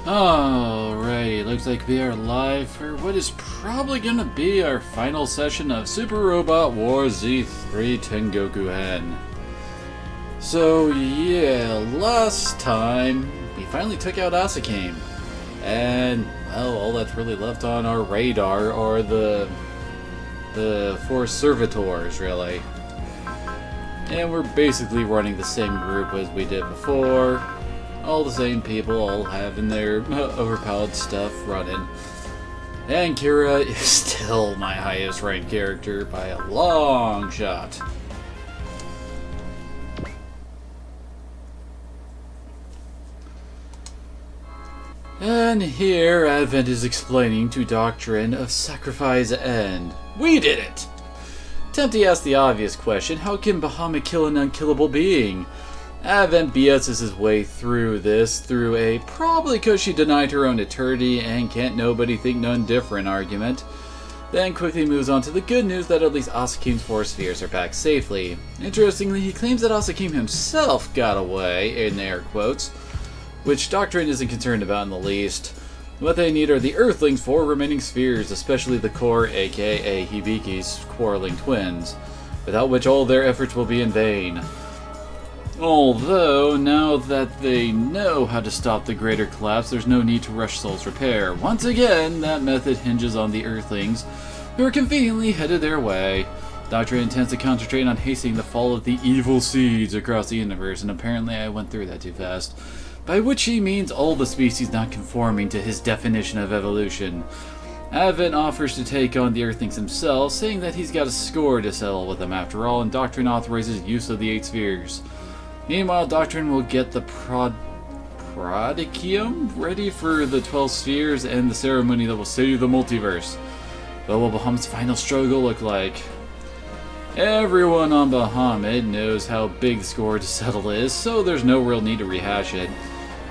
Alrighty, looks like we are live for what is probably gonna be our final session of Super Robot Wars Z3 Tengoku Hen. So yeah, last time we finally took out Asakame, and well, all that's really left on our radar are the four servitors, really. And we're basically running the same group as we did before. All the same people, all having their overpowered stuff running. And Kira is still my highest ranked character by a long shot. And here Advent is explaining to Doctrine of Sacrifice End. We did it! Tempted to ask the obvious question, how can Bahamut kill an unkillable being? Advent BS's his way through this through a probably because she denied her own eternity and can't nobody think none different argument. Then quickly moves on to the good news that at least Asakame's four spheres are back safely. Interestingly, he claims that Asakame himself got away, in air quotes, which Doctrine isn't concerned about in the least. What they need are the Earthlings' four remaining spheres, especially the core, aka Hibiki's quarreling twins, without which all their efforts will be in vain. Although, now that they know how to stop the greater collapse, there's no need to rush Soul's repair. Once again, that method hinges on the Earthlings, who are conveniently headed their way. Doctrine intends to concentrate on hastening the fall of the evil seeds across the universe, and apparently I went through that too fast. By which he means all the species not conforming to his definition of evolution. Advent offers to take on the Earthlings himself, saying that he's got a score to settle with them after all, and Doctrine authorizes use of the 8 spheres. Meanwhile, Doctrine will get the Prodicium ready for the 12 spheres and the ceremony that will save the multiverse. But what will Bahamut's final struggle look like? Everyone on Bahamut knows how big the score to settle is, so there's no real need to rehash it.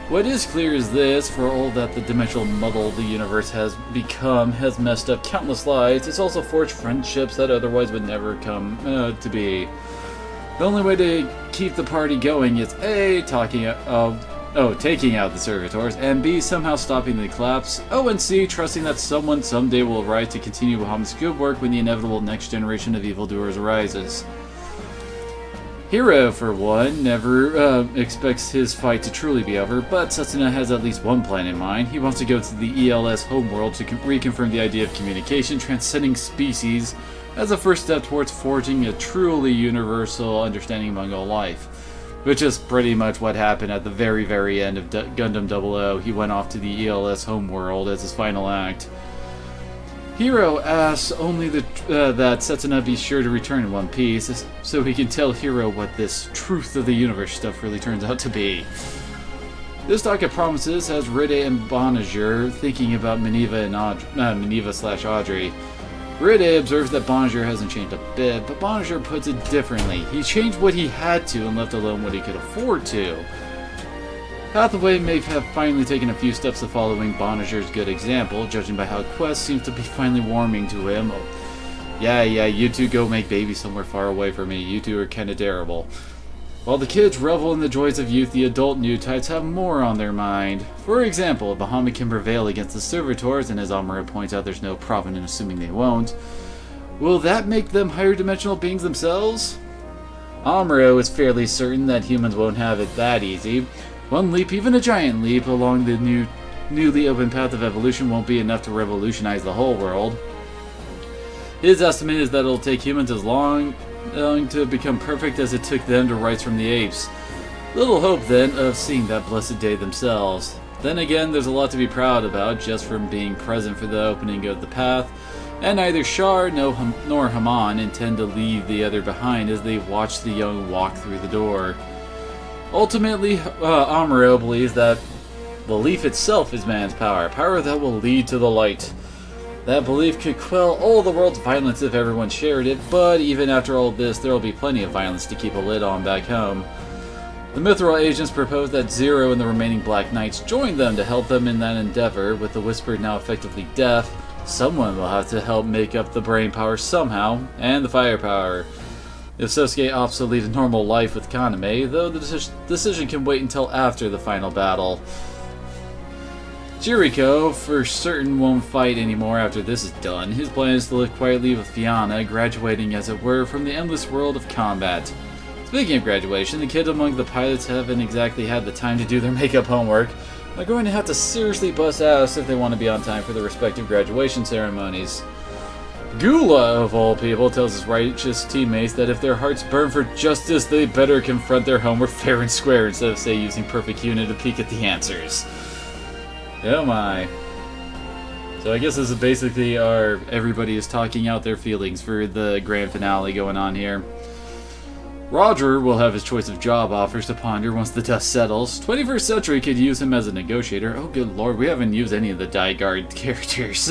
What is clear is this: for all that the dimensional muddle the universe has become has messed up countless lives, it's also forged friendships that otherwise would never come to be. The only way to keep the party going is A, taking out the servitors, and B, somehow stopping the collapse, and C, trusting that someone someday will arise to continue Bahamut's good work when the inevitable next generation of evildoers arises. Hiro, for one, never expects his fight to truly be over, but Setsuna has at least one plan in mind. He wants to go to the ELS homeworld to reconfirm the idea of communication transcending species as a first step towards forging a truly universal understanding among all life. Which is pretty much what happened at the very, very end of Gundam 00. He went off to the ELS homeworld as his final act. Hiro asks only that Setsuna be sure to return in one piece, so he can tell Hiro what this truth of the universe stuff really turns out to be. This docket promises has Ride and Bonager thinking about Minerva/Audrey. Ride observes that Bonager hasn't changed a bit, but Bonager puts it differently. He changed what he had to and left alone what he could afford to. Hathaway may have finally taken a few steps to following Bonager's good example, judging by how Quest seems to be finally warming to him. Oh, yeah, you two go make babies somewhere far away from me. You two are kinda terrible. While the kids revel in the joys of youth, the adult new types have more on their mind. For example, if Bahamut can prevail against the servitors, and as Amuro points out there's no problem in assuming they won't, will that make them higher dimensional beings themselves? Amuro is fairly certain that humans won't have it that easy. One leap, even a giant leap, along the newly opened path of evolution won't be enough to revolutionize the whole world. His estimate is that it'll take humans as long to become perfect as it took them to rise from the apes. Little hope, then, of seeing that blessed day themselves. Then again, there's a lot to be proud about just from being present for the opening of the path, and neither Char nor Haman intend to leave the other behind as they watch the young walk through the door. Ultimately, Amuro believes that belief itself is man's power that will lead to the light. That belief could quell all the world's violence if everyone shared it, but even after all this, there will be plenty of violence to keep a lid on back home. The Mithril agents propose that Zero and the remaining Black Knights join them to help them in that endeavor. With the Whisper now effectively deaf, someone will have to help make up the brain power somehow, and the firepower. If Sosuke opts to lead a normal life with Kaname, though the decision can wait until after the final battle. Jericho, for certain, won't fight anymore after this is done. His plan is to live quietly with Fianna, graduating, as it were, from the endless world of combat. Speaking of graduation, the kids among the pilots haven't exactly had the time to do their makeup homework. They're going to have to seriously bust ass if they want to be on time for their respective graduation ceremonies. Gula, of all people, tells his righteous teammates that if their hearts burn for justice, they better confront their homework fair and square instead of, say, using Perfect Unit to peek at the answers. Oh my. So I guess this is basically our everybody is talking out their feelings for the grand finale going on here. Roger will have his choice of job offers to ponder once the dust settles. 21st Century could use him as a negotiator. Oh good lord, we haven't used any of the Die Guard characters.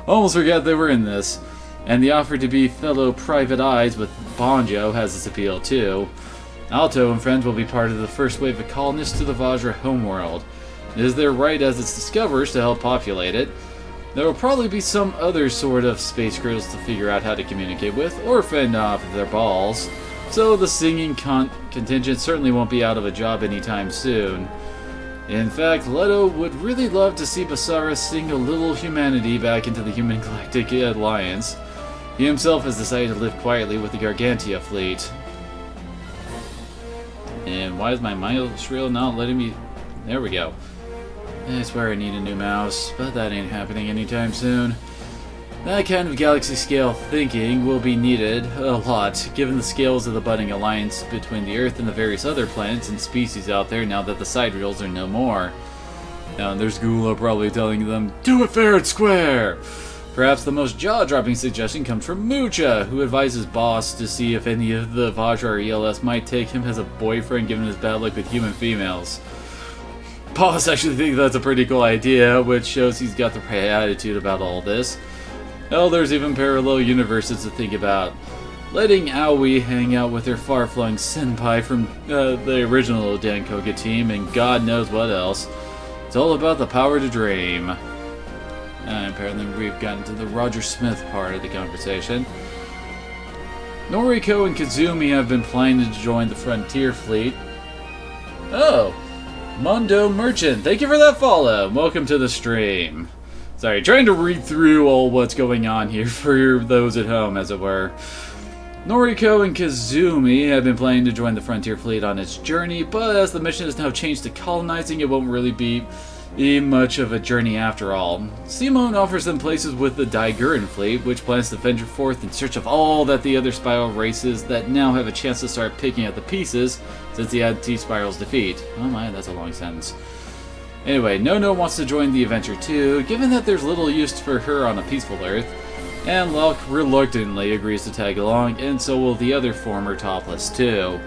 Almost forgot they were in this. And the offer to be fellow private eyes with Bonjo has its appeal too. Alto and friends will be part of the first wave of colonists to the Vajra homeworld. It is their right as its discoverers to help populate it. There will probably be some other sort of space critters to figure out how to communicate with, or fend off their balls. So the singing contingent certainly won't be out of a job anytime soon. In fact, Leto would really love to see Basara sing a little humanity back into the Human Galactic Alliance. He himself has decided to live quietly with the Gargantia fleet. And why is my mouse reel not letting me... There we go. I swear I need a new mouse, but that ain't happening anytime soon. That kind of galaxy-scale thinking will be needed a lot, given the scales of the budding alliance between the Earth and the various other planets and species out there now that the side reels are no more. Now, and there's Gula probably telling them, do it fair and square! Perhaps the most jaw-dropping suggestion comes from Mucha, who advises Boss to see if any of the Vajra or ELS might take him as a boyfriend given his bad luck with human females. Boss actually thinks that's a pretty cool idea, which shows he's got the right attitude about all this. Hell, there's even parallel universes to think about. Letting Aoi hang out with her far-flung senpai from the original Dankoga team and God knows what else. It's all about the power to dream. And apparently we've gotten to the Roger Smith part of the conversation. Noriko and Kazumi have been planning to join the Frontier Fleet. Oh! Mondo Merchant, thank you for that follow. Welcome to the stream. Sorry, trying to read through all what's going on here for those at home, as it were. Noriko and Kazumi have been planning to join the Frontier Fleet on its journey, but as the mission has now changed to colonizing, it won't really be much of a journey after all. Simone offers them places with the Daiguran Fleet, which plans to venture forth in search of all that the other spiral races that now have a chance to start picking up the pieces since the Anti-Spiral's defeat. Oh my, that's a long sentence. Anyway, Nono wants to join the adventure too, given that there's little use for her on a peaceful Earth, and Locke reluctantly agrees to tag along, and so will the other former Topless too.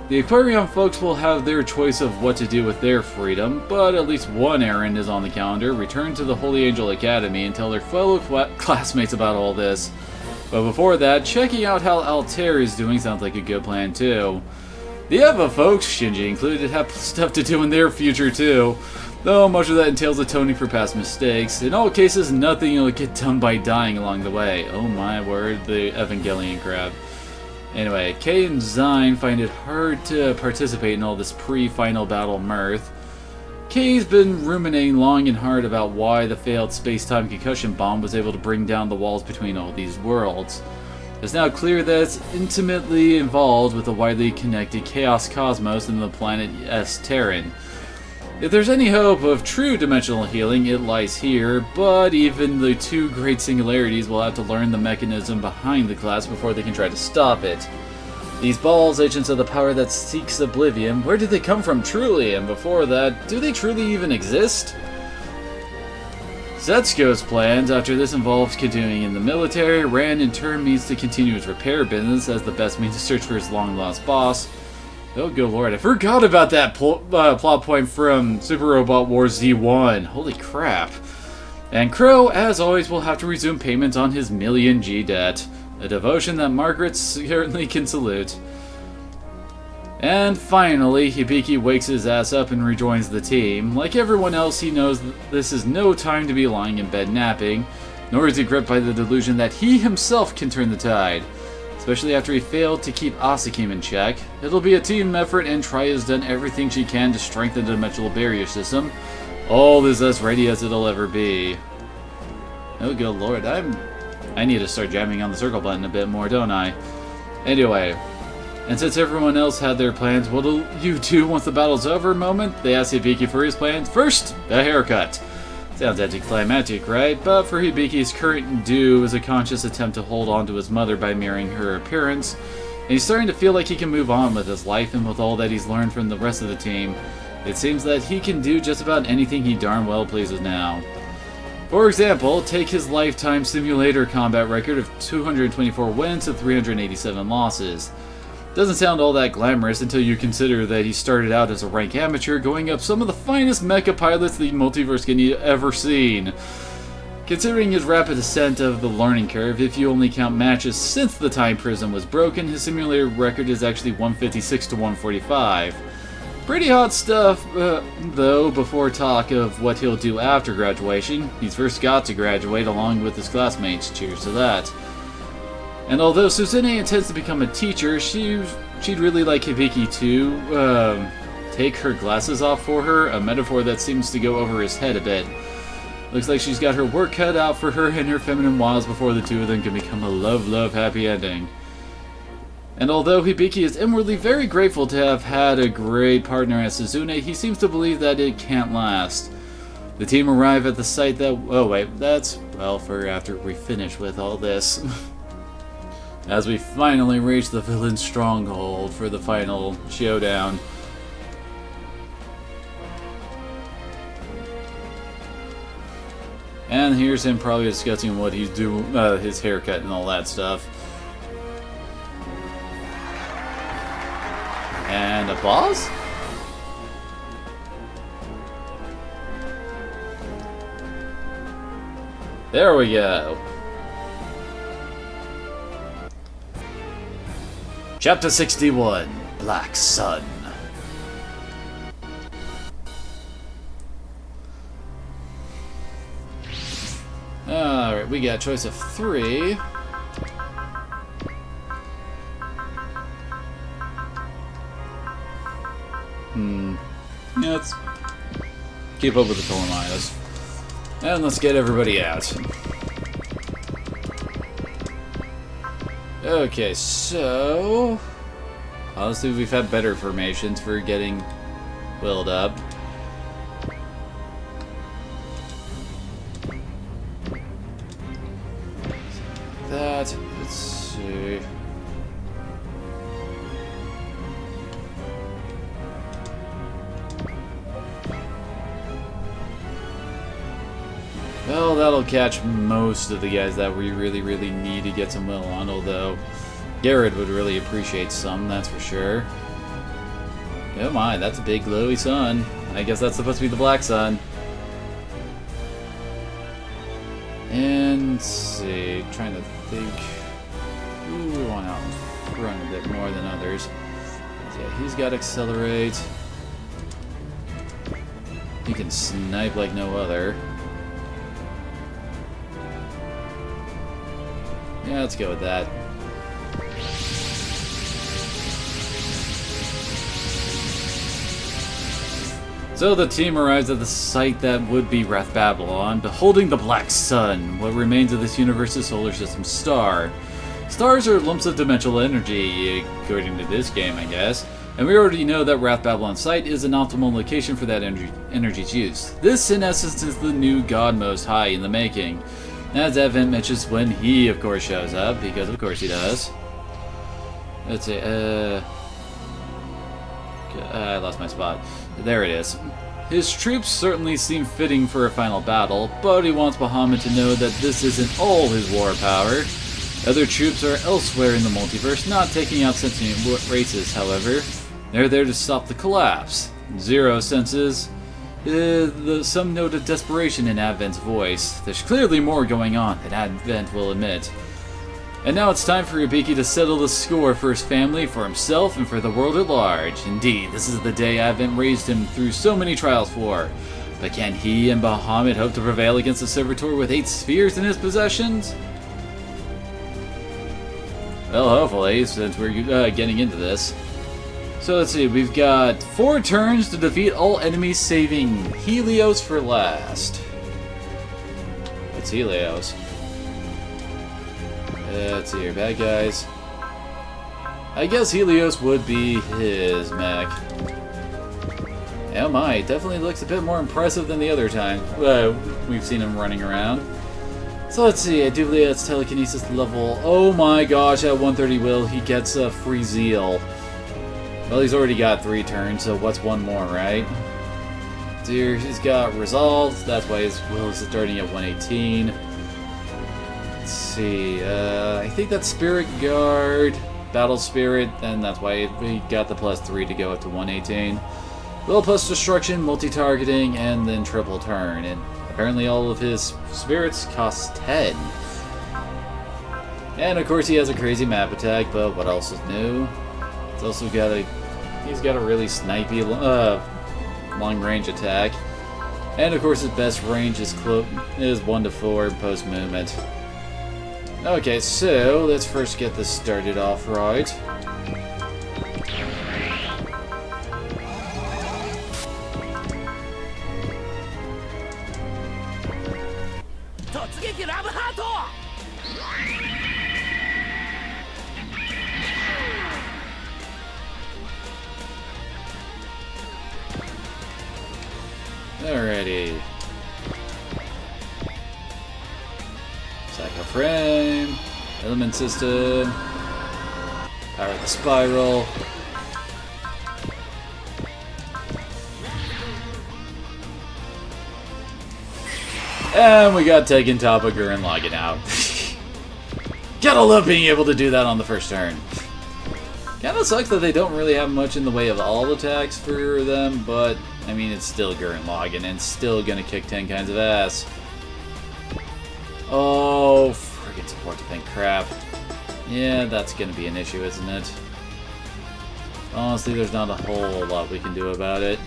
The Aquarium folks will have their choice of what to do with their freedom, but at least one errand is on the calendar: return to the Holy Angel Academy and tell their fellow classmates about all this. But before that, checking out how Altair is doing sounds like a good plan too. The Eva folks, Shinji included, have stuff to do in their future too, though much of that entails atoning for past mistakes. In all cases, nothing will get done by dying along the way. Oh my word, the Evangelion crap. Anyway, Kay and Zine find it hard to participate in all this pre-final battle mirth. Kay's been ruminating long and hard about why the failed space-time concussion bomb was able to bring down the walls between all these worlds. It's now clear that it's intimately involved with the widely connected Chaos Cosmos and the planet S Terran. If there's any hope of true dimensional healing, it lies here, but even the two great singularities will have to learn the mechanism behind the collapse before they can try to stop it. These balls, agents of the power that seeks oblivion, where did they come from truly? And before that, do they truly even exist? Setsuko's plans after this involves continuing in the military. Ran in turn means to continue his repair business as the best means to search for his long-lost boss. Oh good lord, I forgot about that plot point from Super Robot Wars Z1. Holy crap. And Crow, as always, will have to resume payments on his million G debt. A devotion that Margaret certainly can salute. And finally, Hibiki wakes his ass up and rejoins the team. Like everyone else, he knows this is no time to be lying in bed napping, nor is he gripped by the delusion that he himself can turn the tide. Especially after he failed to keep Asakim in check. It'll be a team effort, and Tri has done everything she can to strengthen the dimensional barrier system, All is as ready as it'll ever be. Oh good lord, I need to start jamming on the circle button a bit more, don't I? Anyway, and since everyone else had their plans, what'll you do once the battle's over? Moment, they asked Hibiki for his plans. First, a haircut. Sounds anticlimactic, right? But for Hibiki's current due is a conscious attempt to hold on to his mother by mirroring her appearance. And he's starting to feel like he can move on with his life, and with all that he's learned from the rest of the team, it seems that he can do just about anything he darn well pleases now. For example, take his lifetime simulator combat record of 224 wins and 387 losses. Doesn't sound all that glamorous until you consider that he started out as a rank amateur, going up some of the finest mecha pilots the multiverse can ever seen. Considering his rapid ascent of the learning curve, if you only count matches since the time prism was broken, his simulator record is actually 156 to 145. Pretty hot stuff, though, before talk of what he'll do after graduation. He's first got to graduate along with his classmates, cheers to that. And although Suzune intends to become a teacher, she'd really like Hibiki to take her glasses off for her, a metaphor that seems to go over his head a bit. Looks like she's got her work cut out for her and her feminine wiles before the two of them can become a love-love happy ending. And although Hibiki is inwardly very grateful to have had a great partner as Suzune, he seems to believe that it can't last. The team arrive at the site that... oh wait, that's, well, for after we finish with all this. As we finally reach the villain's stronghold for the final showdown. And here's him probably discussing what he's doing, his haircut and all that stuff. And a boss? There we go. Chapter 61, Black Sun. Alright, we got a choice of 3. Yeah, let's keep up with the Tormidas. And let's get everybody out. Okay, so... honestly, we've had better formations for getting willed up. That, let's see... well, that'll catch most of the guys that we really need to get some will on, although Garrett would really appreciate some, that's for sure. Oh my, that's a big glowy sun. I guess that's supposed to be the Black Sun. And, let's see, trying to think who we want out in front a bit more than others. Yeah, he's got Accelerate. He can snipe like no other. Yeah, let's go with that. So the team arrives at the site that would be Wrath Babylon, beholding the Black Sun, what remains of this universe's solar system star. Stars are lumps of dimensional energy, according to this game, I guess. And we already know that Wrath Babylon site is an optimal location for that energy's use. This, in essence, is the new God Most High in the making. As Advent mentions when he, of course, shows up, because of course he does. Let's see, I lost my spot. There it is. His troops certainly seem fitting for a final battle, but he wants Bahamut to know that this isn't all his war power. Other troops are elsewhere in the multiverse, not taking out sentient races, however. They're there to stop the collapse. Zero senses some note of desperation in Advent's voice. There's clearly more going on than Advent will admit. And now it's time for Hibiki to settle the score for his family, for himself, and for the world at large. Indeed, this is the day Advent raised him through so many trials for. But can he and Bahamut hope to prevail against the Servitor with 8 spheres in his possessions? Well, hopefully, since we're getting into this. So let's see, we've got 4 turns to defeat all enemies, saving Helios for last. What's Helios? Let's see here, bad guys. I guess Helios would be his mech. Oh my, definitely looks a bit more impressive than the other time we've seen him running around. So let's see, I do believe that's telekinesis level. Oh my gosh, at 130 will, he gets a free zeal. Well, he's already got 3 turns, so what's one more, right? Here, he's got resolve, that's why his will is starting at 118. Let's see, I think that's Spirit Guard, Battle Spirit, and that's why he got the +3 to go up to 118. Will plus Destruction, multi-targeting, and then triple turn, and apparently all of his spirits cost 10. And of course he has a crazy map attack, but what else is new? He's also got a really snipey long range attack. And of course his best range is 1 to 4 post movement. Okay, so let's first get this started off right. Alrighty. Psycho Frame, Element System, Power of the Spiral. And we got Tekken Toppa Gurren Lagann out. Gotta love being able to do that on the first turn. Kinda sucks that they don't really have much in the way of all attacks for them, but I mean, it's still Gurren Lagann and still gonna kick 10 kinds of ass. Oh, friggin' support defense crap. Yeah, that's gonna be an issue, isn't it? Honestly, there's not a whole lot we can do about it.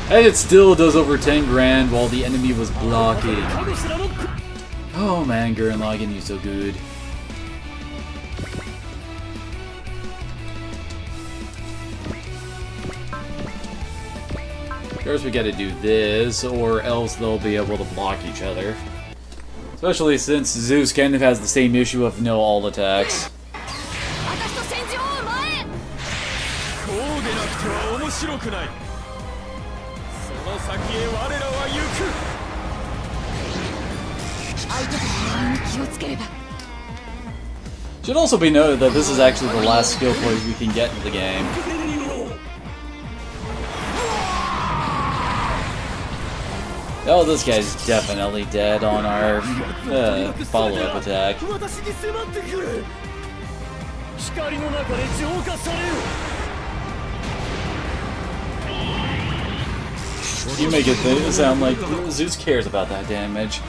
And it still does over 10 grand while the enemy was blocking. Oh man, Gurren Lagann, you're so good. Of course we gotta do this, or else they'll be able to block each other. Especially since Zeus kind of has the same issue of no all attacks. Should also be noted that this is actually the last skill point we can get in the game. Oh, this guy's definitely dead on our follow-up attack. You make it sound like Zeus cares about that damage.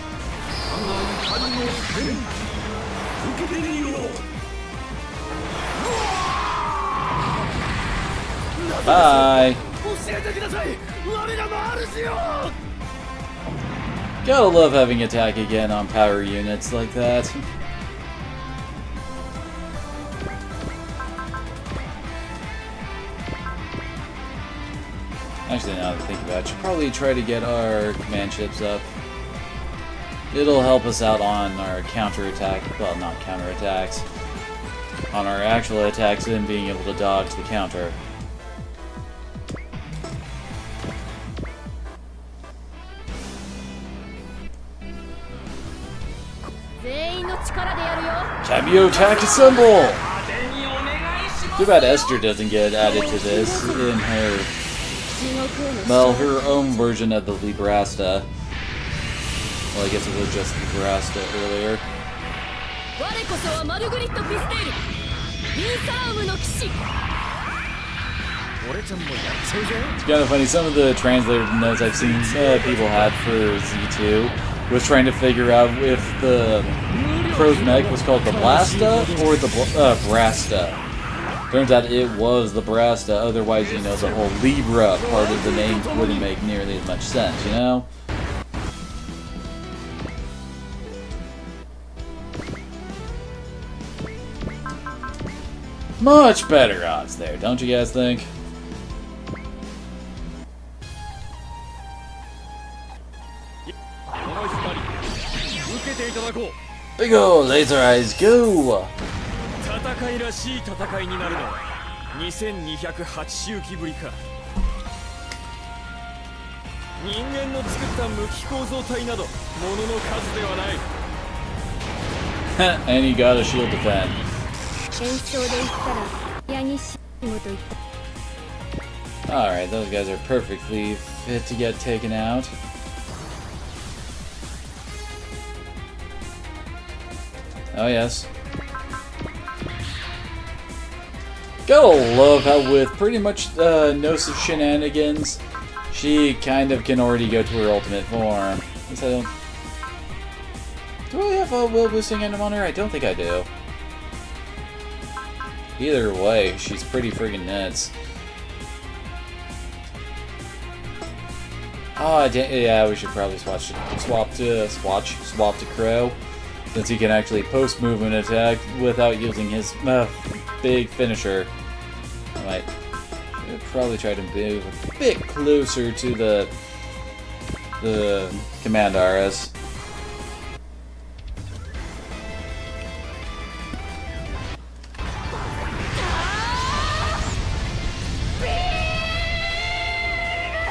Bye! Gotta love having attack again on power units like that. Actually, now that I think about it, should probably try to get our command ships up. It'll help us out on our counterattack, well, not counterattacks, on our actual attacks and being able to dodge the counter. Cameo attack assemble! Too bad Esther doesn't get added to this in her, well, her own version of the Librasta. Well, I guess it was just Librasta earlier. It's kind of funny, some of the translated notes I've seen people had for Z2 was trying to figure out if the crow's mech was called the Blasta or the Brasta. Turns out it was the Brasta, otherwise, you know, the whole Libra part of the name wouldn't make nearly as much sense, you know? Much better odds there, don't you guys think? Big ol' laser eyes, go! 戦いらしい戦いになるのは2280期ぶりか。人間の作った無機構造体など物の数ではない。 And he got a shield defend. 演奏で言ったら矢にしごと言った。 Alright, those guys are perfectly fit to get taken out. Oh yes. Gotta love how with pretty much no shenanigans, she kind of can already go to her ultimate form. At least I don't... Do I have a will boosting item on her? I don't think I do. Either way, she's pretty friggin' nuts. Oh, yeah, we should probably swap to Crow, since he can actually post movement attack without using his big finisher. I should probably try to move a bit closer to the command RS.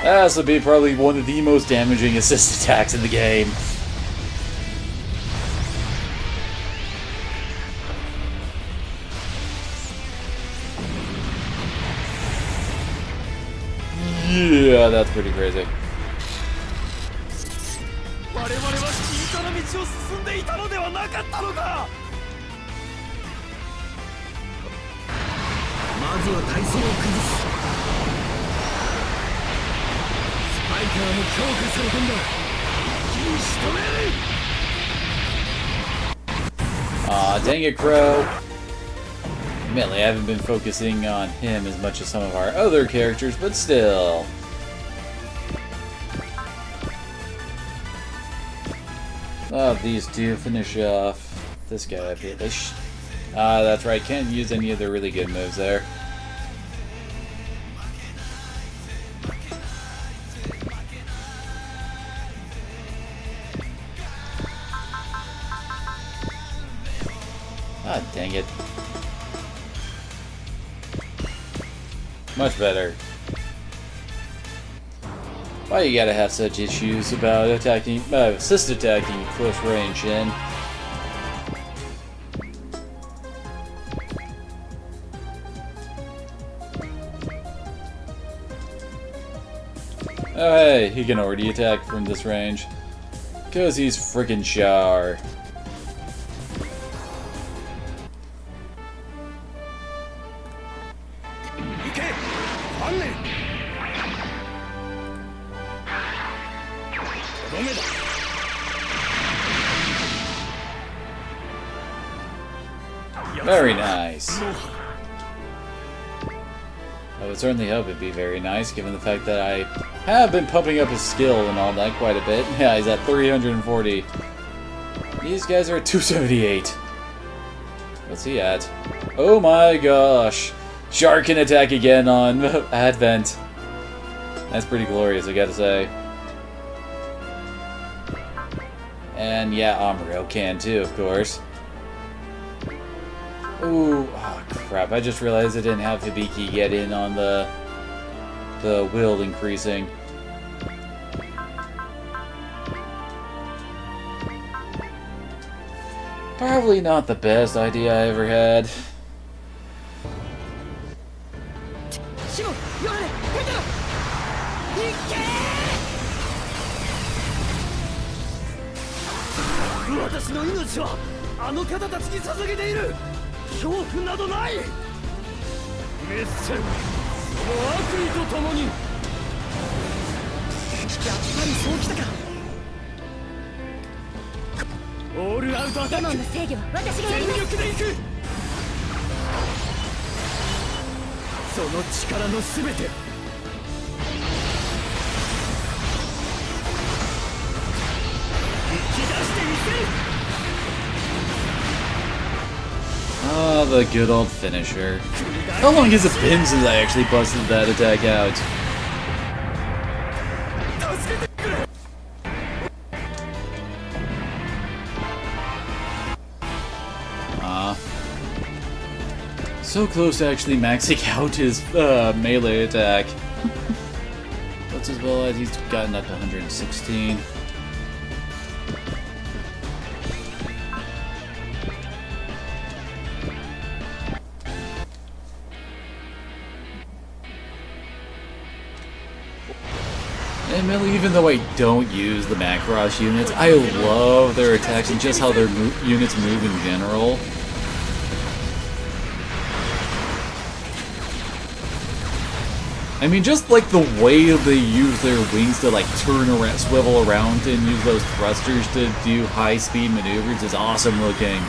That has to be probably one of the most damaging assist attacks in the game. Yeah, that's pretty crazy. Aw, dang it, Crow. Admittedly, I haven't been focusing on him as much as some of our other characters, but still. Oh, these two finish off this guy up here. That's right, can't use any of the really good moves there. Ah, dang it. Much better. Why you gotta have such issues about attacking, assist attacking close range, in? Oh hey, he can already attack from this range. Cause he's frickin' Char. Very nice. I would certainly hope it'd be very nice, given the fact that I have been pumping up his skill and all that quite a bit. Yeah, he's at 340. These guys are at 278. What's he at? Oh my gosh! Shark can attack again on Advent. That's pretty glorious, I gotta say. And yeah, Amuro can too, of course. Ooh, oh crap, I just realized I didn't have Hibiki get in on the will increasing. Probably not the best idea I ever had. 悪意とともに。やっぱりそうきたか。オールアウトアタック。デモンの制御は私がやり全ます。力でいく。その力のすべて。引き出してみせる。 Ah, the good old finisher. How long has it been since I actually busted that attack out? So close to actually maxing out his melee attack. That's as well as he's gotten up to 116. And really, even though I don't use the Macross units, I love their attacks and just how their units move in general. I mean, just like the way they use their wings to like turn around, swivel around, and use those thrusters to do high-speed maneuvers is awesome looking.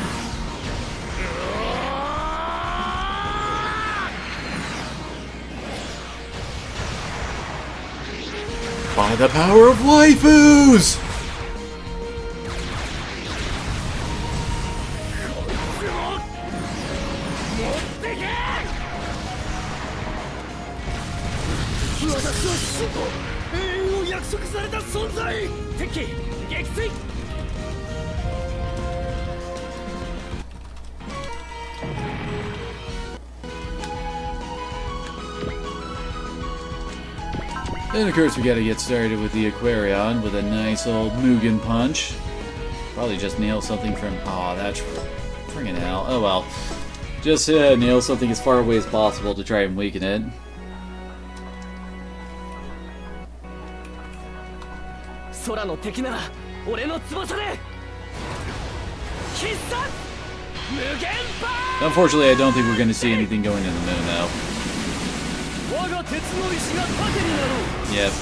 By the power of waifus! And of course we gotta get started with the Aquarion with a nice old Mugen Punch. Probably just nail something from... Aw, that's friggin' hell. Oh well. Just nail something as far away as possible to try and weaken it. Unfortunately, I don't think we're gonna see anything going in the moon now. Yep.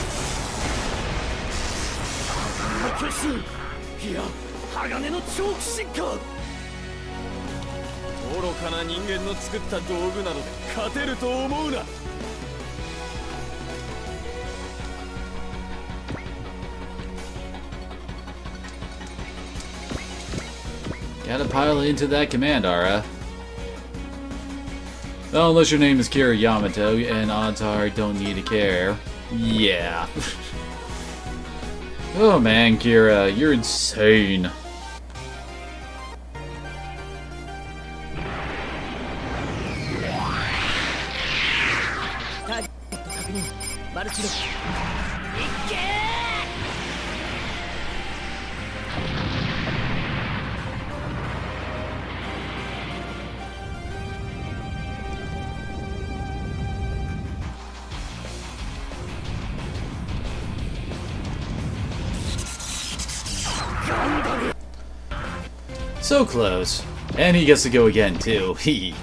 愚かな人間の作った道具などで勝てると思うな。 Gotta pile into that command, Ara. Well, unless your name is Kira Yamato, and odds are don't need to care. Yeah. Oh man, Kira, you're insane. So close. And he gets to go again, too. Hee.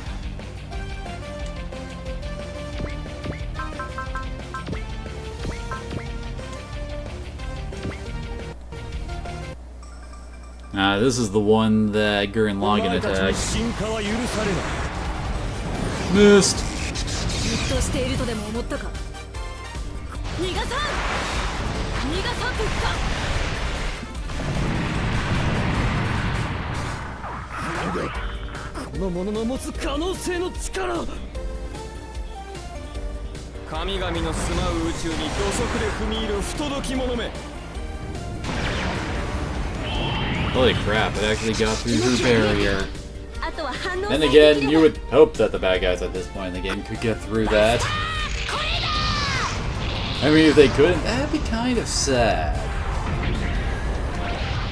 This is the one that Gurren Lagann attacked. Missed. この者の持つ可能性の力。神々の住まう宇宙に土足で踏み入る不届き者め。 Holy crap, it actually got through her barrier. Then again, you would hope that the bad guys at this point in the game could get through that. I mean, if they couldn't, that'd be kind of sad.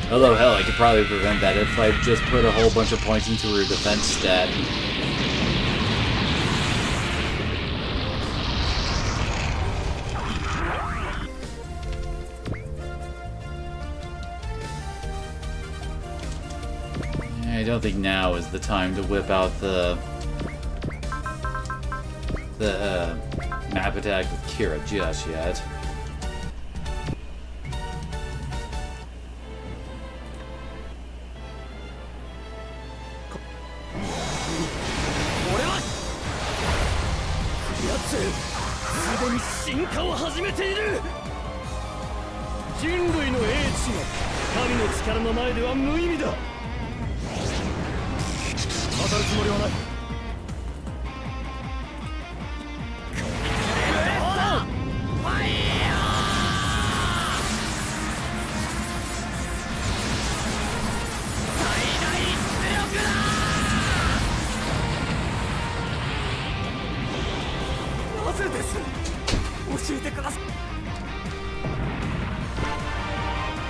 Although, hell, I could probably prevent that if I just put a whole bunch of points into her defense stat. I don't think now is the time to whip out the map attack with Kira just yet.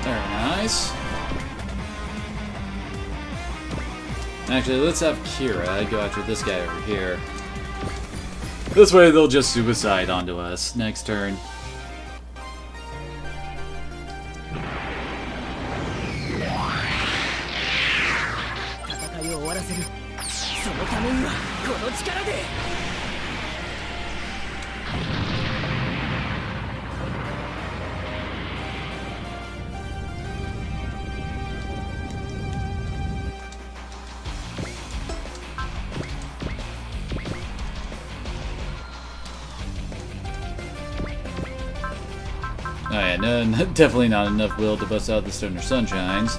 Very nice. Actually, let's have Kira go after this guy over here. This way they'll just suicide onto us next turn. Oh yeah, no, definitely not enough will to bust out the Stoner Sunshines.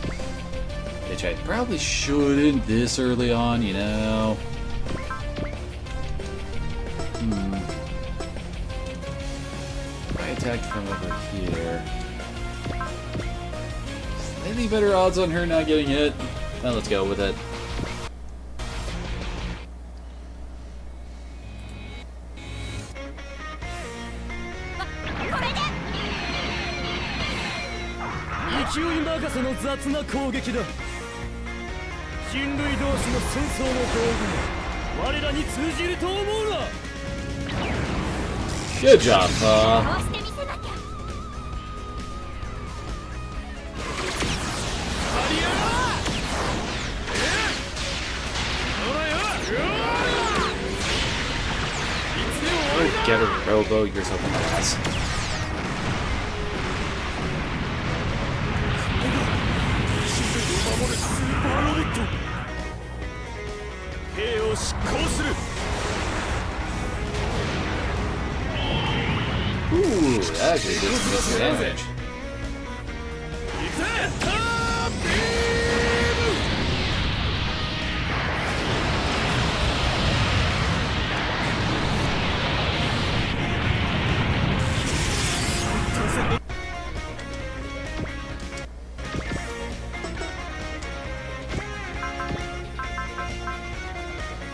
Which I probably shouldn't this early on, you know. I attacked from over here. Slightly better odds on her not getting hit. Now let's go with it. Good job, Oh, get her, Robo, you're so badass. Ooh, that actually did some damage.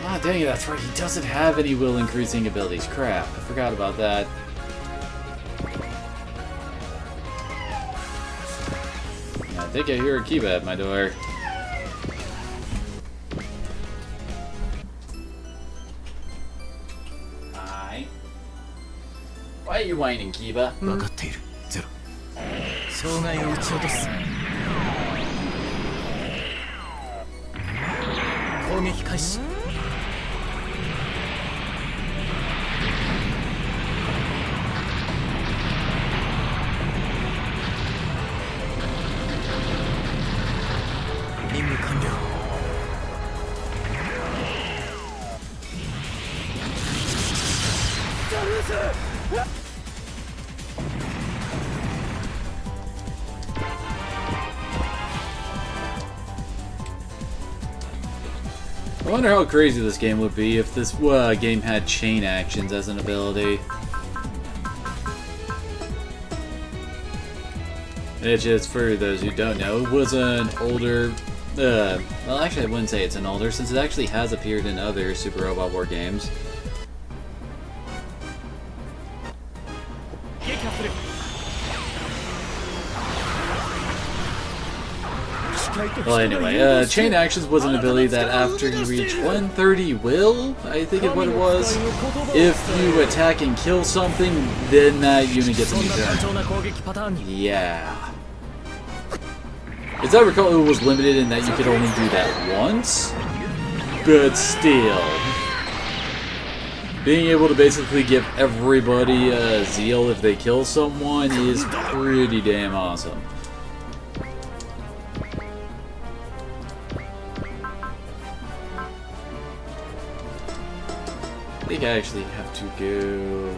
Ah, dang it, that's right, he doesn't have any will increasing abilities. Crap, I forgot about that. I think I hear a Kiba at my door. Hi. Why are you whining, Kiba? 分かっているゼロ障害を撃ち落とす攻撃開始任務完了 I wonder how crazy this game would be if this game had chain actions as an ability. It's just for those who don't know, it was an older... well, actually I wouldn't say it's an older, since it actually has appeared in other Super Robot War games. Well, anyway, Chain Actions was an ability that after you reach 130 will, I think is what it was, if you attack and kill something, then that unit gets a new turn. Yeah. As I recall, it was limited in that you could only do that once, but still. Being able to basically give everybody a zeal if they kill someone is pretty damn awesome. I think I actually have to go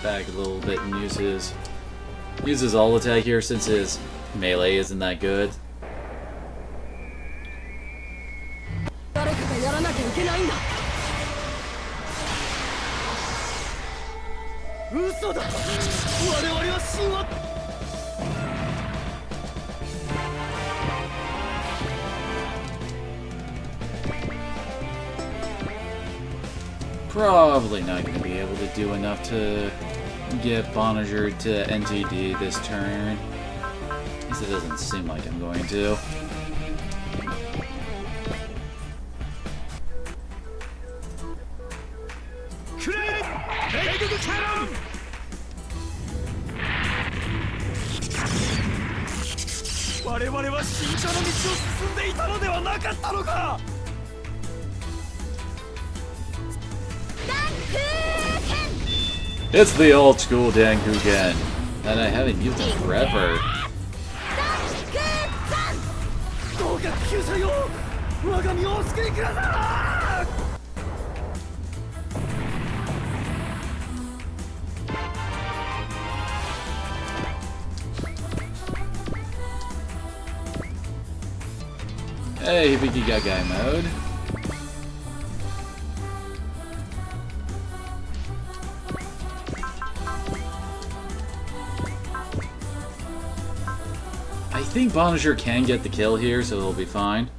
back a little bit and use his all attack here since his melee isn't that good. 誰かがやらなきゃいけないんだ。嘘だ。我々は神話。 Probably not going to be able to do enough to get Bonager to NTD this turn. At least it doesn't seem like I'm going to. It's the old school Dankugen that I haven't used in forever. Hey, Hibiki got guy mode. I think Bonager can get the kill here, so he'll be fine.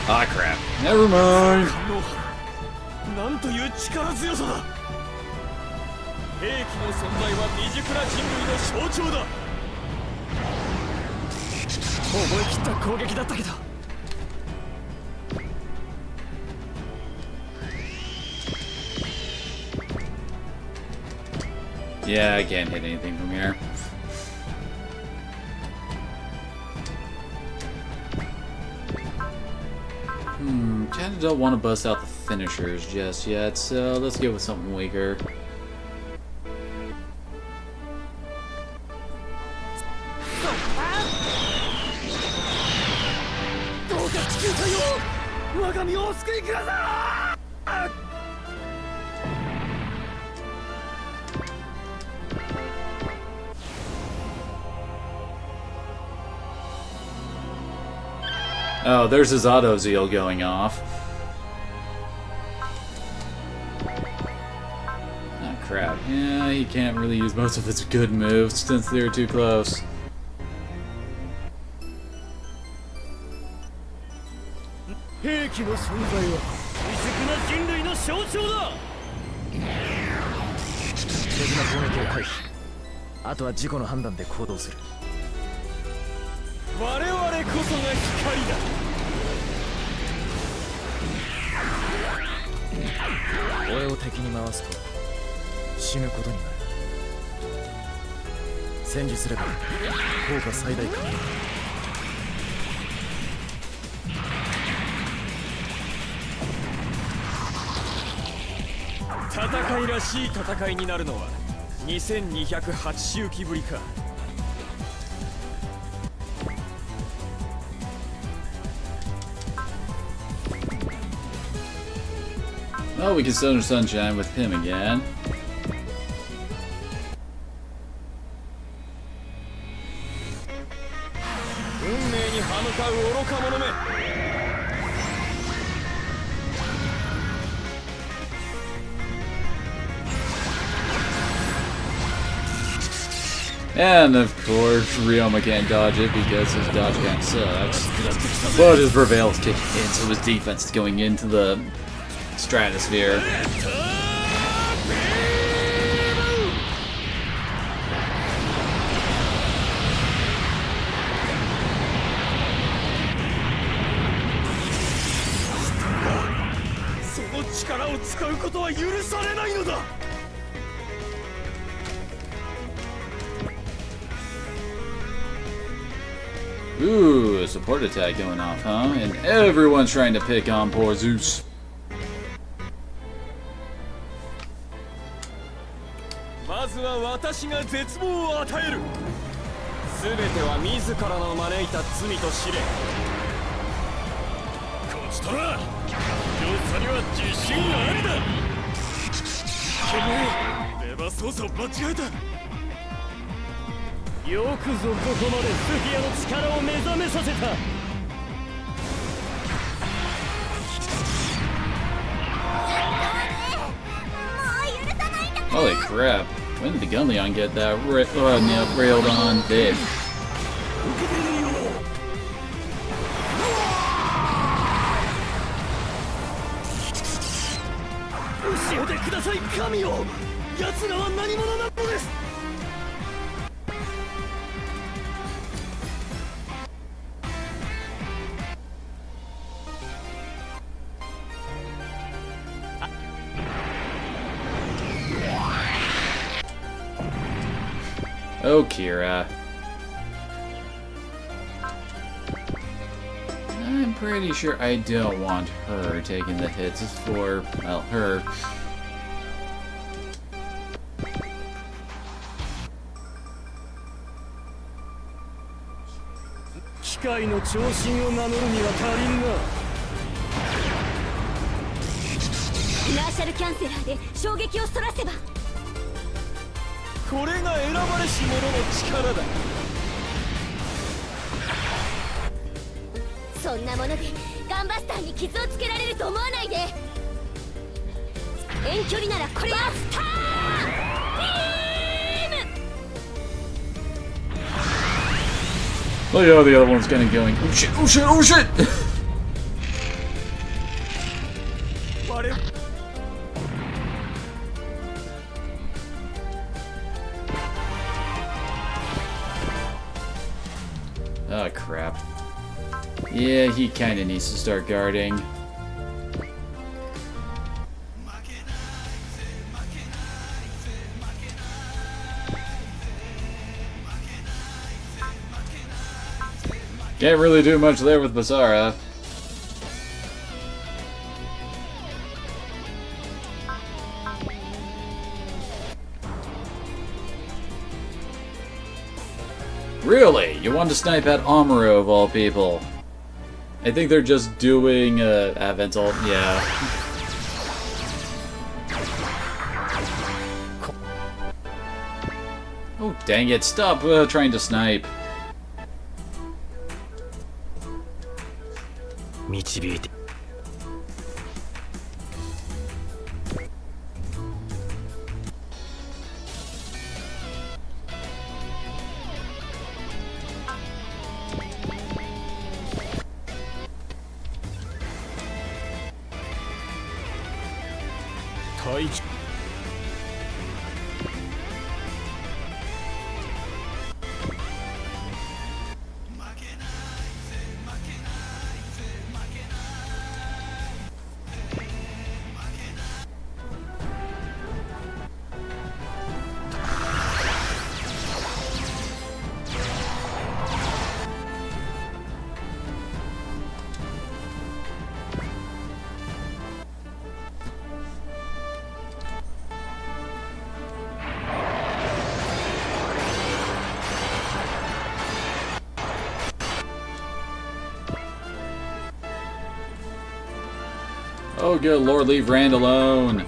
Ah, crap. Never mind. Yeah, I can't hit anything from here. Kinda don't want to bust out the finishers just yet, so let's go with something weaker. Oh, there's his auto zeal going off. Oh crap. Yeah, he can't really use most of his good moves since they're too close. Well, we can Solar Sunshine with him again. And of course, Ryoma can't dodge it because his dodge gang sucks. But his Prevail's kicking in, so his defense is going into the stratosphere. Ooh, a support attack going off, huh? And everyone's trying to pick on poor Zeus. Holy crap. When did the Gunleon get that railed on bit? Oh, Kira. I'm pretty sure I don't want her taking the hits for, well, her. Oh yeah, the other one's kind of going, oh shit, oh shit, oh shit! Oh crap. Yeah, he kinda needs to start guarding. Can't really do much there with Basara. Really? You want to snipe at Amuro of all people? I think they're just doing Advent ult, yeah. Oh dang it, stop trying to snipe. 導いて Oh good lord, leave Rand alone.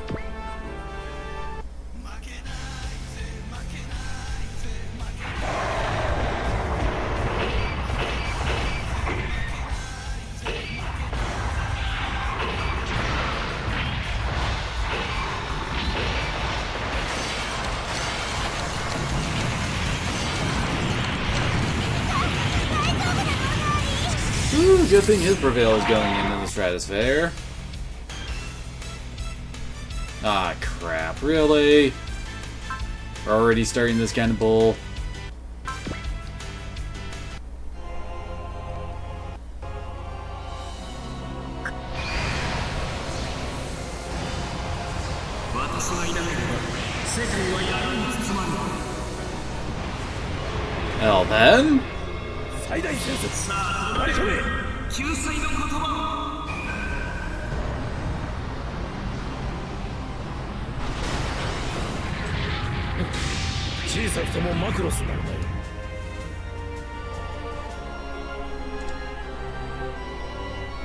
good thing his prevail is going into the stratosphere. Ah, crap. Really? We're already starting this kind of bull. Well then?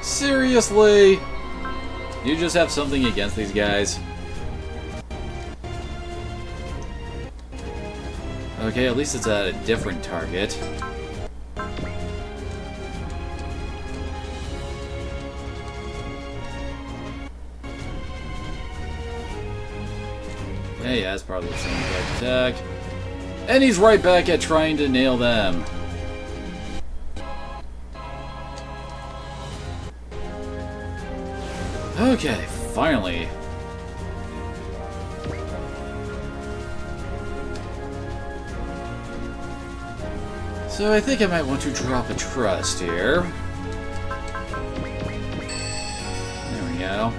Seriously? You just have something against these guys? Okay, at least it's at a different target. Hey, yeah, that's probably the same exact attack. And he's right back at trying to nail them. Okay, finally. So I think I might want to drop a trust here. There we go.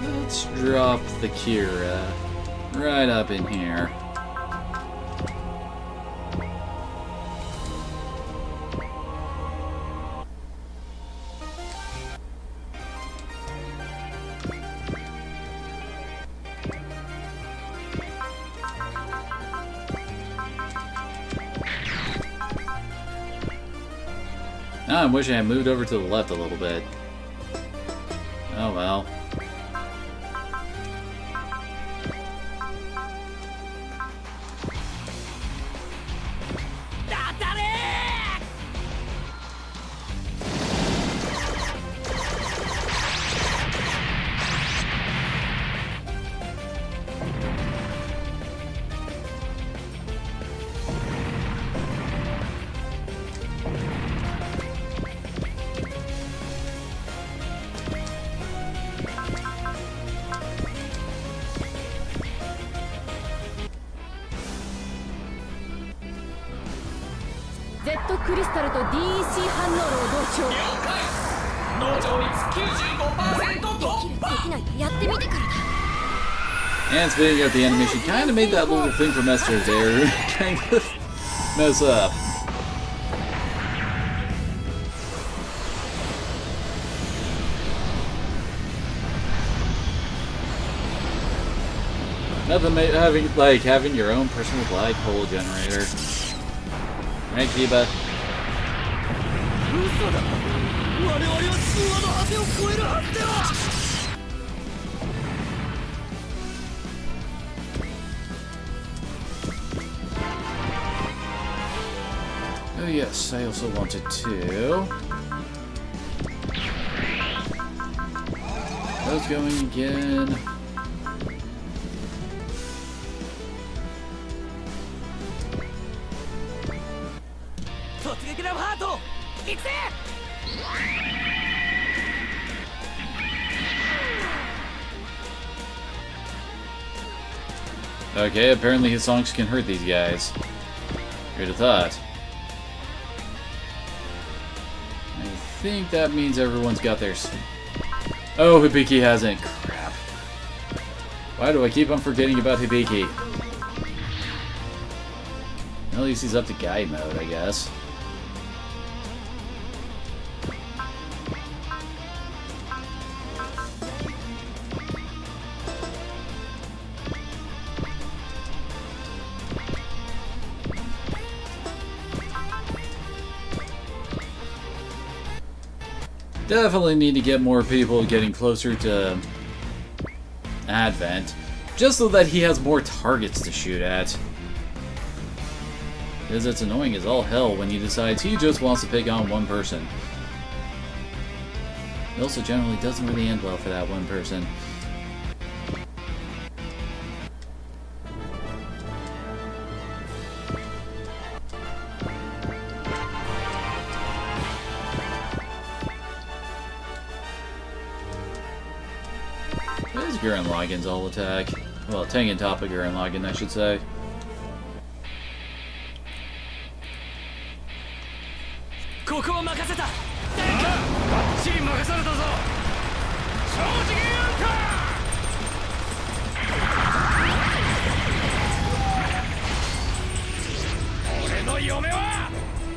Let's drop the Kira right up in here. Now I'm wishing I moved over to the left a little bit. Oh well. Z クリスタルと DEC 反応炉を同調。農場率 95% 突破。できないとやってみてからだ。 And speaking of the animation, kind of made that little thing from Esther there kind of mess up. Nothing like having your own personal black hole generator. Right, Kiba? 嘘だ。我々は神話の果てを超えるはずでは。Oh yes, I also wanted to. Those going again. Okay, apparently his songs can hurt these guys. Who'd have thought? I think that means everyone's got their... Oh, Hibiki hasn't. Crap. Why do I keep on forgetting about Hibiki? At least he's up to guide mode, I guess. Definitely need to get more people getting closer to Advent, just so that he has more targets to shoot at. Because it's annoying as all hell when he decides he just wants to pick on one person. It also generally doesn't really end well for that one person. Gurren Lagann's all attack. Well, Tengen Toppa Gurren Lagann, I should say. ここを任せた。バッチリ任されたぞ。超次元アンカー。俺の嫁は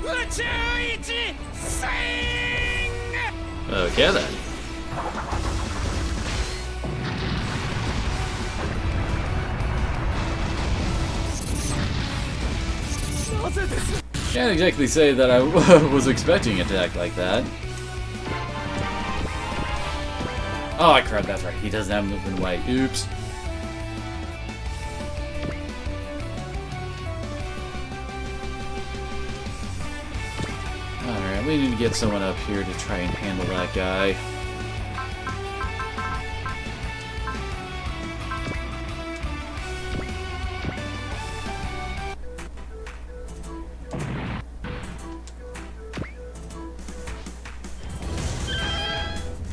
宇宙一スイング。Okay then. Can't exactly say that I was expecting an attack like that. Oh, crap, that's right. He doesn't have movement away. Oops. Alright, we need to get someone up here to try and handle that guy.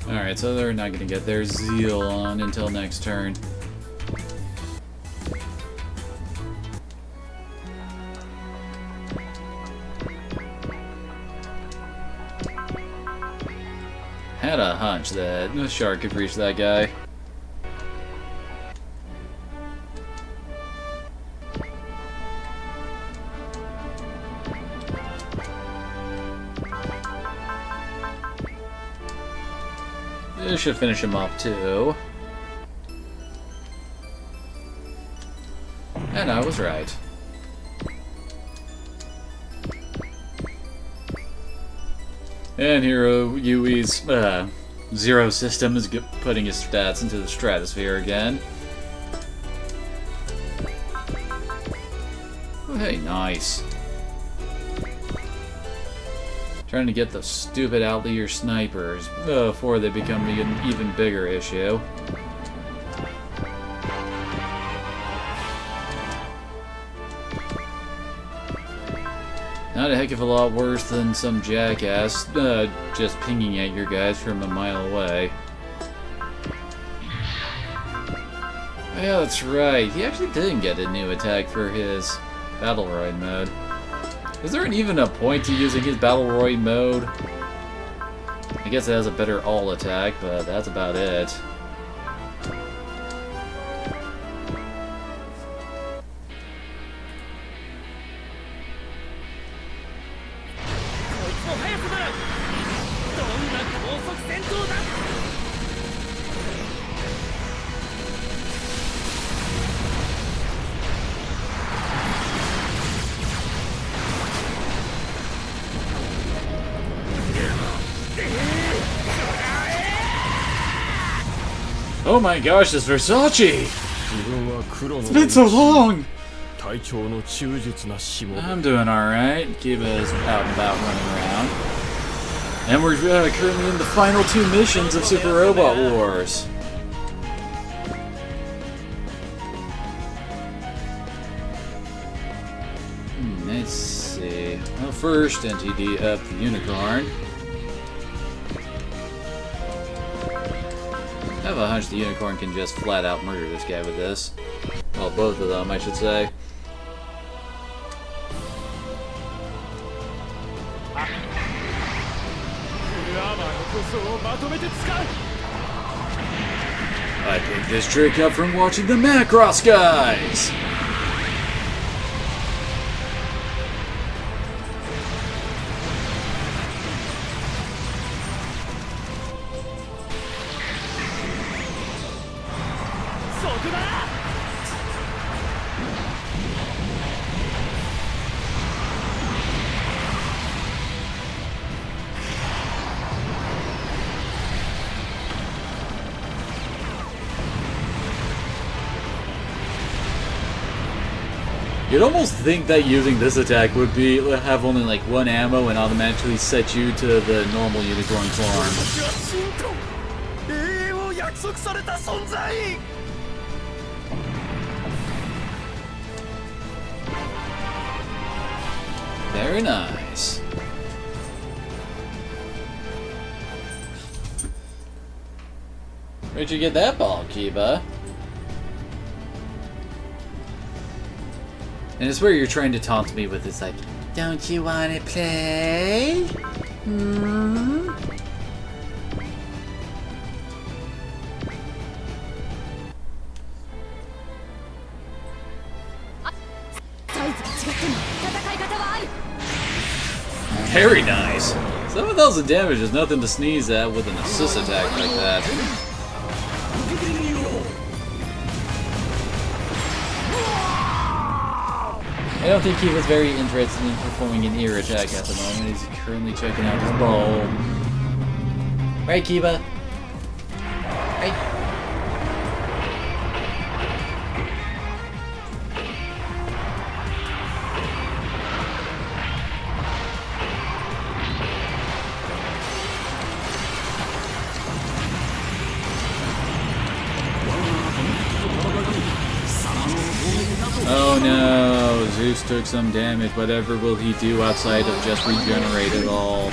Alright, so they're not going to get their zeal on until next turn. Had a hunch that the shark could reach that guy. This should finish him off too. And I was right. And Hero Yui's Zero system is putting his stats into the stratosphere again. Oh, hey, nice. Trying to get the stupid outlier snipers before they become an even bigger issue. Not a heck of a lot worse than some jackass just pinging at your guys from a mile away. Oh, yeah, that's right. He actually didn't get a new attack for his Battle Roid mode. Is there even a point to using his Battle Roid mode? I guess it has a better all attack, but that's about it. Oh my gosh, this Versace! It's been so long! I'm doing alright. Kiba's out and about running around. And we're currently in the final 2 missions of Super Robot Wars. Let's see. Well, first, NTD up the Unicorn. I have a hunch the Unicorn can just flat out murder this guy with this. Well, both of them, I should say. I picked this trick up from watching the Macross guys! You'd almost think that using this attack would be have only like 1 ammo and automatically set you to the normal Unicorn form. Very nice. Where'd you get that ball, Kiba? And it's where you're trying to taunt me with this, like, don't you want to play? Hmm? Very nice. 7,000 damage is nothing to sneeze at with an assist attack like that. I don't think he was very interested in performing an ear attack at the moment. He's currently checking out his bowl. Right, Kiba? Right? Oh no, Zeus took some damage. Whatever will he do outside of just regenerate it all?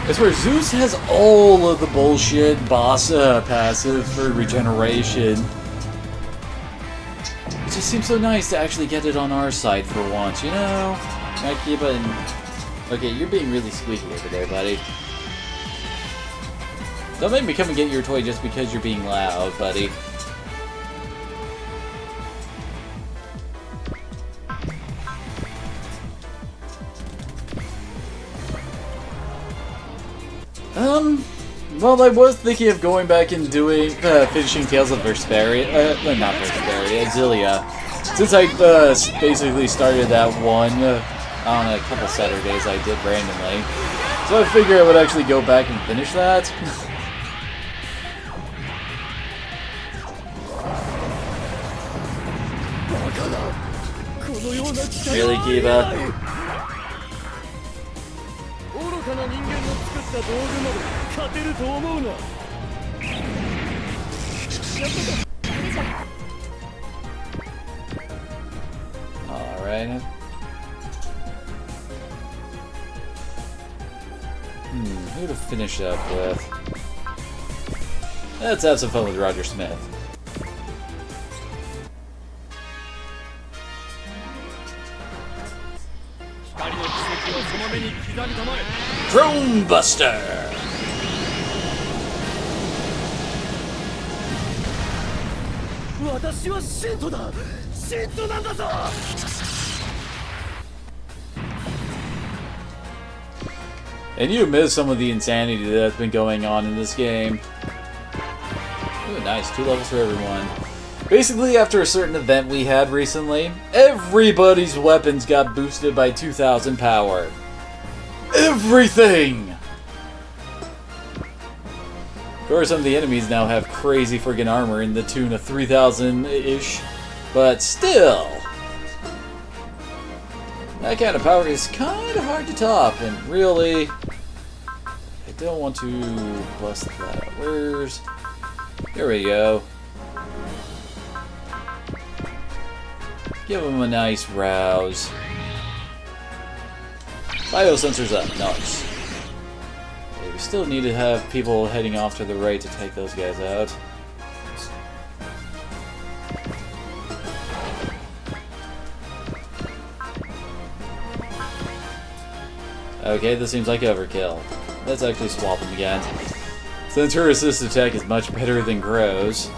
It's where Zeus has all of the bullshit boss passive for regeneration. It just seems so nice to actually get it on our side for once, you know? Right, Kiba? And... okay, you're being really squeaky over there, buddy. Don't make me come and get your toy just because you're being loud, buddy. Well, I was thinking of going back and doing, finishing Tales of Vesperia, not Vesperia, Zilia. Since I, basically started that one, on a couple Saturdays I did randomly. So I figured I would actually go back and finish that. Really, Kiba? Alright. Who to finish up with? Let's have some fun with Roger Smith. Drone Buster! And you missed some of the insanity that's been going on in this game. Ooh, nice. 2 levels for everyone. Basically, after a certain event we had recently, everybody's weapons got boosted by 2,000 power. Everything! Of course, some of the enemies now have crazy friggin' armor in the tune of 3,000-ish, but still! That kind of power is kind of hard to top, and really, I don't want to bust that. Where's... Here we go. Give him a nice rouse. Biosensors up. Nice. Okay, we still need to have people heading off to the right to take those guys out. Okay, this seems like overkill. Let's actually swap them again. Since her assist attack is much better than Crow's.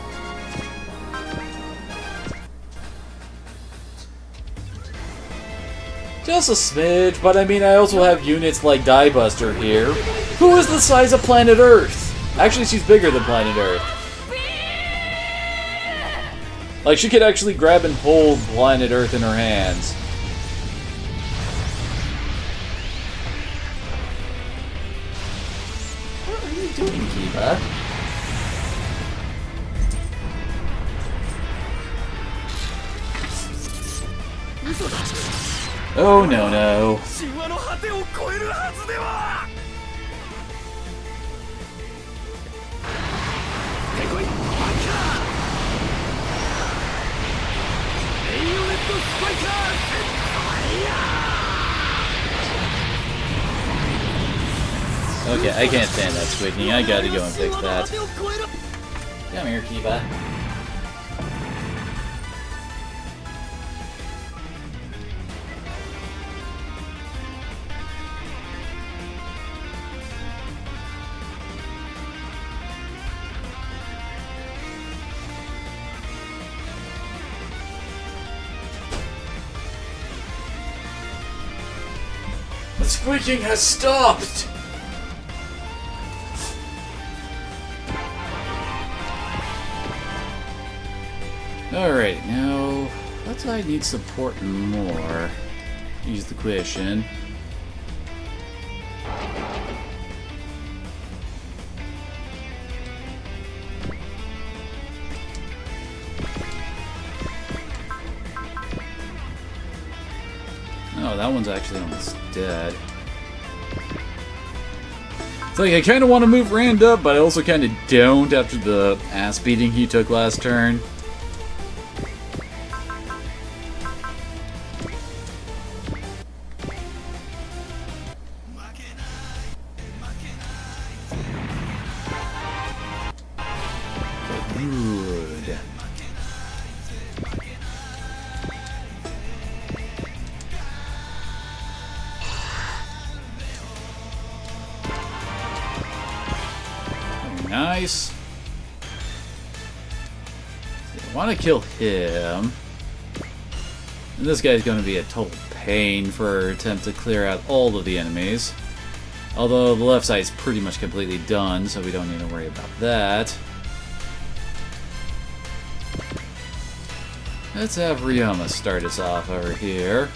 Just a smidge, but I mean, I also have units like Diebuster here, who is the size of Planet Earth. Actually, she's bigger than Planet Earth. Like, she could actually grab and hold Planet Earth in her hands. What are you doing, Kiba? Oh, no, no. Okay, I can't stand that squeaking. I gotta go and fix that. Come here, Kiba. The squeaking has stopped! Alright, now, what do I need support more? Use the question. Oh, that one's actually almost dead. It's like I kind of want to move Rand up, but I also kind of don't after the ass beating he took last turn. Good. Nice. I want to kill him. And this guy's going to be a total pain for our attempt to clear out all of the enemies. Although the left side's pretty much completely done, so we don't need to worry about that. Let's have Ryoma start us off over here.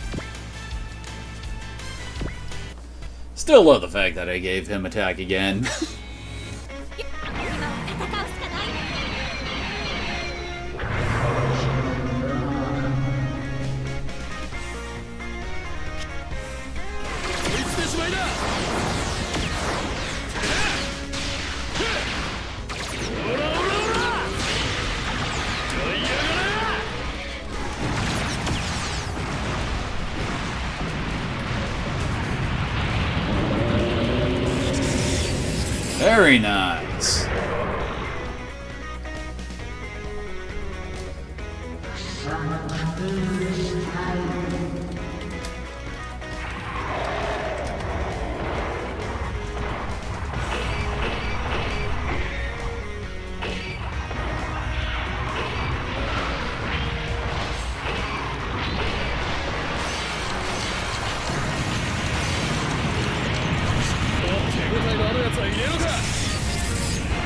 Still love the fact that I gave him attack again. Very nice.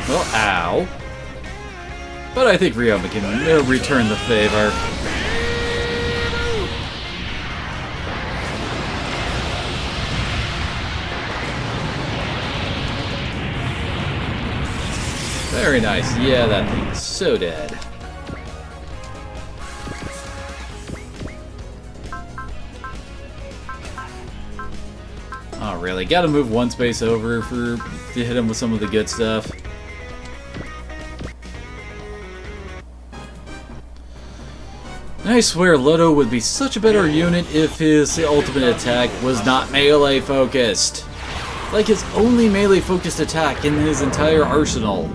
Well, ow. But I think Ryoma can return the favor. Very nice. Yeah, that thing is so dead. Oh, really? Gotta move one space over to hit him with some of the good stuff. I swear Loto would be such a better unit if his ultimate attack was not melee focused. Like his only melee focused attack in his entire arsenal.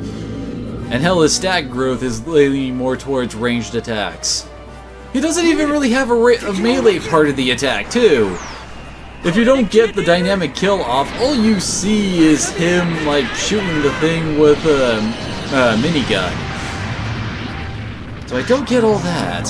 And hell, his stat growth is leaning more towards ranged attacks. He doesn't even really have a melee part of the attack, too. If you don't get the dynamic kill off, all you see is him, like, shooting the thing with a minigun. So I don't get all that.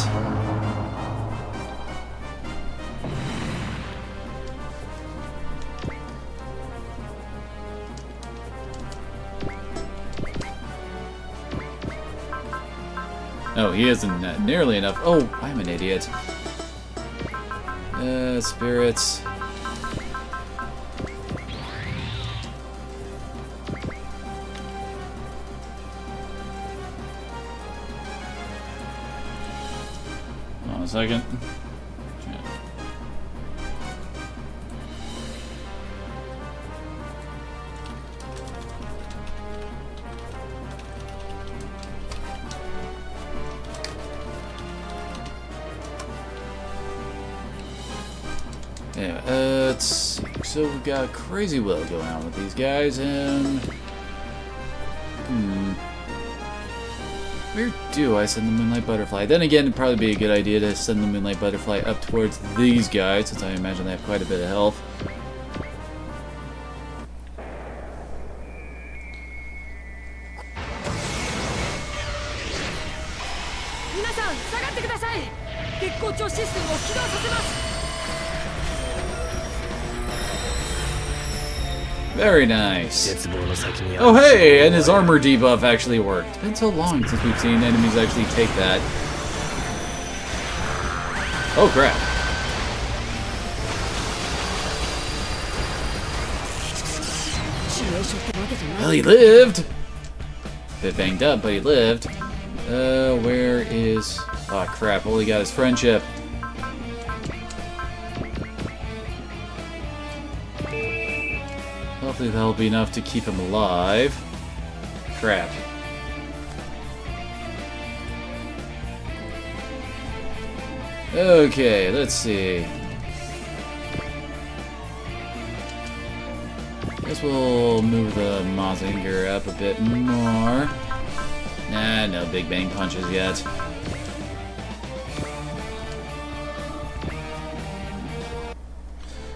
Oh, he isn't nearly enough. Oh, I'm an idiot. Spirits. Hold on a second. Yeah, let's see. So we've got a crazy will going on with these guys, and Where do I send the Moonlight Butterfly? Then again, it'd probably be a good idea to send the Moonlight Butterfly up towards these guys, since I imagine they have quite a bit of health. Very nice. Oh hey, and his armor debuff actually worked. It's been so long since we've seen enemies actually take that. Oh crap. Well, he lived! Bit banged up, but he lived. Where is... Oh crap, all he got is friendship. Hopefully that'll be enough to keep him alive. Crap. Okay, let's see. Guess we'll move the Mazinger up a bit more. Nah, no big bang punches yet.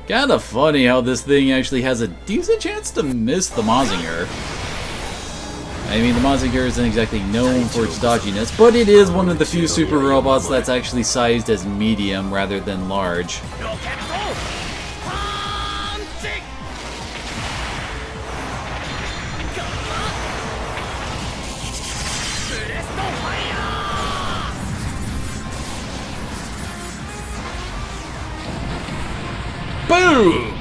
Kinda funny how this thing actually has a decent chance to miss the Mazinger. I mean, the Mazinger isn't exactly known for its dodginess, but it is one of the few super robots that's actually sized as medium rather than large. Boom!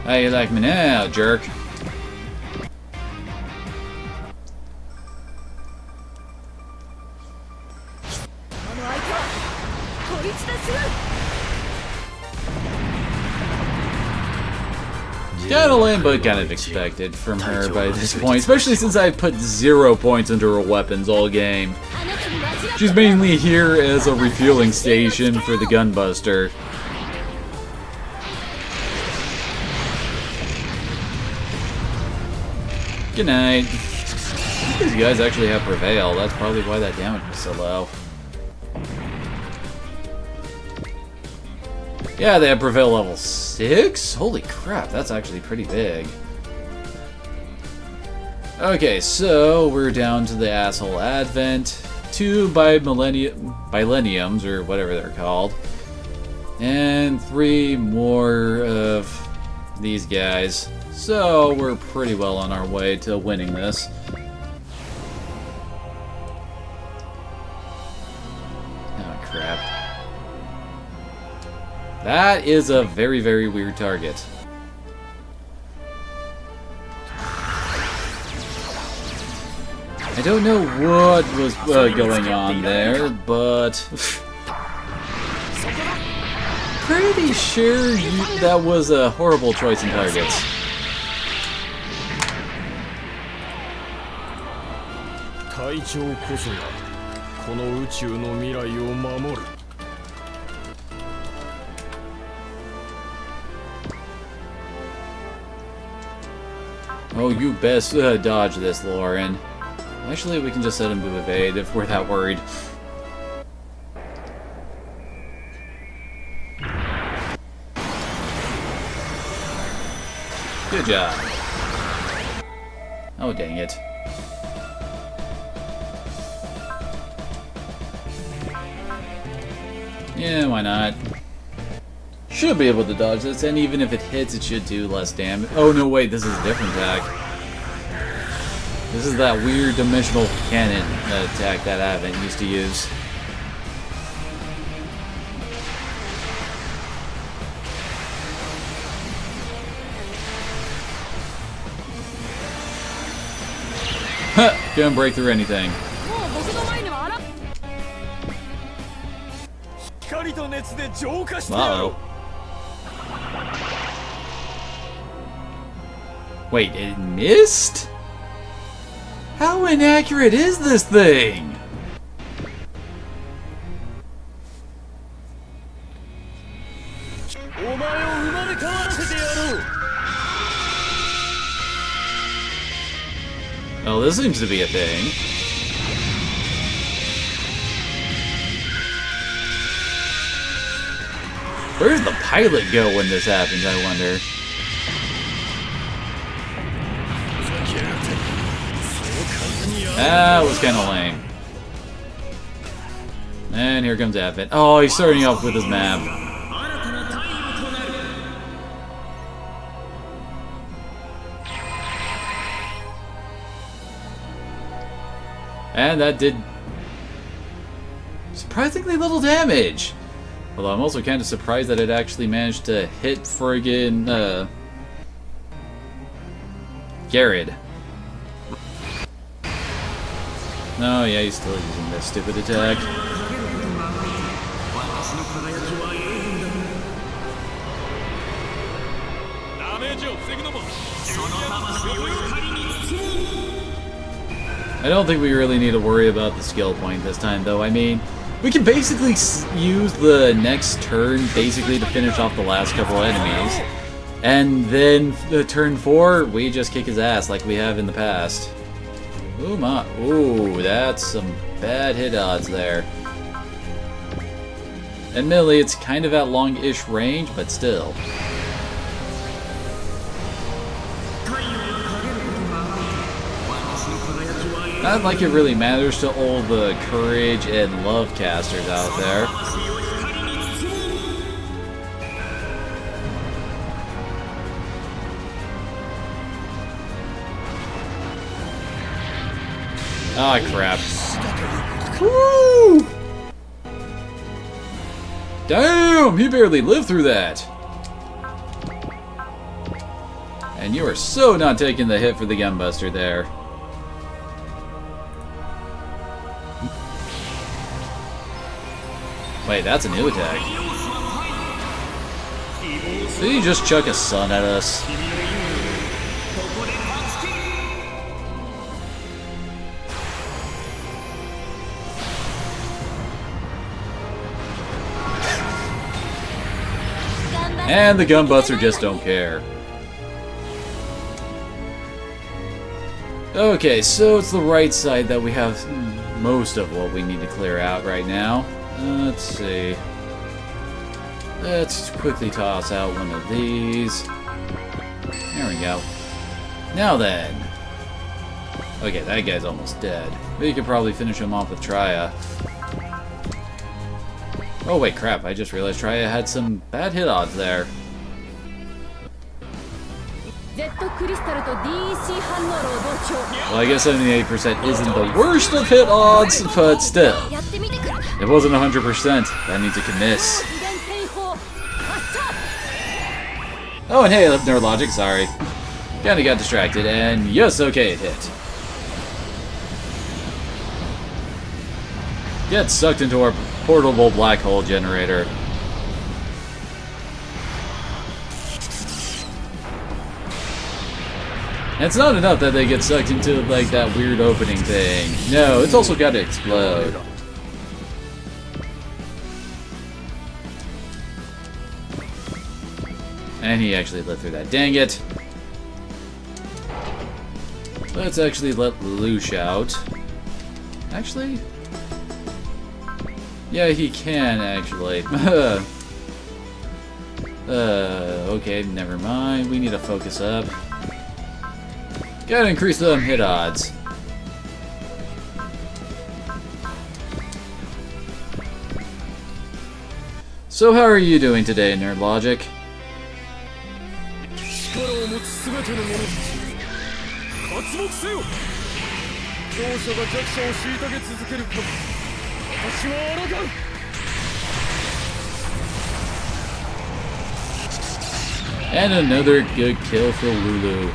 How you like me now, jerk? Kinda lame, but kind of expected from her by this point, especially since I've put 0 points into her weapons all game. She's mainly here as a refueling station for the Gunbuster. Good night. These guys actually have Prevail. That's probably why that damage was so low. Yeah, they have Prevail level 6? Holy crap, that's actually pretty big. Okay, so we're down to the asshole Advent. 2 Millenniums, or whatever they're called. And 3 more of these guys. So we're pretty well on our way to winning this. Oh crap. That is a very, very weird target. I don't know what was going on there, but pretty sure that was a horrible choice in targets. Oh, you best dodge this, Lauren. Actually, we can just set him to evade if we're that worried. Good job. Oh, dang it. Yeah, why not? Should be able to dodge this, and even if it hits, it should do less damage. Oh, no, wait, this is a different attack. This is that weird dimensional cannon attack that Advent used to use. Huh! Couldn't break through anything. Uh-oh. Wait, it missed? How inaccurate is this thing? Oh, this seems to be a thing. Where's the pilot go when this happens, I wonder? That was kind of lame. And here comes Advent. Oh, he's starting off with his map. And that did surprisingly little damage. Although I'm also kind of surprised that it actually managed to hit friggin' Garrett. Oh yeah, he's still using this stupid attack. I don't think we really need to worry about the skill point this time, though. I mean, we can basically use the next turn basically to finish off the last couple enemies. And then the turn 4, we just kick his ass like we have in the past. Ooh, ooh, that's some bad hit odds there. Admittedly, it's kind of at long-ish range, but still. Not like it really matters to all the courage and love casters out there. Ah, crap. Woo! Damn! He barely lived through that! And you are so not taking the hit for the Gunbuster there. Wait, that's a new attack. Did he just chuck a sun at us? And the Gunbuster just don't care. Okay, so it's the right side that we have most of what we need to clear out right now. Let's see. Let's quickly toss out one of these. There we go. Now then. Okay, that guy's almost dead. But you could probably finish him off with Trya. Oh wait, crap, I just realized Trya had some bad hit odds there. Well, I guess 78% isn't the worst of hit odds, but still. It wasn't 100%. That means it could miss. Oh, and hey, Neurologic, sorry. Kinda got distracted, and yes, okay, it hit. Get sucked into our portable black hole generator. And it's not enough that they get sucked into, like, that weird opening thing. No, it's also got to explode. And he actually lived through that. Dang it! Let's actually let Lelouch out. Actually? Yeah, he can, actually. Okay, never mind. We need to focus up. Gotta increase them hit odds. So how are you doing today, Neurologic? And another good kill for Lulu.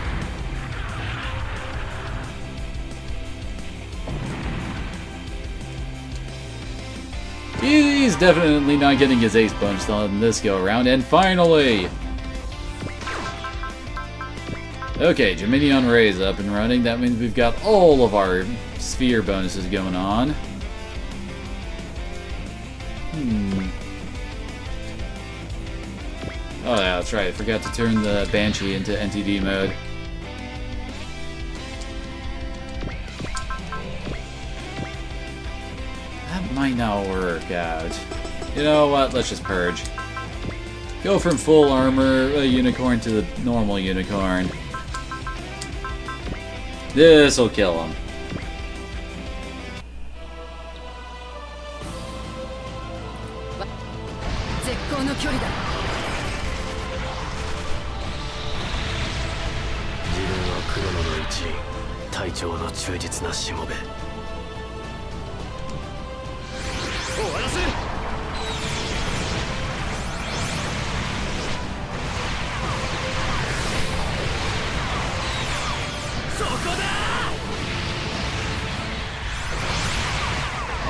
He's definitely not getting his ace punched on this go around, and finally! Okay, Dominion Ray's up and running. That means we've got all of our sphere bonuses going on. Oh yeah, that's right. I forgot to turn the Banshee into NTD mode. might not work out. You know what? Let's just purge. Go from full armor unicorn to the normal unicorn. This'll kill him.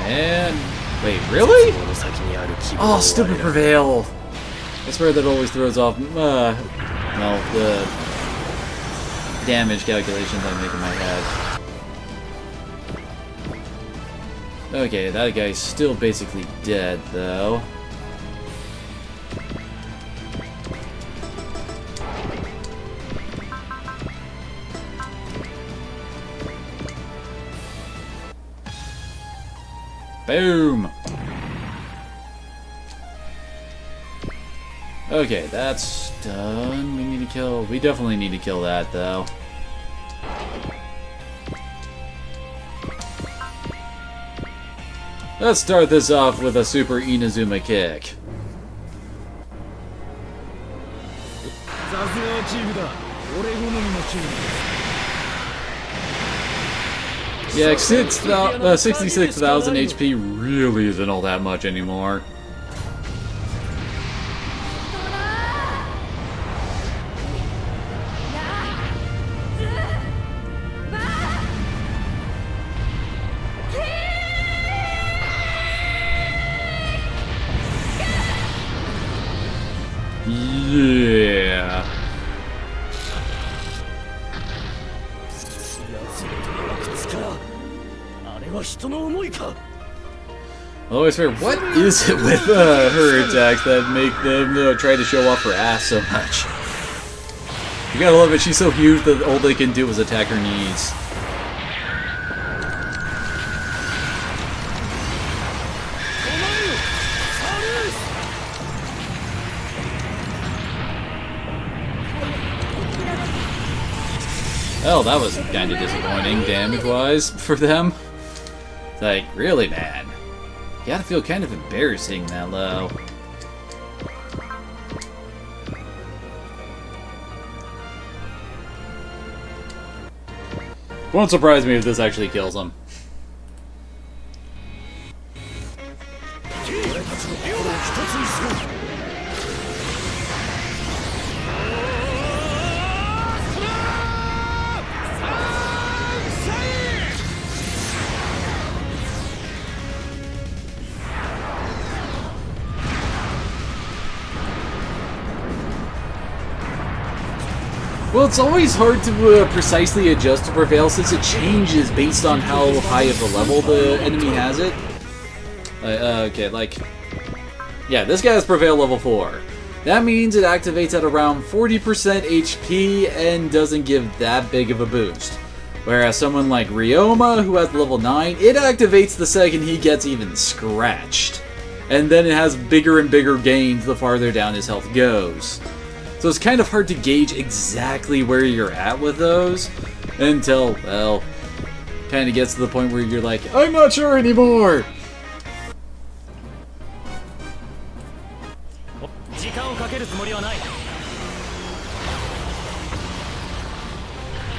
And wait, really? Oh, stupid prevail! I swear that always throws off well, the damage calculations I make in my head. Okay, that guy's still basically dead, though. Boom! Okay, that's done. We need to kill... We definitely need to kill that, though. Let's start this off with a Super Inazuma kick. Yeah, 66,000 HP really isn't all that much anymore. Yeah. I always fear, what is it with her attacks that make them try to show off her ass so much? You gotta love it, she's so huge that all they can do is attack her knees. Well, that was kind of disappointing damage-wise for them. It's like, really, man? You gotta feel kind of embarrassing that low. Won't surprise me if this actually kills him. Well, it's always hard to precisely adjust to Prevail since it changes based on how high of a level the enemy has it. Okay, like... Yeah, this guy has Prevail level 4. That means it activates at around 40% HP and doesn't give that big of a boost. Whereas someone like Ryoma, who has level 9, it activates the second he gets even scratched. And then it has bigger and bigger gains the farther down his health goes. So it's kind of hard to gauge exactly where you're at with those until, well, kind of gets to the point where you're like, I'm not sure anymore!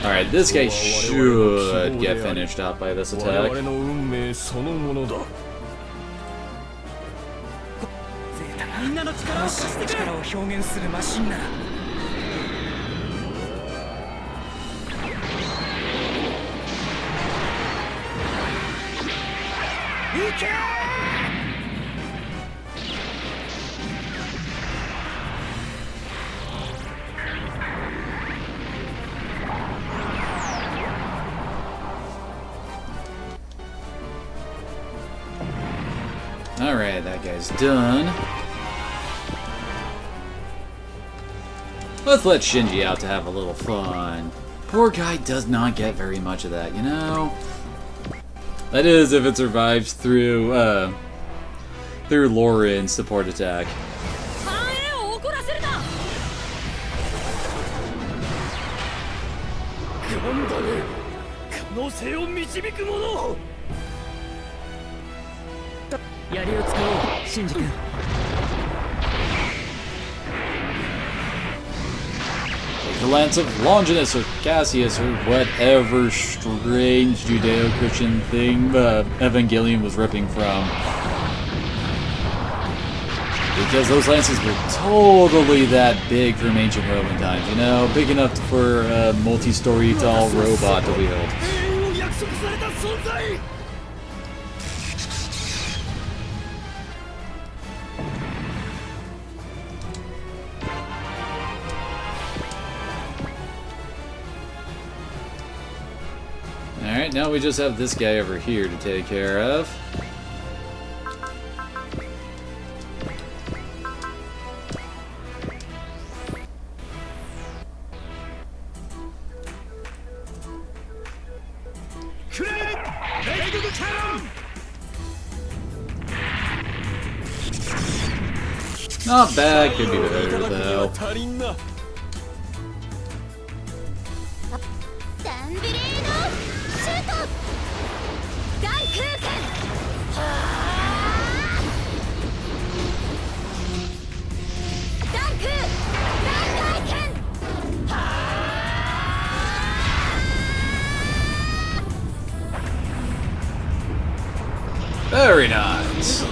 Alright, this guy should get finished up by this attack. Alright, that guy's done. Let's let Shinji out to have a little fun. Poor guy does not get very much of that, you know? That is, if it survives through, through Lauren's support attack. 繁栄を怒らせるな。ガンダム可能性を導くもの。槍を使おう、シンジ君。The Lance of Longinus or Cassius or whatever strange Judeo-Christian thing Evangelion was ripping from. Because those lances were totally that big from ancient Roman times, you know? Big enough for a multi-story tall robot to wield. 永遠を約束された存在。Alright, now we just have this guy over here to take care of. Not bad, could be better though. 足りんな。ダンビレードシュートダンクーケンダンクダンダイケン Very nice.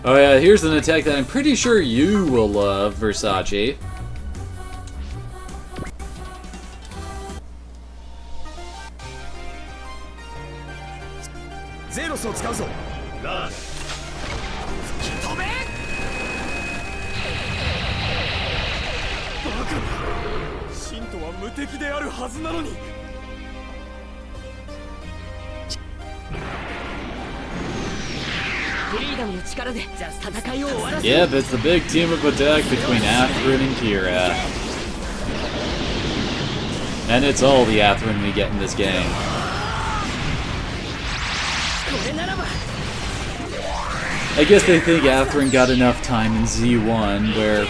Oh yeah, here's an attack that I'm pretty sure you will love, Versace. Zeros を使うぞ。ラー。止め。バカな。信徒は無敵であるはずなのに。フリーダムの力で戦いを終わらせる。Yep, it's the big team-up attack between Athrun and Kira. And it's all the Athrun we get in this game. これならば。 I guess they think Athrun got enough time in Z1 where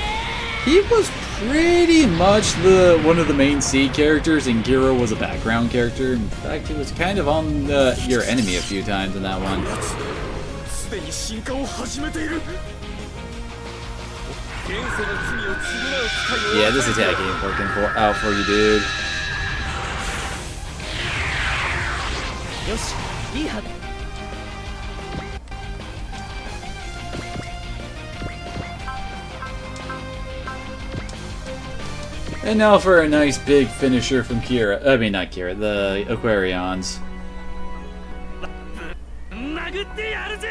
he was pretty much one of the main C characters and Kira was a background character. In fact, he was kind of on your enemy a few times in that one. すでに進化を始めている。現世の罪を償う機会を。 Yeah, this attack ain't working out for you, dude. よし、いいはず。 And now for a nice big finisher from Kira. I mean, not Kira, the Aquarions. 殴ってやるぜ。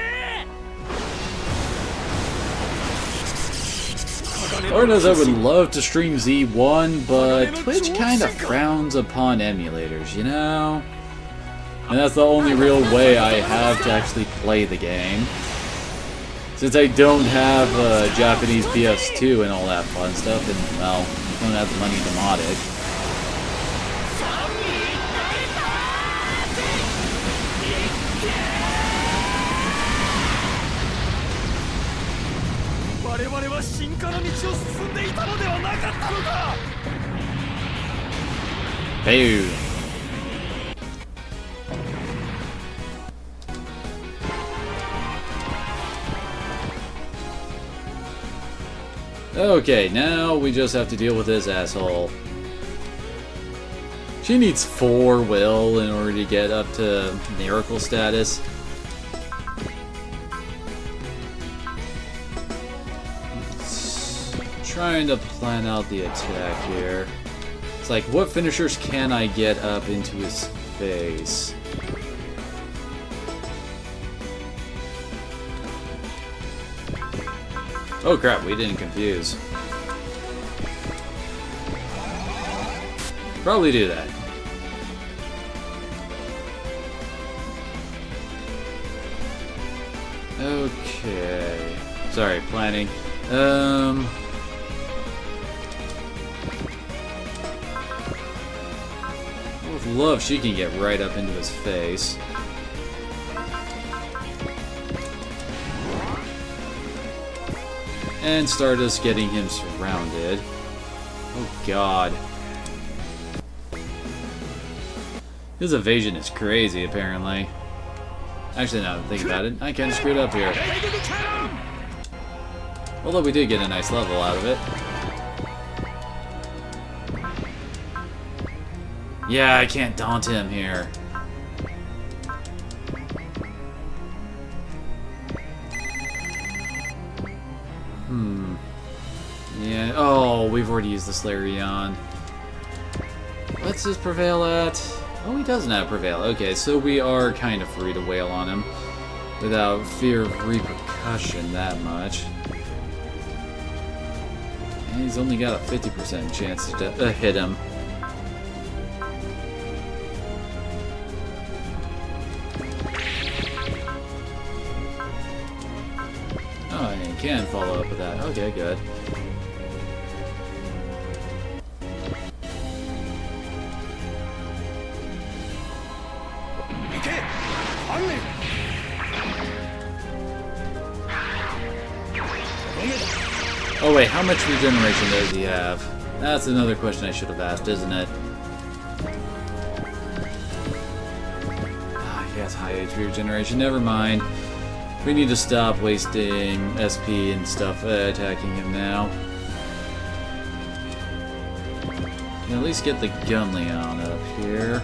Lord knows I would love to stream Z1, but Twitch kind of frowns upon emulators, you know? And that's the only real way I have to actually play the game. Since I don't have a Japanese PS2 and all that fun stuff, and, well, don't have the money to mod it. 我々は進化の道を進んでいたのではなかったのか。 Boom. Okay, now we just have to deal with this asshole. She needs 4 will in order to get up to miracle status. Trying to plan out the attack here. It's like, what finishers can I get up into his face? Oh crap, we didn't confuse. Probably do that. Okay. Sorry, planning. Both glove, she can get right up into his face. And Stardust getting him surrounded. Oh god. His evasion is crazy, apparently. Actually, now that I think about it, I kind of screwed up here. Although we did get a nice level out of it. Yeah, I can't daunt him here. Yeah, oh, we've already used the Slarion. What's his Prevail at? Oh, he doesn't have Prevail. Okay, so we are kind of free to wail on him without fear of repercussion that much. And he's only got a 50% chance to hit him. Oh, and he can follow up with that. Okay, good. Oh wait, how much regeneration does he have? That's another question I should have asked, isn't it? Ah, he has high HP regeneration, never mind. We need to stop wasting SP and stuff attacking him now. And at least get the Gunleon up here.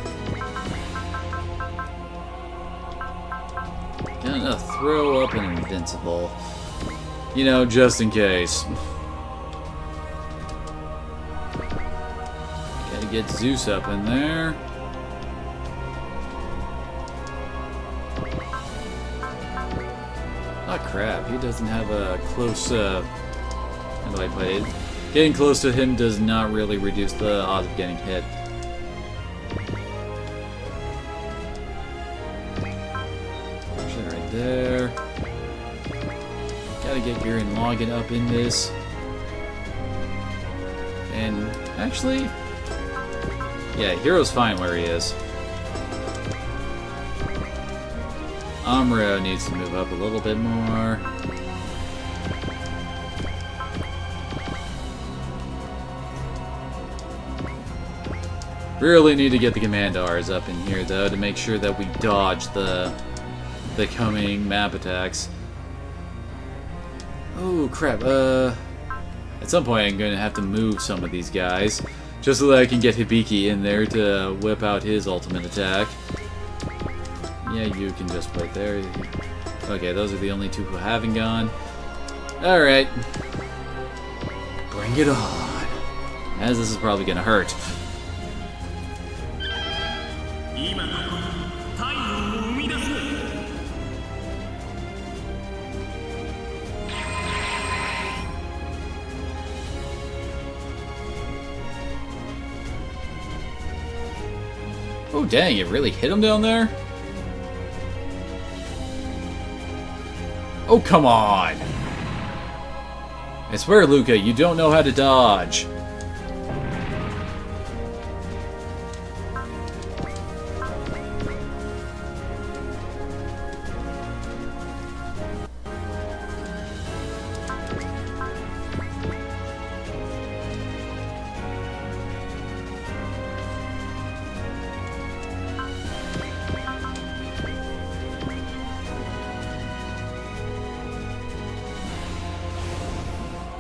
Gonna throw up an Invincible. You know, just in case. Gotta get Zeus up in there. Oh crap, he doesn't have a close, how do I put it? Getting close to him does not really reduce the odds of getting hit. Actually, right there. Gotta get Gurren Lagann up in this. And actually, yeah, Hero's fine where he is. Amuro needs to move up a little bit more. Really need to get the Commandars up in here though to make sure that we dodge the coming map attacks. Oh crap, at some point I'm going to have to move some of these guys just so that I can get Hibiki in there to whip out his ultimate attack. Yeah, you can just wait there. Okay, those are the only two who haven't gone. Alright. Bring it on. As this is probably gonna hurt. Oh dang, it really hit him down there? Oh, come on! I swear, Luca, you don't know how to dodge.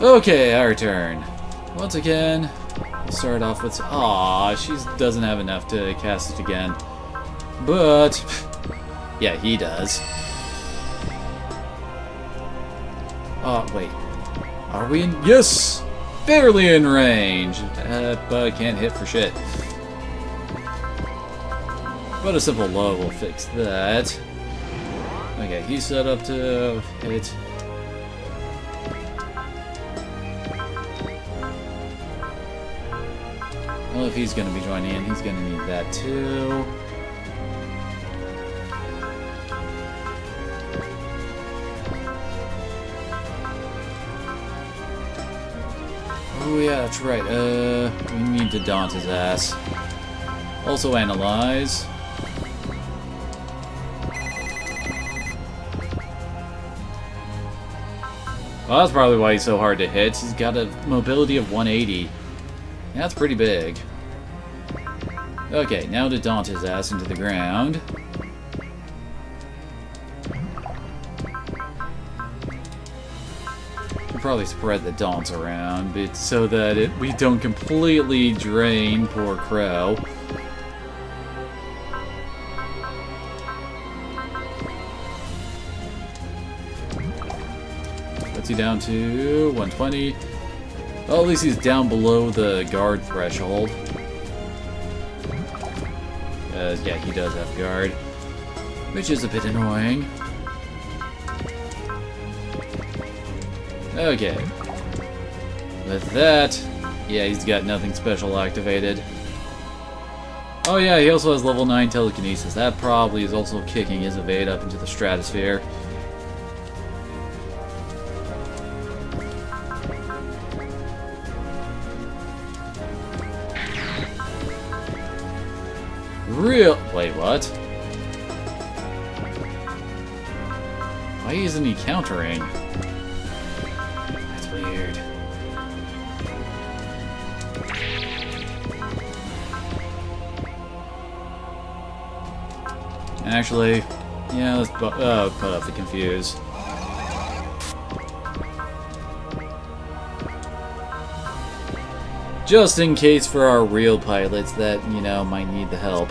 Okay, our turn. Once again, we'll start off with... Aw, she doesn't have enough to cast it again. But... yeah, he does. Oh, wait. Are we in... Yes! Barely in range! But can't hit for shit. But a simple low will fix that. Okay, he's set up to hit... Well, if he's going to be joining in, he's going to need that too. Oh yeah, that's right. We need to daunt his ass. Also analyze. Well, that's probably why he's so hard to hit. He's got a mobility of 180. That's pretty big. Okay, now to daunt his ass into the ground. We'll probably spread the daunts around, but so that we don't completely drain poor Crow. What's he down to? 120. Well, at least he's down below the guard threshold. Yeah, he does have guard, which is a bit annoying. Okay. With that, yeah, he's got nothing special activated. Oh yeah, he also has level 9 telekinesis. That probably is also kicking his evade up into the stratosphere. Wait, what? Why isn't he countering? That's weird. Actually, yeah, let's put up the confuse. Just in case for our real pilots that, you know, might need the help.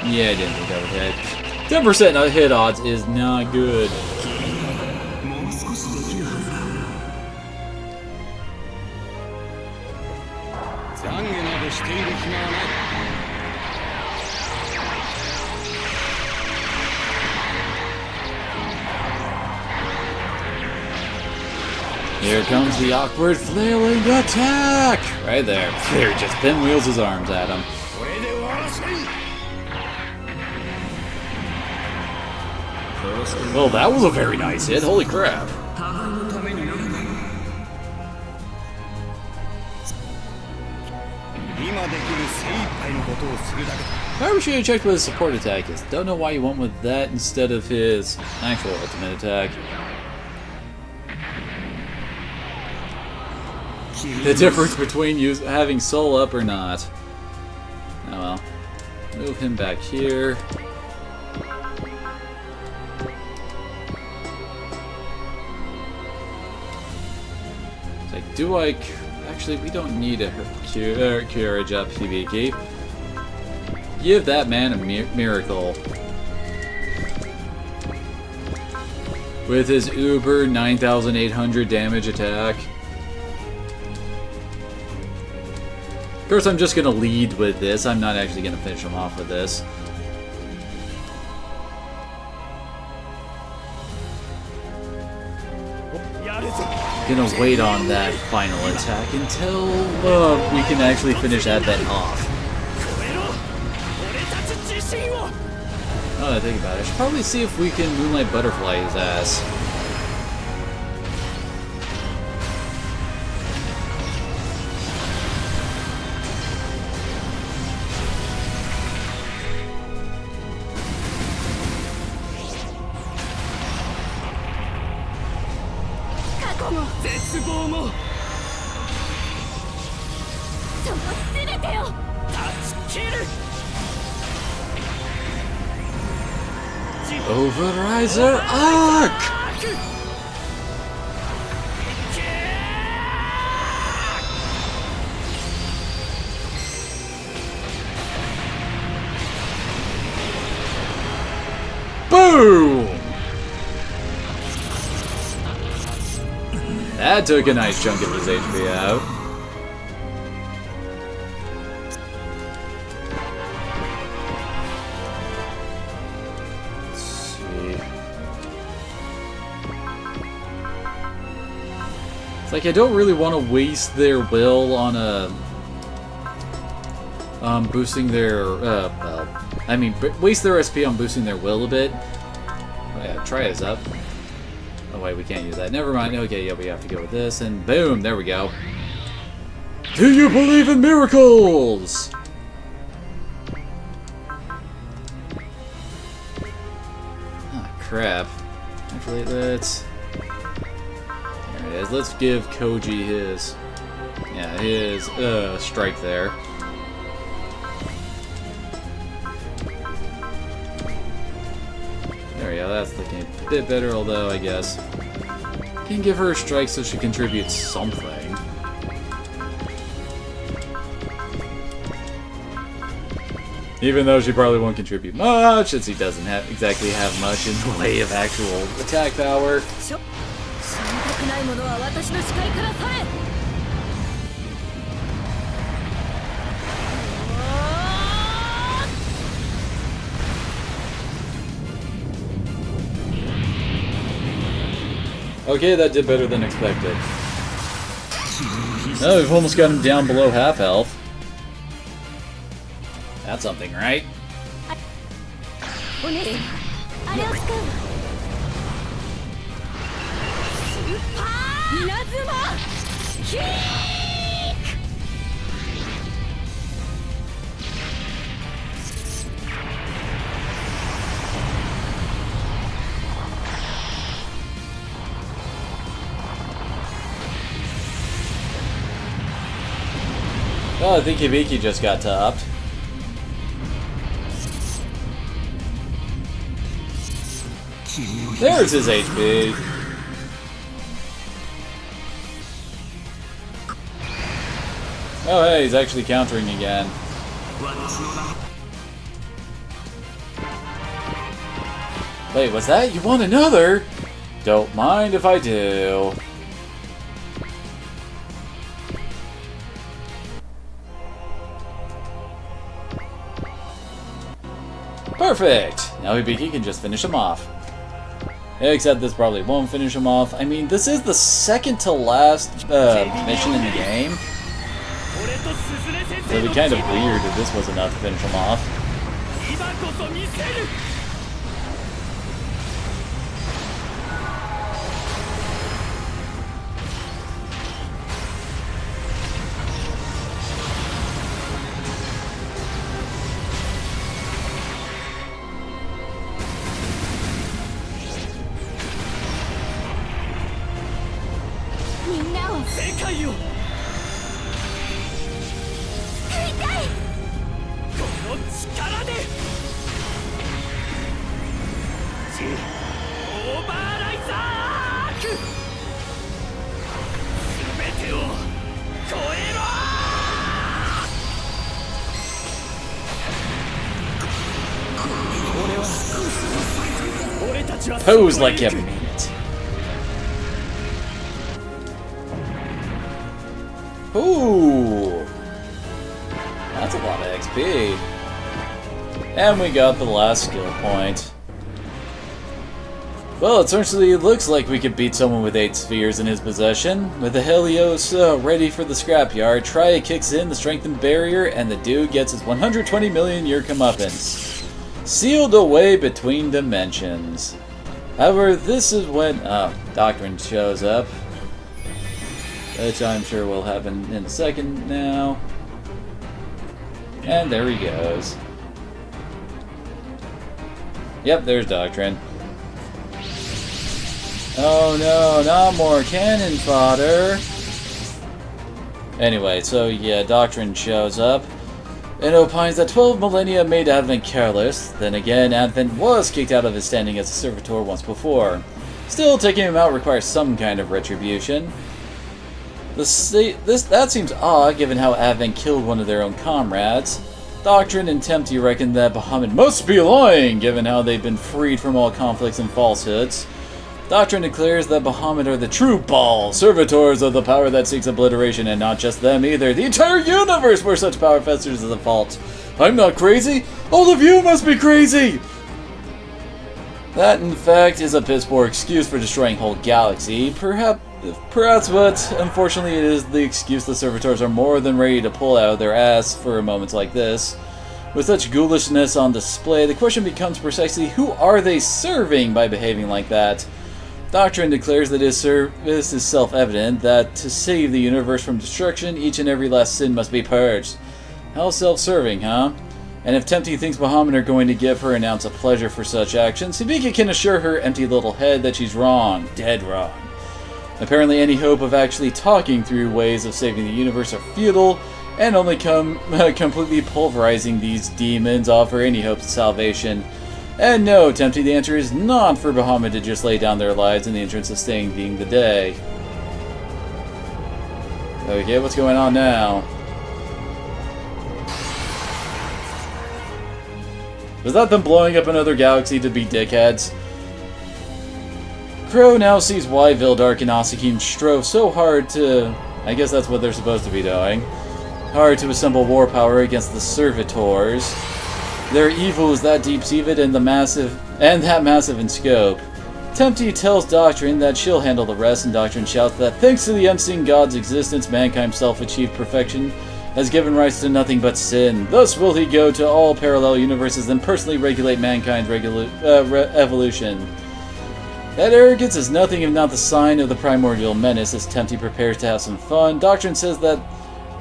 Yeah, I didn't think that would hit. 10% hit odds is not good. Here comes the awkward flailing attack! Right there. There, just pinwheels his arms at him. Well, that was a very nice hit. Holy crap. Probably should have checked what his support attack is. Don't know why you went with that instead of his actual ultimate attack. The difference between having soul up or not. Oh well. Move him back here. It's like, do I... Actually, we don't need a courage up, Hibiki. Give that man a miracle. With his uber 9,800 damage attack. Of course, I'm just going to lead with this. I'm not actually going to finish him off with this. Gonna wait on that final attack until we can actually finish that bet off. Oh, I think about it. I should probably see if we can Moonlight Butterfly his ass. Overriser Arc! Boom! That took a nice chunk of his HP out. It's like I don't really want to waste their will on a boosting their well, I mean waste their SP on boosting their will a bit. Oh yeah, try is up. Oh wait, we can't use that. Never mind. Okay, yeah, we have to go with this, and boom, there we go. Do you believe in miracles? Ah, crap. Actually, let's... There it is. Let's give Koji his... Yeah, his strike there. There we go, that's looking a bit better, although I guess can give her a strike so she contributes something. Even though she probably won't contribute much, since he doesn't exactly have much in the way of actual attack power. Okay, that did better than expected. Oh, we've almost got him down below half health. That's something, right? Oh, I think Hibiki just got topped. There's his HP. Oh, hey, he's actually countering again. Wait, what's that? You want another? Don't mind if I do. Perfect! Now Hibiki can just finish him off. Except this probably won't finish him off. I mean, this is the second to last mission in the game. So it'd be kind of weird if this was enough to finish him off. Pose like you mean it. Ooh, that's a lot of XP. And we got the last skill point. Well, it certainly looks like we could beat someone with 8 spheres in his possession. With the Helios ready for the scrapyard, Triad kicks in the strengthened barrier, and the dude gets his 120 million year comeuppance. Sealed away between dimensions. However, this is when Doctrine shows up, which I'm sure will happen in a second now. And there he goes. Yep, there's Doctrine. Oh no, not more cannon fodder! Anyway, so yeah, Doctrine shows up and opines that 12 millennia made Advent careless. Then again, Advent was kicked out of his standing as a servitor once before. Still, taking him out requires some kind of retribution. That seems odd, given how Advent killed one of their own comrades. Doctrine and Tempty reckon that Bahamut must be lying, given how they've been freed from all conflicts and falsehoods. Doctrine declares that Bahamut are the true Baal, servitors of the power that seeks obliteration, and not just them either, the entire universe where such power festers is a fault. I'm not crazy, all of you must be crazy! That, in fact, is a piss poor excuse for destroying whole galaxy, perhaps, but unfortunately it is the excuse the servitors are more than ready to pull out of their ass for moments like this. With such ghoulishness on display, the question becomes precisely who are they serving by behaving like that? Doctrine declares that his service is self-evident, that to save the universe from destruction, each and every last sin must be purged. How self-serving, huh? And if Tempty thinks Bahamut are going to give her an ounce of pleasure for such actions, Hibiki can assure her empty little head that she's wrong, dead wrong. Apparently any hope of actually talking through ways of saving the universe are futile, and only completely pulverizing these demons offer any hopes of salvation. And no, Tempty, the answer is not for Bahamut to just lay down their lives in the interest of staying being the day. Okay, what's going on now? Was that them blowing up another galaxy to be dickheads? Crow now sees why Vildark and Asakine strove so hard to... I guess that's what they're supposed to be doing. Hard to assemble war power against the servitors. Their evil is that deep-seated and that massive in scope. Tempty tells Doctrine that she'll handle the rest, and Doctrine shouts that thanks to the unseen god's existence, mankind's self-achieved perfection has given rise to nothing but sin. Thus will he go to all parallel universes and personally regulate mankind's evolution. That arrogance is nothing if not the sign of the primordial menace. As Tempty prepares to have some fun, Doctrine says that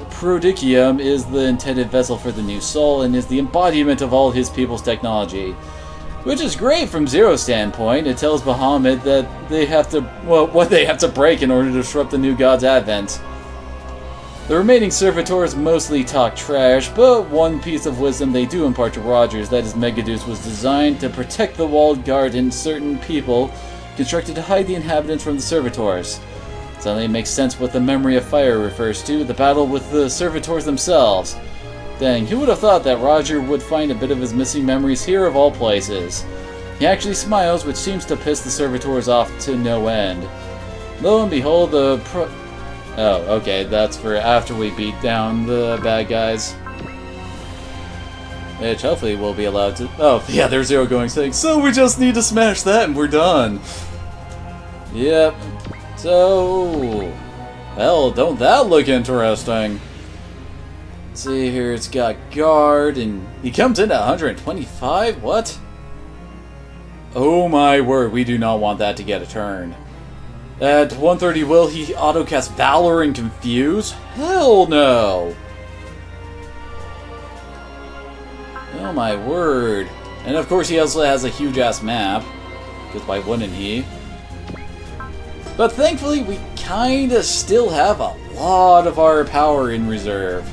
Prodicium is the intended vessel for the new soul and is the embodiment of all his people's technology. Which is great from Zero's standpoint. It tells Bahamut that they have to, well, what they have to break in order to disrupt the new god's advent. The remaining servitors mostly talk trash, but one piece of wisdom they do impart to Rogers, that his Megaduce was designed to protect the walled garden certain people constructed to hide the inhabitants from the servitors. Suddenly it makes sense what the memory of fire refers to, the battle with the servitors themselves. Dang, who would have thought that Roger would find a bit of his missing memories here of all places? He actually smiles, which seems to piss the servitors off to no end. Lo and behold, oh, okay, that's for after we beat down the bad guys. Which hopefully we'll be allowed to... Oh, yeah, there's Zero going saying, so we just need to smash that and we're done. Yep. So... Well, don't that look interesting? Let's see here, it's got guard, and he comes in at 125? What? Oh my word, we do not want that to get a turn. At 130, will he autocast Valor and Confuse? Hell no! Oh my word. And of course he also has a huge-ass map, because why wouldn't he? But thankfully, we kinda still have a lot of our power in reserve.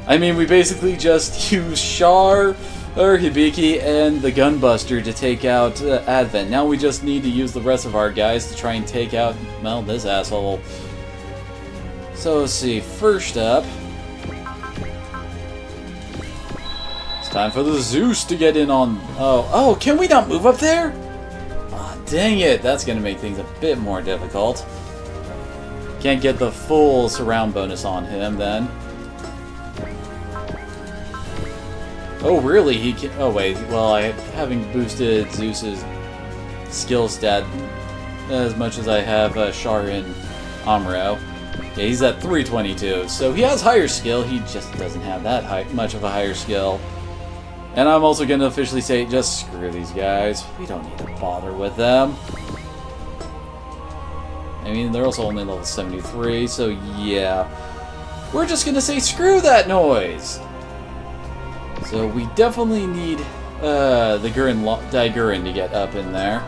I mean, we basically just use Char, or Hibiki, and the Gunbuster to take out Advent. Now we just need to use the rest of our guys to try and take out, well, this asshole. So let's see, first up... It's time for the Zeus to get in on... Oh, can we not move up there? Ah, dang it, that's gonna make things a bit more difficult. Can't get the full surround bonus on him, then. Oh, really? He can... Oh, wait. Well, I haven't boosted Zeus's skill stat as much as I have Char and Amuro. Yeah, he's at 322, so he has higher skill. He just doesn't have that much of a higher skill. And I'm also going to officially say, just screw these guys. We don't need to bother with them. I mean, they're also only level 73, so yeah. We're just going to say, screw that noise! So we definitely need the Daigurin to get up in there.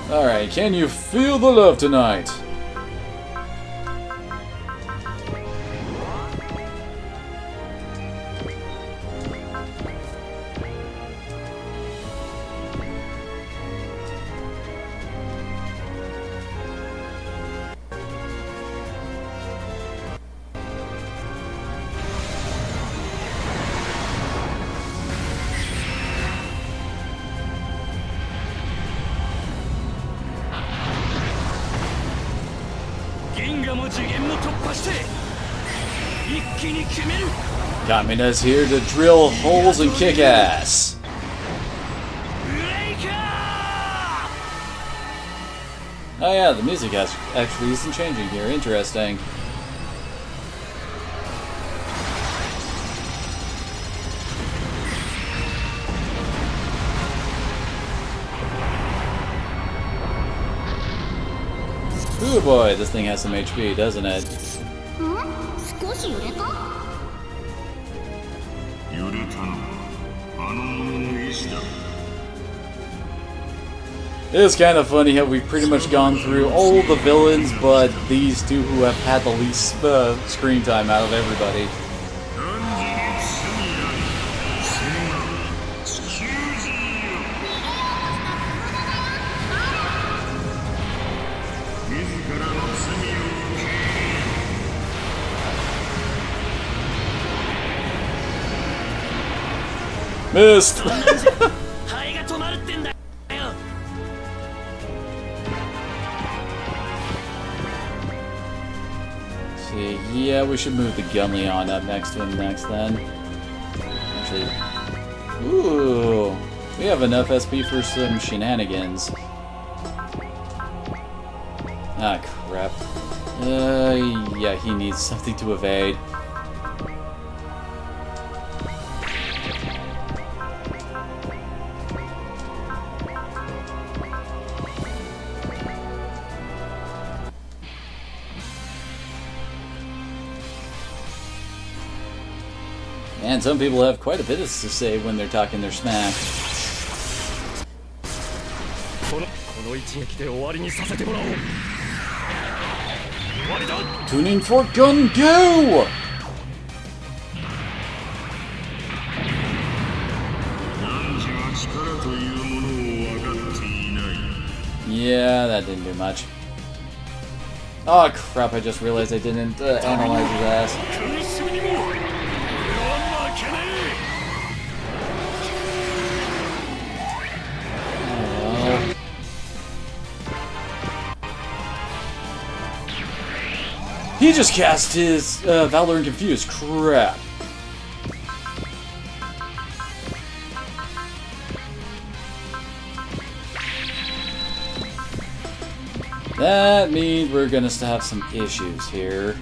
Alright, can you feel the love tonight? Kamina's here to drill holes and kick ass. Oh yeah, the music actually isn't changing here. Interesting. Ooh boy, this thing has some HP, doesn't it? 少し揺れた？揺れたのはあの者の意志だ。 It's kind of funny how we've pretty much gone through all the villains, but these two who have had the least screen time out of everybody. Missed! ハエが止まるってんだよ。 See, yeah, we should move the Gunleon up next to him next then. Actually, ooh, we have enough SP for some shenanigans. Ah, crap. Yeah, he needs something to evade. And some people have quite a bit to say when they're talking their smack. この一撃で終わりにさせてもらおう。終わりだ。 Tuning for gun go! Yeah, that didn't do much. Oh crap, I just realized I didn't analyze his ass. He just cast his Valor and Confuse. Crap. That means we're gonna have some issues here.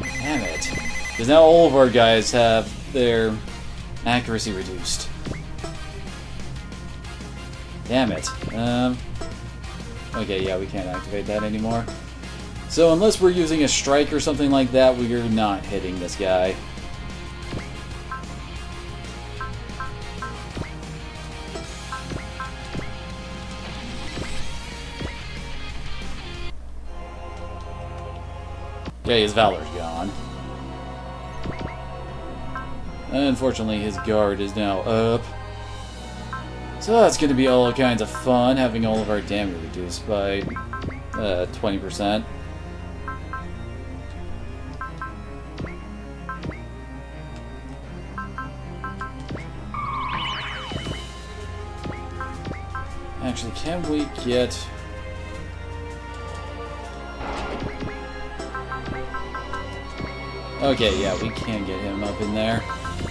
Damn it. Because now all of our guys have their accuracy reduced. Damn it. Okay, yeah, we can't activate that anymore. So unless we're using a strike or something like that, we're not hitting this guy. Okay, his Valor's gone. Unfortunately, his guard is now up. So that's going to be all kinds of fun, having all of our damage reduced by 20%. Actually, can we get... Okay, yeah, we can get him up in there.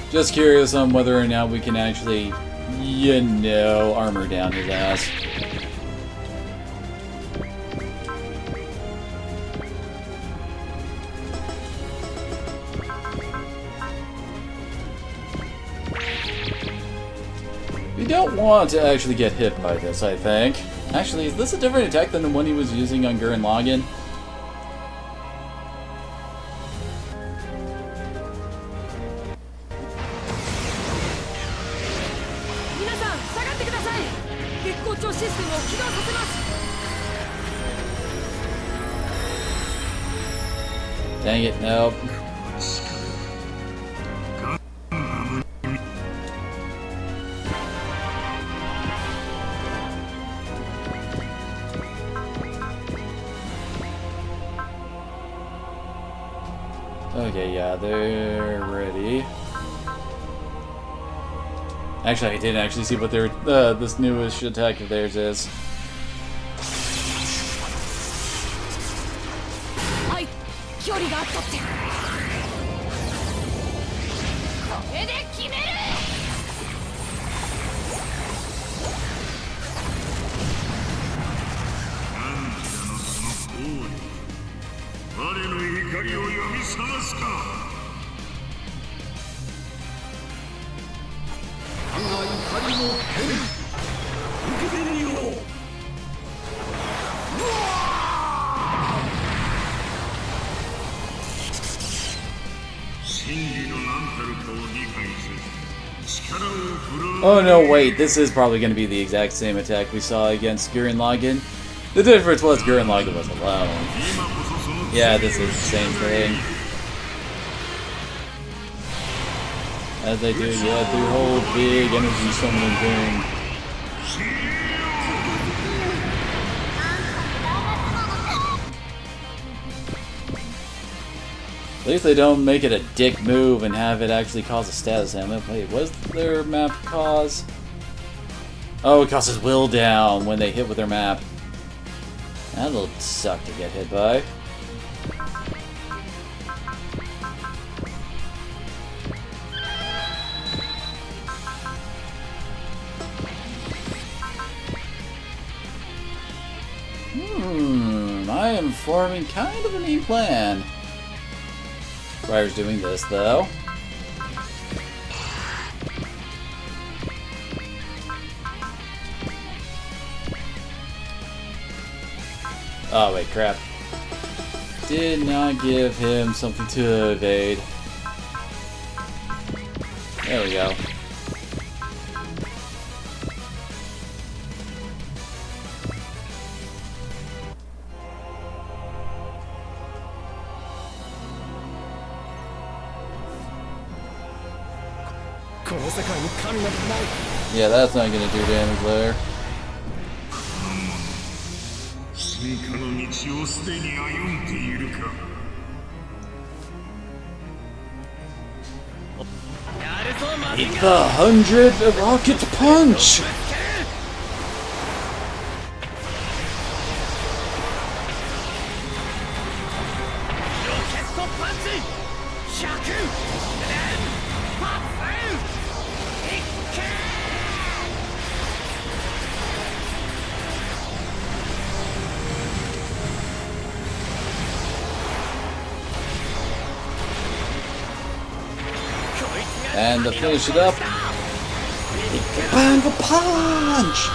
Just curious on whether or not we can actually... You know, armor down his ass. We don't want to actually get hit by this, I think. Actually, is this a different attack than the one he was using on Gurren Lagann? Dang it, nope. Okay, yeah, they're ready. Actually, I didn't actually see what their this newest attack of theirs is. Oh no, wait, this is probably going to be the exact same attack we saw against Gurren Lagann. The difference was Gurren Lagann was alone. Yeah, this is the same thing. As they do, yeah, the whole big energy summoning thing. At least they don't make it a dick move and have it actually cause a status ailment. Wait, was their map cause? Oh, it causes will down when they hit with their map. That'll suck to get hit by. I am forming kind of a neat plan. Briar's doing this, though. Oh, wait, crap. Did not give him something to evade. There we go. Yeah, that's not gonna do damage there. 進化の道をすでに歩んでいるか Eat the 100 rocket punch! And to finish it up, bang the punch!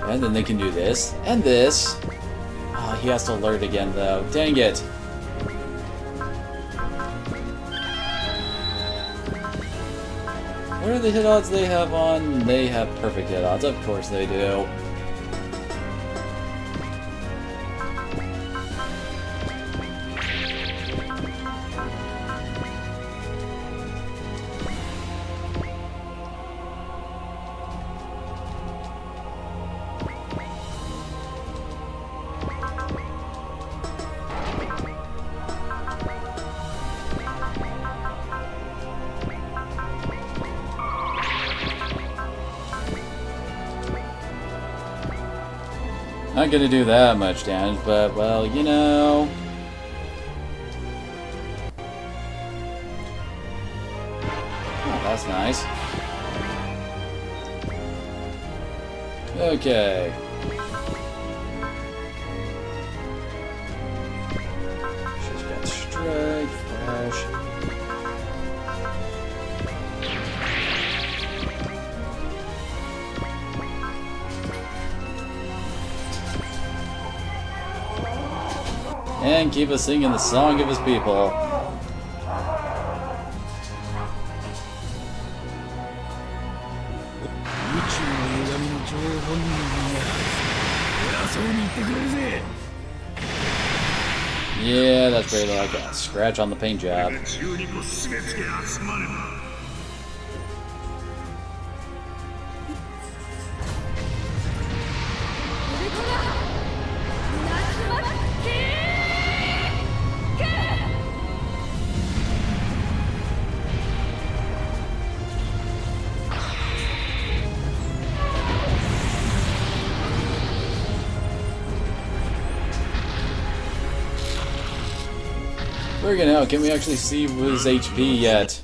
And then they can do this, and this. Oh, he has to alert again though, dang it. What are the hit odds they have on? They have perfect hit odds, of course they do. Not gonna do that much damage, but, well, you know... Oh, that's nice. Okay. She's got strike, flash... And keep us singing the song of his people. Yeah, that's great. Like a scratch on the paint job. Friggin' hell, can we actually see his HP yet?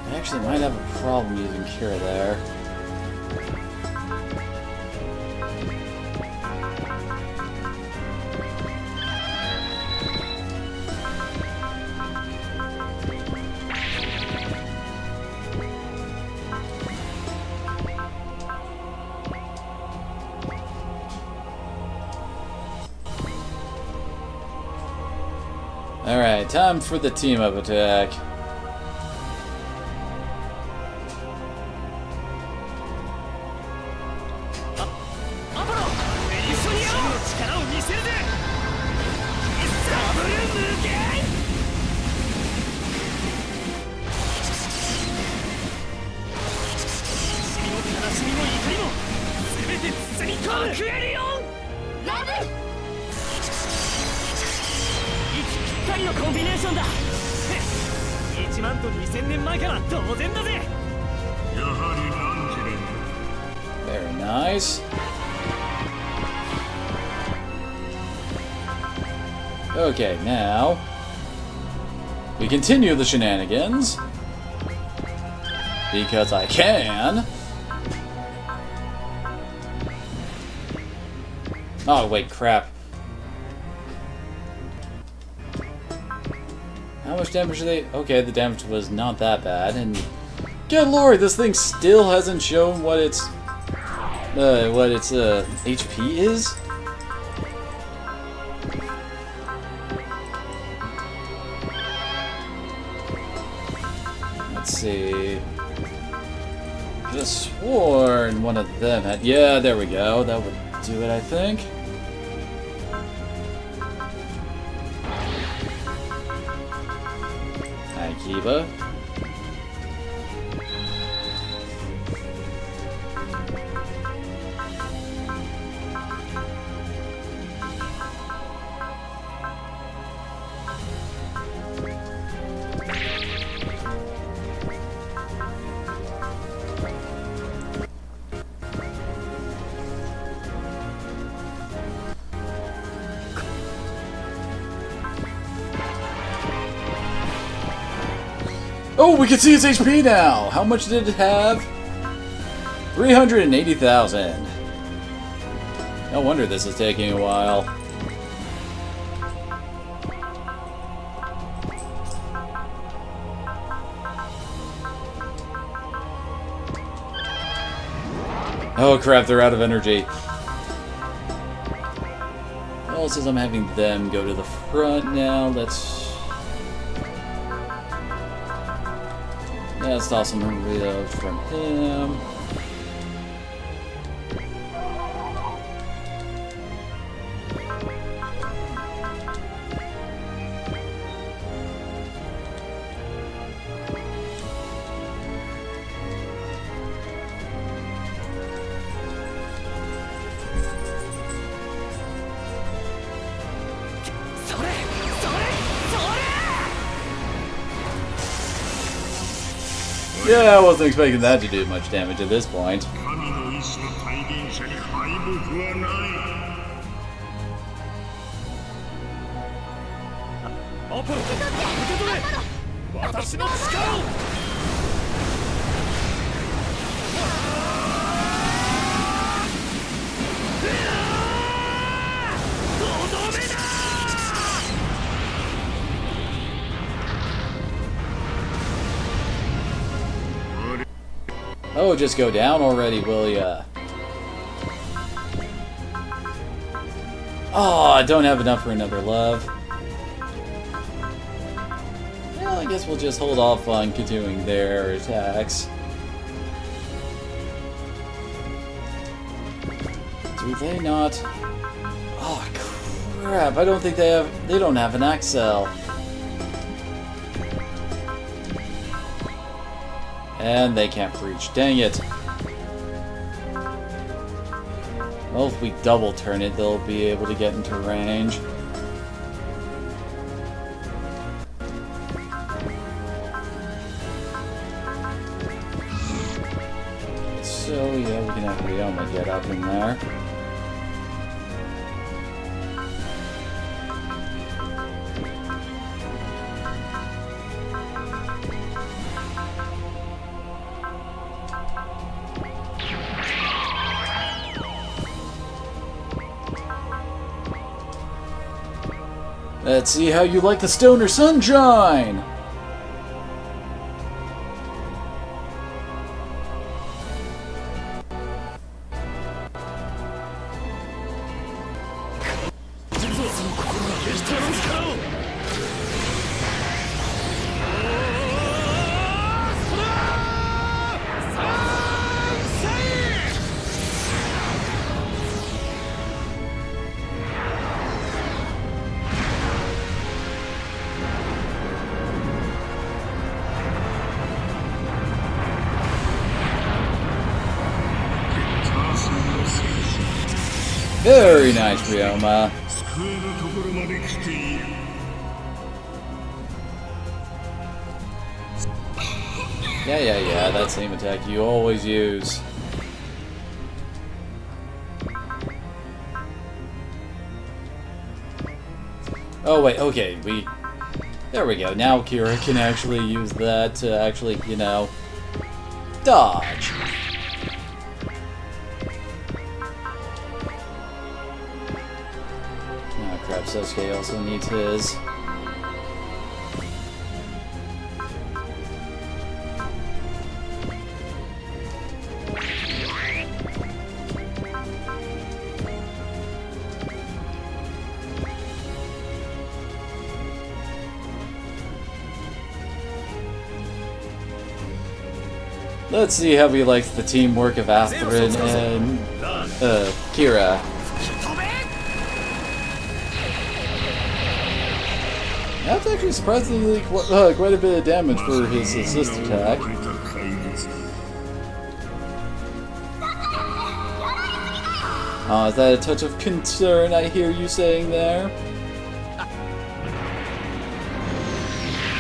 I actually might have a problem using Kira there. Alright, time for the team-up attack. Very nice. Okay, now we continue the shenanigans because I can. Oh wait, crap. How much damage are they? Okay, the damage was not that bad, and good lord, this thing still hasn't shown what its HP is. Let's see. Just sworn one of them had. Yeah, there we go. That would do it, I think. Hi, Kiba. Oh, we can see its HP now! How much did it have? 380,000. No wonder this is taking a while. Oh crap, they're out of energy. Well, since I'm having them go to the front now, let's toss some reloads from him. Yeah, I wasn't expecting that to do much damage at this point. Oh, just go down already, will ya? Oh, I don't have enough for another love. Well, I guess we'll just hold off on continuing their attacks. Do they not? Oh, crap, I don't think they don't have an Axel. And they can't breach. Dang it. Well, if we double turn it, they'll be able to get into range. So, yeah, we can have Ryoma get up in there. Let's see how you like the Stoner Sunshine! Very nice, Ryoma. 机のところまで来ている。 Yeah, that same attack you always use. Oh wait, okay, there we go. Now Kira can actually use that to actually, you know, dodge. Oh crap, Sasuke also needs his. Let's see how he likes the teamwork of Atherin and Kira. That's actually surprisingly quite a bit of damage for his assist attack. Is that a touch of concern I hear you saying there?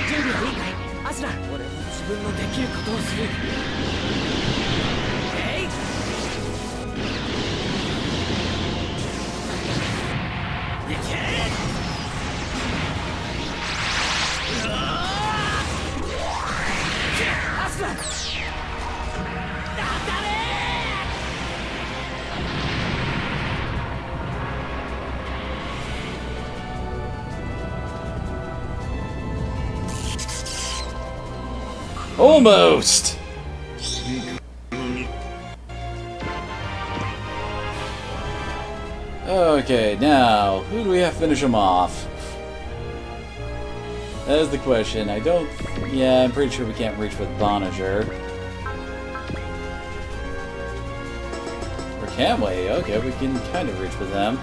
準備はいいかいアスラ俺も自分のできることをするえいいけアスラ当たれ Almost! Okay, now, who do we have to finish him off? That is the question. Yeah, I'm pretty sure we can't reach with Bonager. Or can we? Okay, we can kind of reach with them.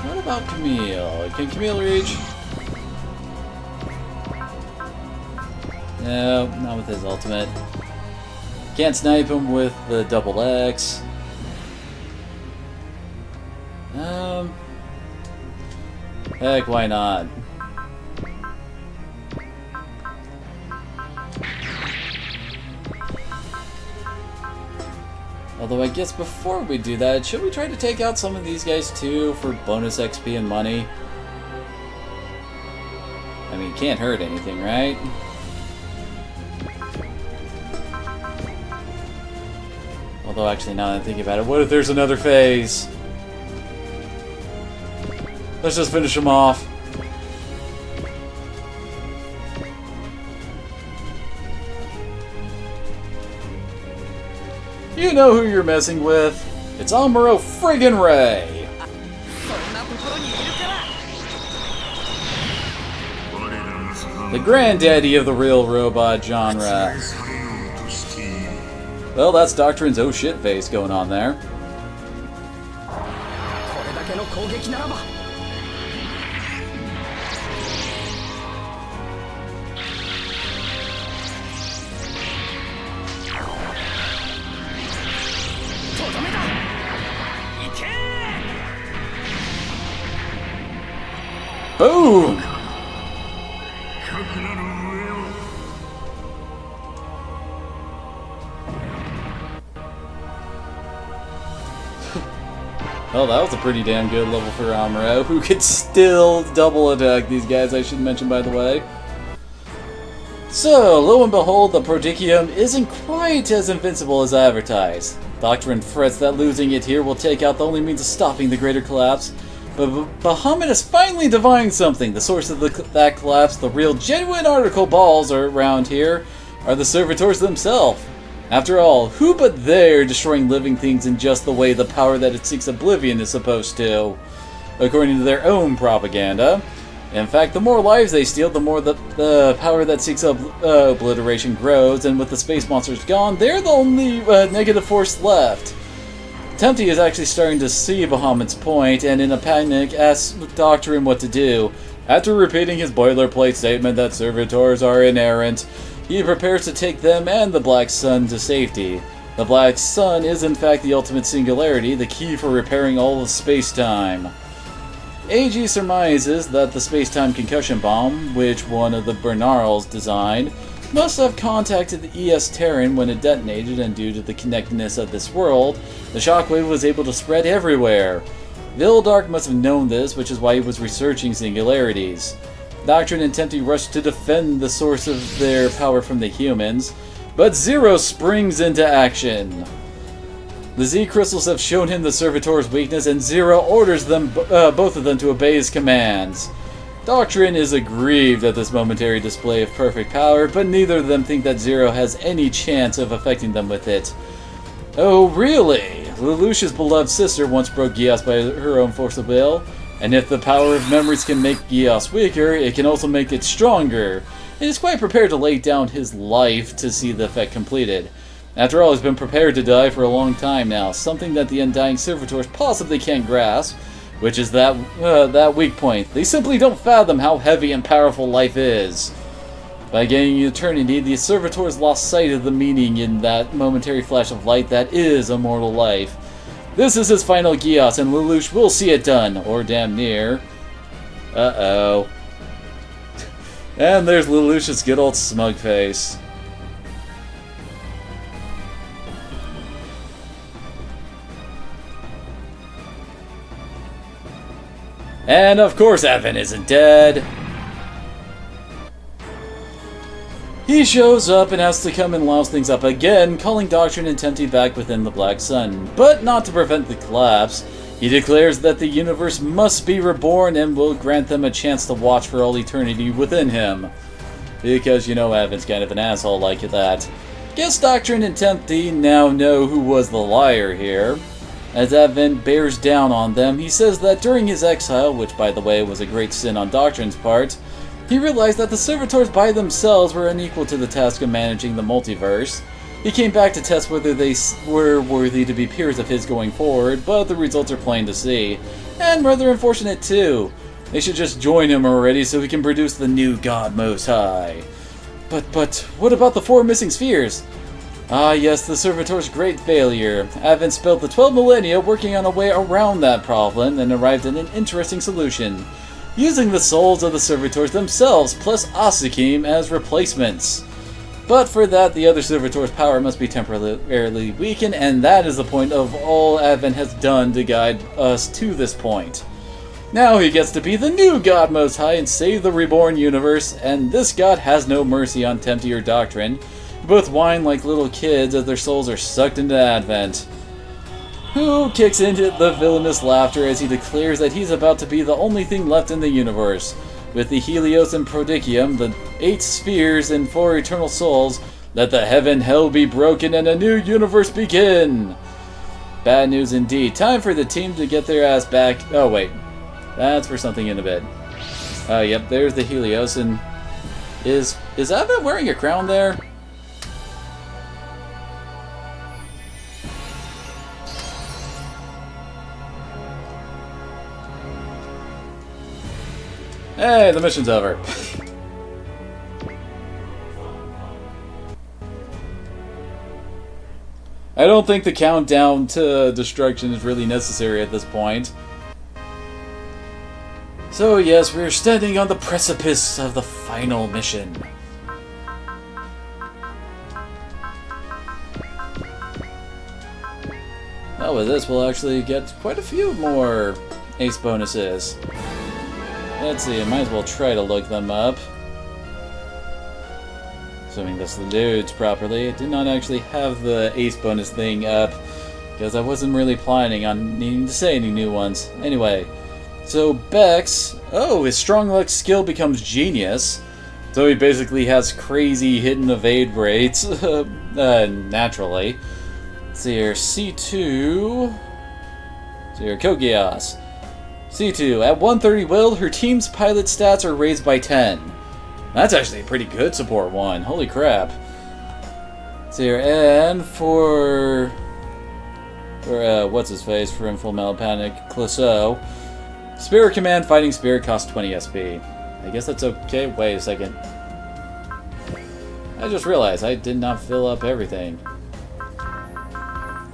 What about Camille? Can Camille reach? No, not with his ultimate. Can't snipe him with the double X. Heck, why not? Although I guess before we do that, should we try to take out some of these guys too for bonus XP and money? I mean, can't hurt anything, right? Although actually, now that I'm thinking about it, what if there's another phase? Let's just finish him off. You know who you're messing with. It's Amuro friggin' Ray! そんなところにいるから The granddaddy of the real robot genre. Well, that's Doctrine's oh shit face going on there. これだけの攻撃ならば Boom! Well, that was a pretty damn good level for Amuro, who could still double attack these guys, I should mention, by the way. So, lo and behold, the Prodicium isn't quite as invincible as advertised. Doctrine frets that losing it here will take out the only means of stopping the greater collapse. But Bahamut has finally divined something. The source of that collapse, the real genuine article balls are around here, are the servitors themselves. After all, who but they are destroying living things in just the way the power that it seeks oblivion is supposed to, according to their own propaganda. In fact, the more lives they steal, the more the power that seeks obliteration grows, and with the space monsters gone, they're the only negative force left. Tempty is actually starting to see Bahamut's point, and in a panic asks Doctrine what to do. After repeating his boilerplate statement that servitors are inerrant, he prepares to take them and the Black Sun to safety. The Black Sun is in fact the ultimate singularity, the key for repairing all of space-time. AG surmises that the space-time concussion bomb, which one of the Bernarls designed, must have contacted the ES Terran when it detonated, and due to the connectedness of this world, the shockwave was able to spread everywhere. Vildark must have known this, which is why he was researching singularities. Doctrine and Tempty rushed to defend the source of their power from the humans, but Zero springs into action. The Z crystals have shown him the Servitor's weakness, and Zero orders them, both of them, to obey his commands. Doctrine is aggrieved at this momentary display of perfect power, but neither of them think that Zero has any chance of affecting them with it. Oh, really? Lelouch's beloved sister once broke Geass by her own force of will, and if the power of memories can make Geass weaker, it can also make it stronger. He is quite prepared to lay down his life to see the effect completed. After all, he's been prepared to die for a long time now, something that the Undying Servitors possibly can't grasp, which is that weak point. They simply don't fathom how heavy and powerful life is. By gaining eternity, the Servitors lost sight of the meaning in that momentary flash of light that is immortal life. This is his final Geass, and Lelouch will see it done, or damn near. Uh-oh. And there's Lelouch's good old smug face. And of course Evan isn't dead. He shows up and has to come and louse things up again, calling Doctrine and Tempty back within the Black Sun. But not to prevent the collapse, he declares that the universe must be reborn and will grant them a chance to watch for all eternity within him. Because, you know, Evan's kind of an asshole like that. Guess Doctrine and Tempty now know who was the liar here. As Evan bears down on them, he says that during his exile, which by the way was a great sin on Doctrine's part, he realized that the Servitors by themselves were unequal to the task of managing the multiverse. He came back to test whether they were worthy to be peers of his going forward, but the results are plain to see. And rather unfortunate too. They should just join him already so he can produce the new God Most High. But what about the 4 missing spheres? Ah yes, the Servitor's great failure. Advent spent the 12 millennia working on a way around that problem and arrived at an interesting solution, using the souls of the Servitors themselves plus Asukim as replacements. But for that, the other Servitor's power must be temporarily weakened, and that is the point of all Advent has done to guide us to this point. Now he gets to be the new God Most High and save the reborn universe, and this God has no mercy on Tempty or Doctrine. Both whine like little kids as their souls are sucked into Advent. Who kicks into the villainous laughter as he declares that he's about to be the only thing left in the universe. With the Helios and Prodicium, the 8 spheres and 4 eternal souls, let the heaven hell be broken and a new universe begin! Bad news indeed. Time for the team to get their ass back. Oh wait, that's for something in a bit. Yep, there's the Helios, and is Advent wearing a crown there? Hey, the mission's over. I don't think the countdown to destruction is really necessary at this point. So yes, we're standing on the precipice of the final mission. Now with this, we'll actually get quite a few more ace bonuses. Let's see, I might as well try to look them up. Assuming this loads properly. I did not actually have the ace bonus thing up, because I wasn't really planning on needing to say any new ones. Anyway, so Bex, his strong luck skill becomes genius. So he basically has crazy hit and evade rates, naturally. Let's see here, C2... So here, Kogias. C2, at 130 will, her team's pilot stats are raised by 10. That's actually a pretty good support one, holy crap. So here, and for what's-his-face from Full Metal Panic, Clouseau, Spirit Command Fighting Spirit costs 20 SP. I guess that's okay, wait a second. I just realized I did not fill up everything.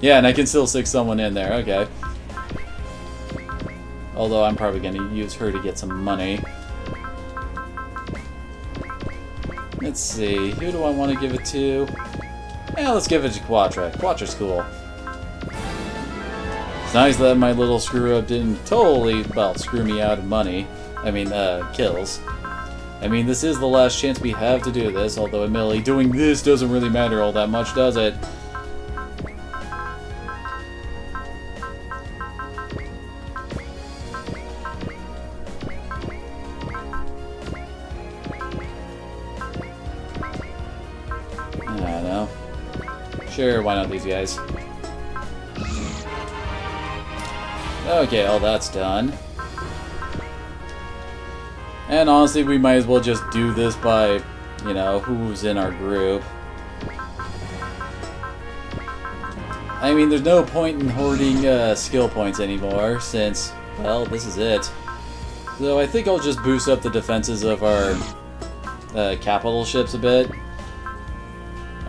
Yeah, and I can still stick someone in there. Okay. Although I'm probably going to use her to get some money. Let's see. Who do I want to give it to? Yeah, let's give it to Quatra. Quatra's cool. It's nice that my little screw-up didn't totally, well, screw me out of money. I mean, kills. I mean, this is the last chance we have to do this, although admittedly, doing this doesn't really matter all that much, does it? I don't know. Sure, why not these guys? Okay, all that's done. And honestly, we might as well just do this by, you know, who's in our group. I mean, there's no point in hoarding skill points anymore, since, well, this is it. So I think I'll just boost up the defenses of our capital ships a bit.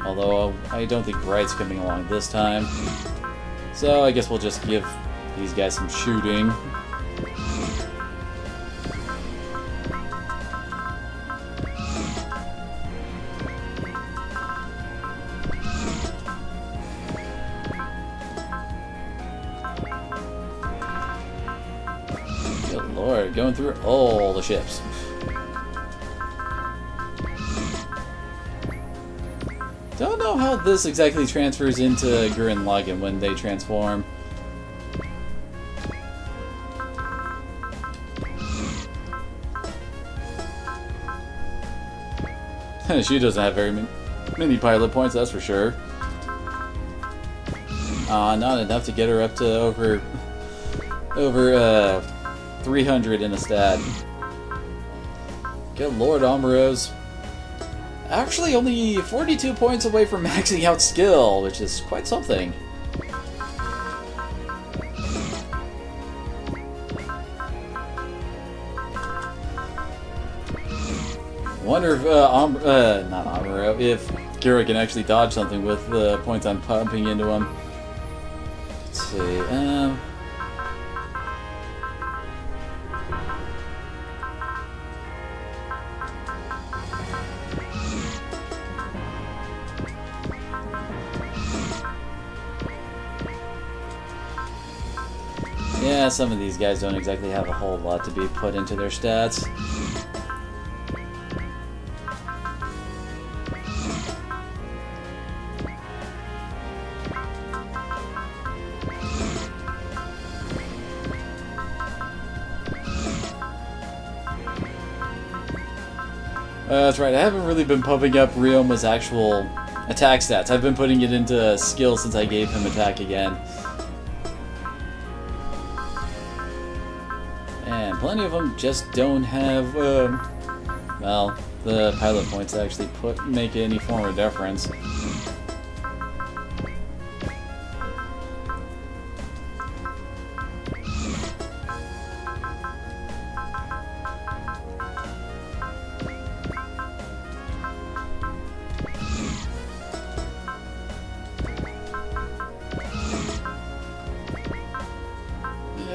Although, I don't think Bright's coming along this time. So I guess we'll just give these guys some shooting. Good lord, going through all the ships. Don't know how this exactly transfers into Gurren Lagann when they transform. She doesn't have very many pilot points, that's for sure. Not enough to get her up to over 300 in a stat. Good lord, Amuro's actually only 42 points away from maxing out skill, which is quite something. Wonder if not Amuro, if Kira can actually dodge something with the points I'm pumping into him. Let's see. Yeah, some of these guys don't exactly have a whole lot to be put into their stats. That's right, I haven't really been pumping up Ryoma's actual attack stats. I've been putting it into skill since I gave him attack again. And plenty of them just don't have, well, the pilot points to actually make any form of difference.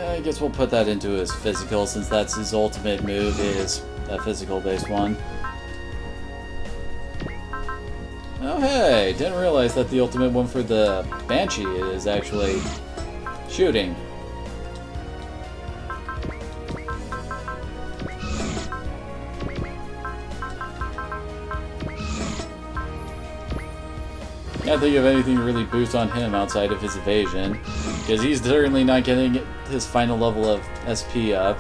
I guess we'll put that into his physical, since that's his ultimate move, is a physical-based one. Oh hey, didn't realize that the ultimate one for the Banshee is actually shooting. Can't think of anything to really boost on him outside of his evasion, because he's certainly not getting his final level of SP up.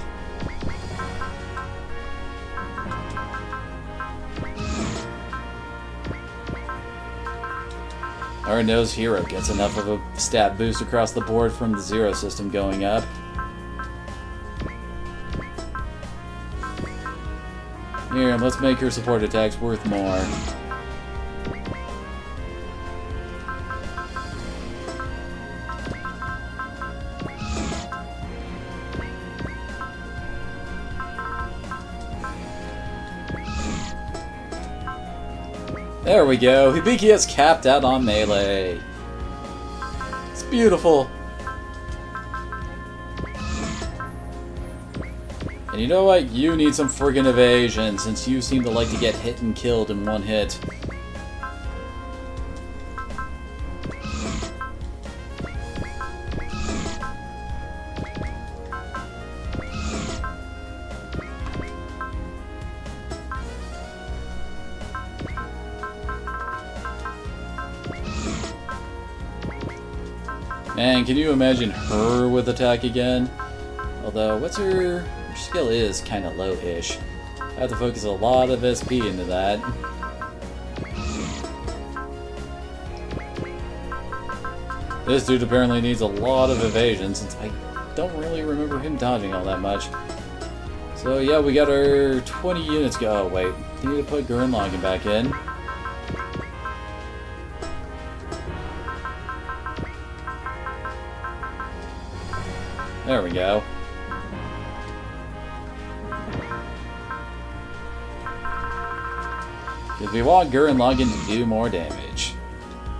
Our nose hero gets enough of a stat boost across the board from the Zero system going up. Here, let's make her support attacks worth more. There we go. Hibiki is capped out on melee. It's beautiful. And you know what? You need some friggin' evasion, since you seem to like to get hit and killed in one hit. Man, can you imagine her with attack again? Although, what's her skill is kind of low-ish. I have to focus a lot of SP into that. This dude apparently needs a lot of evasion, since I don't really remember him dodging all that much. So yeah, we got our 20 units go. Oh wait, we need to put Gurren Lagann back in. There we go. Because we want Gurren Lagann to do more damage.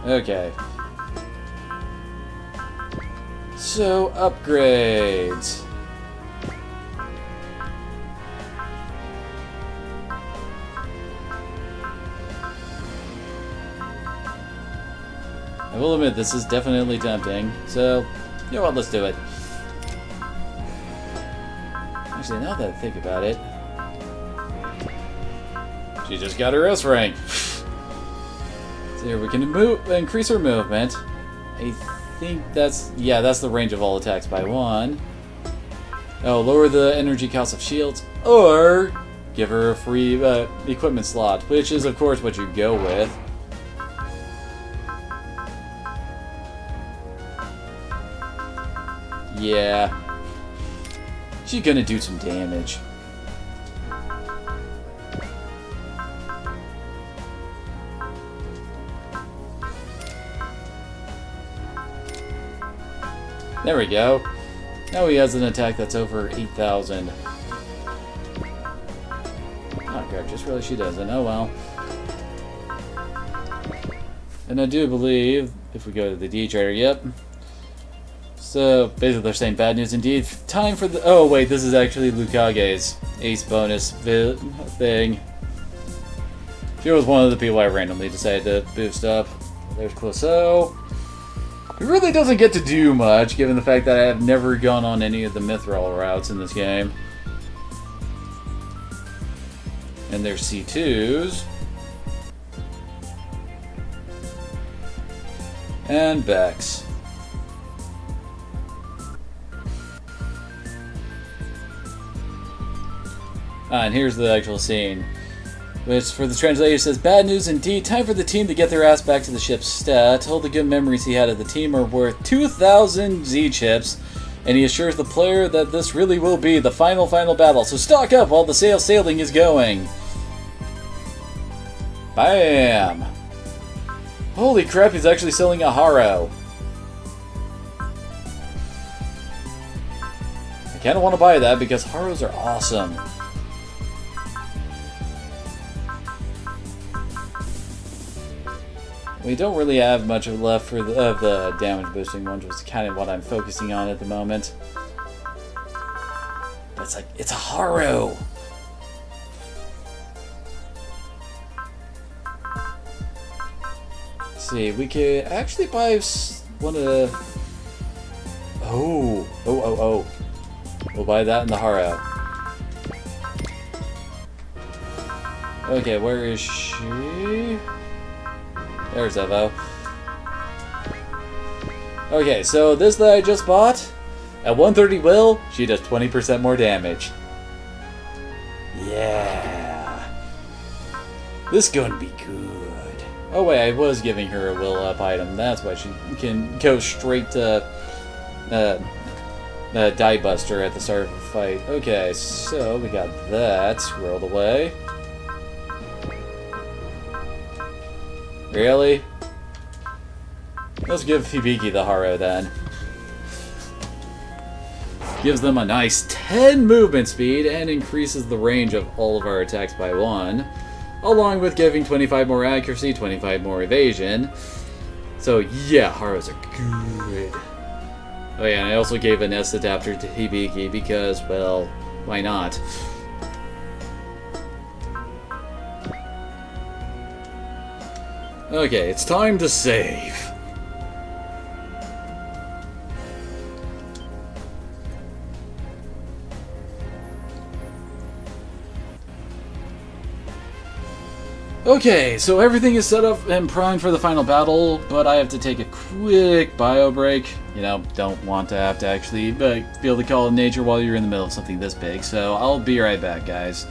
Okay. So, upgrades. I will admit, this is definitely tempting. So, you know what, let's do it. Actually, now that I think about it, she just got her S rank. So here we can increase her movement. I think that's, yeah, that's the range of all attacks by 1. Oh, lower the energy cost of shields, or give her a free equipment slot, which is of course what you go with. Yeah. She's gonna do some damage. There we go. Now he has an attack that's over 8,000. Oh god, just realized she doesn't. Oh well. And I do believe, if we go to the D trader, yep. So, basically they're saying bad news indeed. Time for the... Oh, wait, this is actually Lukage's ace bonus thing. She was one of the people I randomly decided to boost up. There's Clouseau. He really doesn't get to do much, given the fact that I have never gone on any of the Mithril routes in this game. And there's C2s. And Bex. And here's the actual scene. Which, for the translator, says, "Bad news indeed. Time for the team to get their ass back to the ship's stat. All the good memories he had of the team are worth 2,000 Z-chips. And he assures the player that this really will be the final battle. So stock up while the sailing is going." Bam! Holy crap, he's actually selling a Haro. I kinda wanna buy that because Haros are awesome. We don't really have much left for the damage boosting ones, which is kind of what I'm focusing on at the moment. But it's like, it's a Haro! Let's see, we could actually buy one of the... Oh. We'll buy that in the Haro. Okay, where is she? There's Evo. Okay, so this that I just bought, at 130 will, she does 20% more damage. Yeah. This is gonna be good. Oh wait, I was giving her a will up item. That's why she can go straight to Die Buster at the start of the fight. Okay, so we got that squirreled away. Really? Let's give Hibiki the Haro then. Gives them a nice 10 movement speed and increases the range of all of our attacks by 1, along with giving 25 more accuracy, 25 more evasion. So yeah, Haros are good. Oh yeah, and I also gave an S adapter to Hibiki because, well, why not? Okay, it's time to save. Okay, so everything is set up and primed for the final battle, but I have to take a quick bio break. You know, don't want to have to actually be able to call it nature while you're in the middle of something this big, so I'll be right back, guys.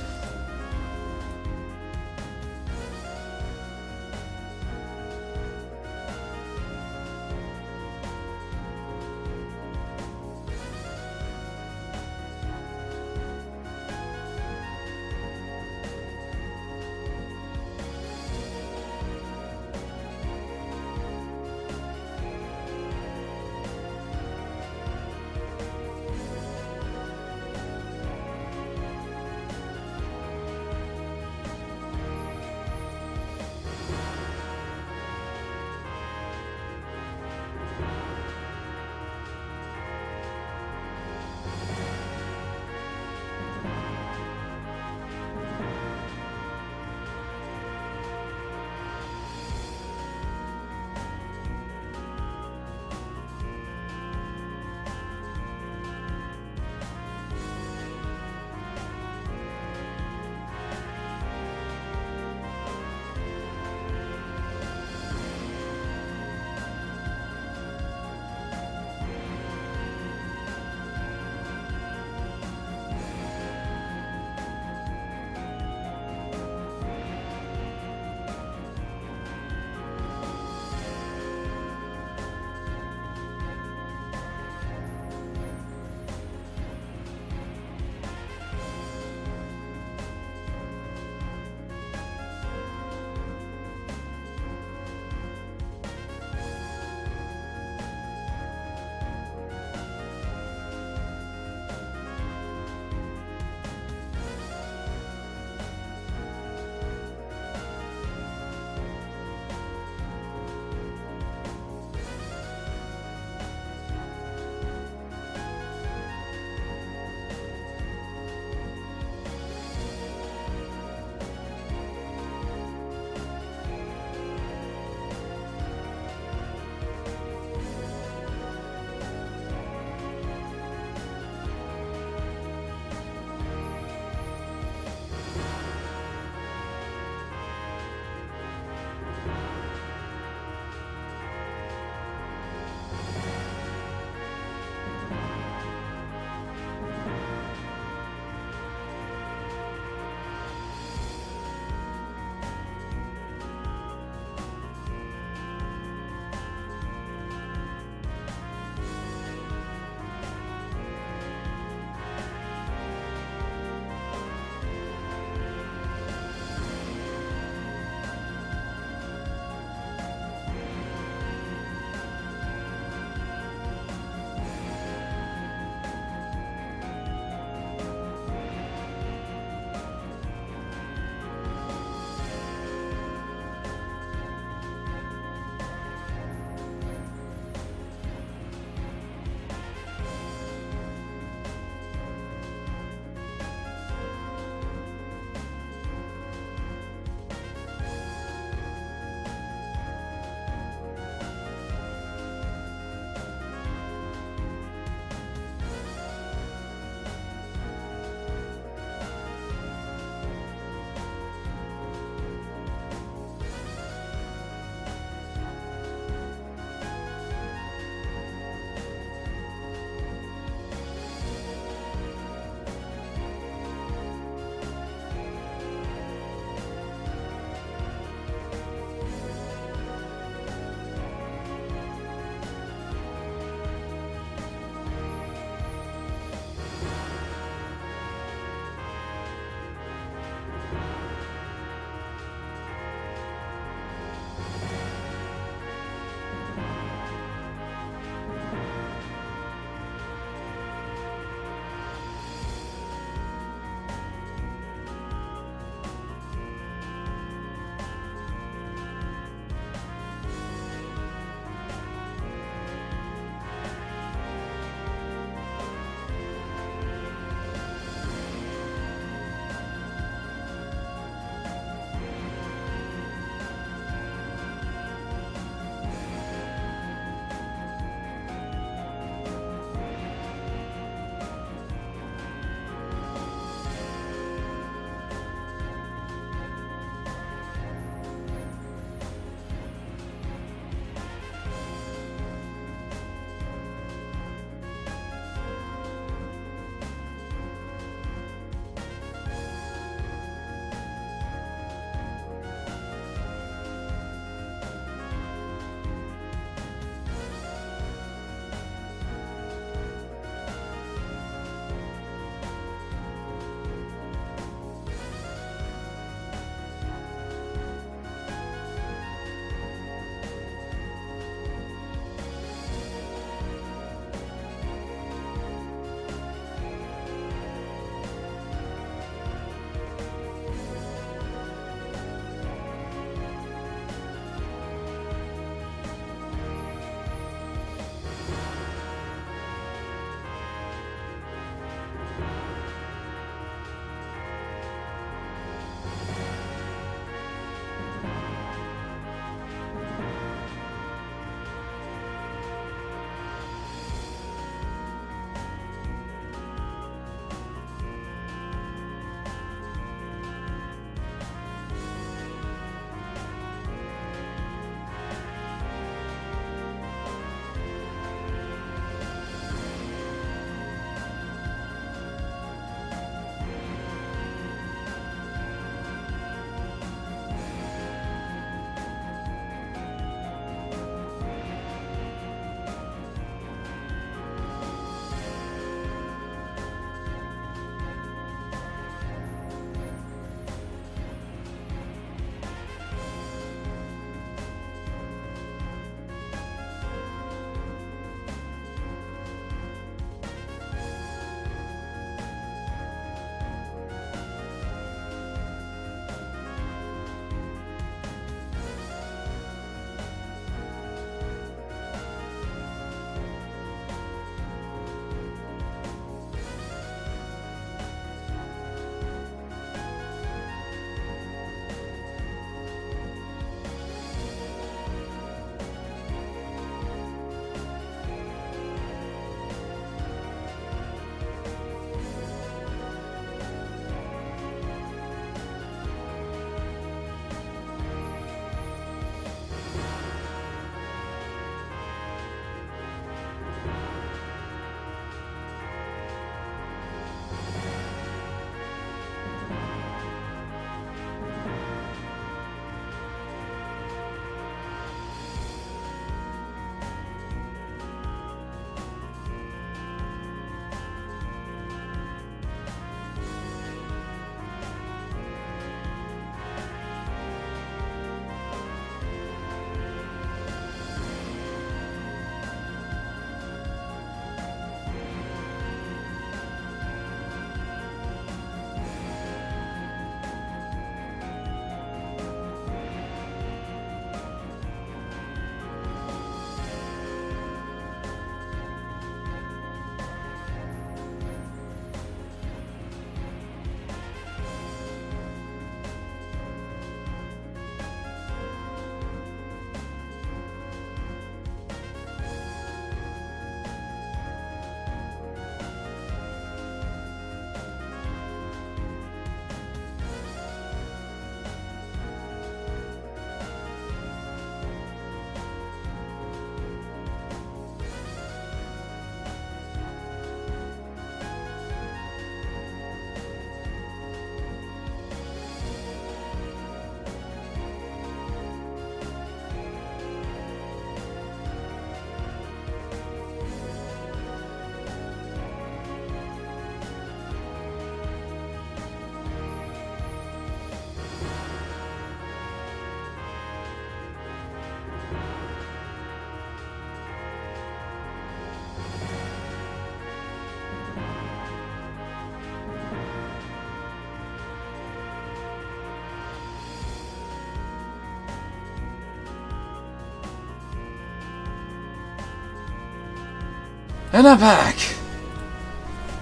And I'm back!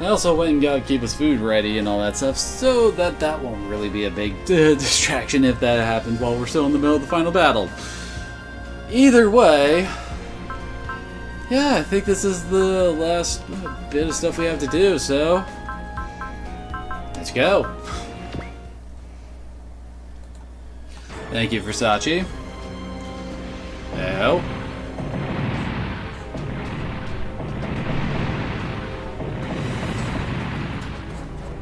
I also went and got Kiba's food ready and all that stuff, so that won't really be a big distraction if that happens while we're still in the middle of the final battle. Either way, yeah, I think this is the last bit of stuff we have to do, so let's go. Thank you, Versace. Now.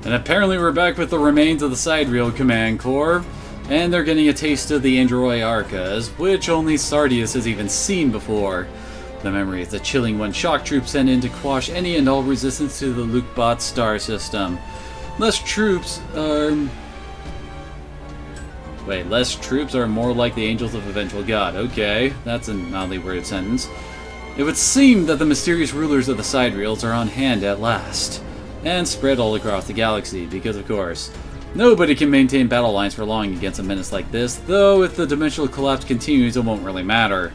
And apparently we're back with the remains of the Sidereal Command Corps, and they're getting a taste of the Android Arcas, which only Sardius has even seen before. The memory is a chilling when shock troops sent in to quash any and all resistance to the Lukebot star system. Less troops are more like the angels of eventual God. Okay, that's an oddly worded sentence. It would seem that the mysterious rulers of the Sidereals are on hand at last, and spread all across the galaxy, because of course, nobody can maintain battle lines for long against a menace like this, though if the dimensional collapse continues it won't really matter.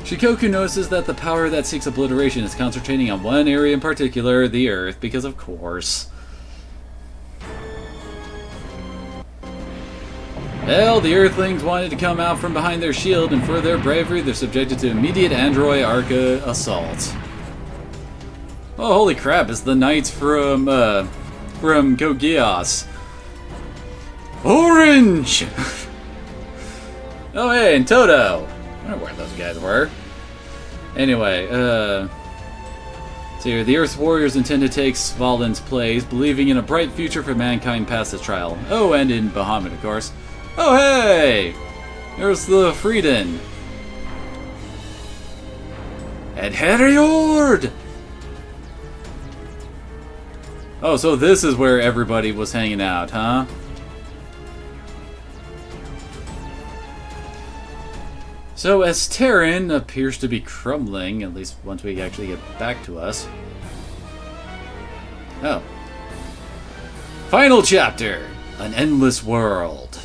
Shikoku notices that the power that seeks obliteration is concentrating on one area in particular, the Earth, because of course. Well, the Earthlings wanted to come out from behind their shield, and for their bravery they're subjected to immediate Android Arca assault. Oh, holy crap, it's the knights from Kogias. Orange! Oh, hey, and Toto. I don't know where those guys were. Anyway, so here, the Earth's warriors intend to take Svalin's place, believing in a bright future for mankind past this trial. Oh, and in Bahamut, of course. Oh, hey! There's the Frieden. And Heriord! Oh, so this is where everybody was hanging out, huh? So, as Terran appears to be crumbling, at least once we actually get back to us. Oh. Final chapter! An Endless World.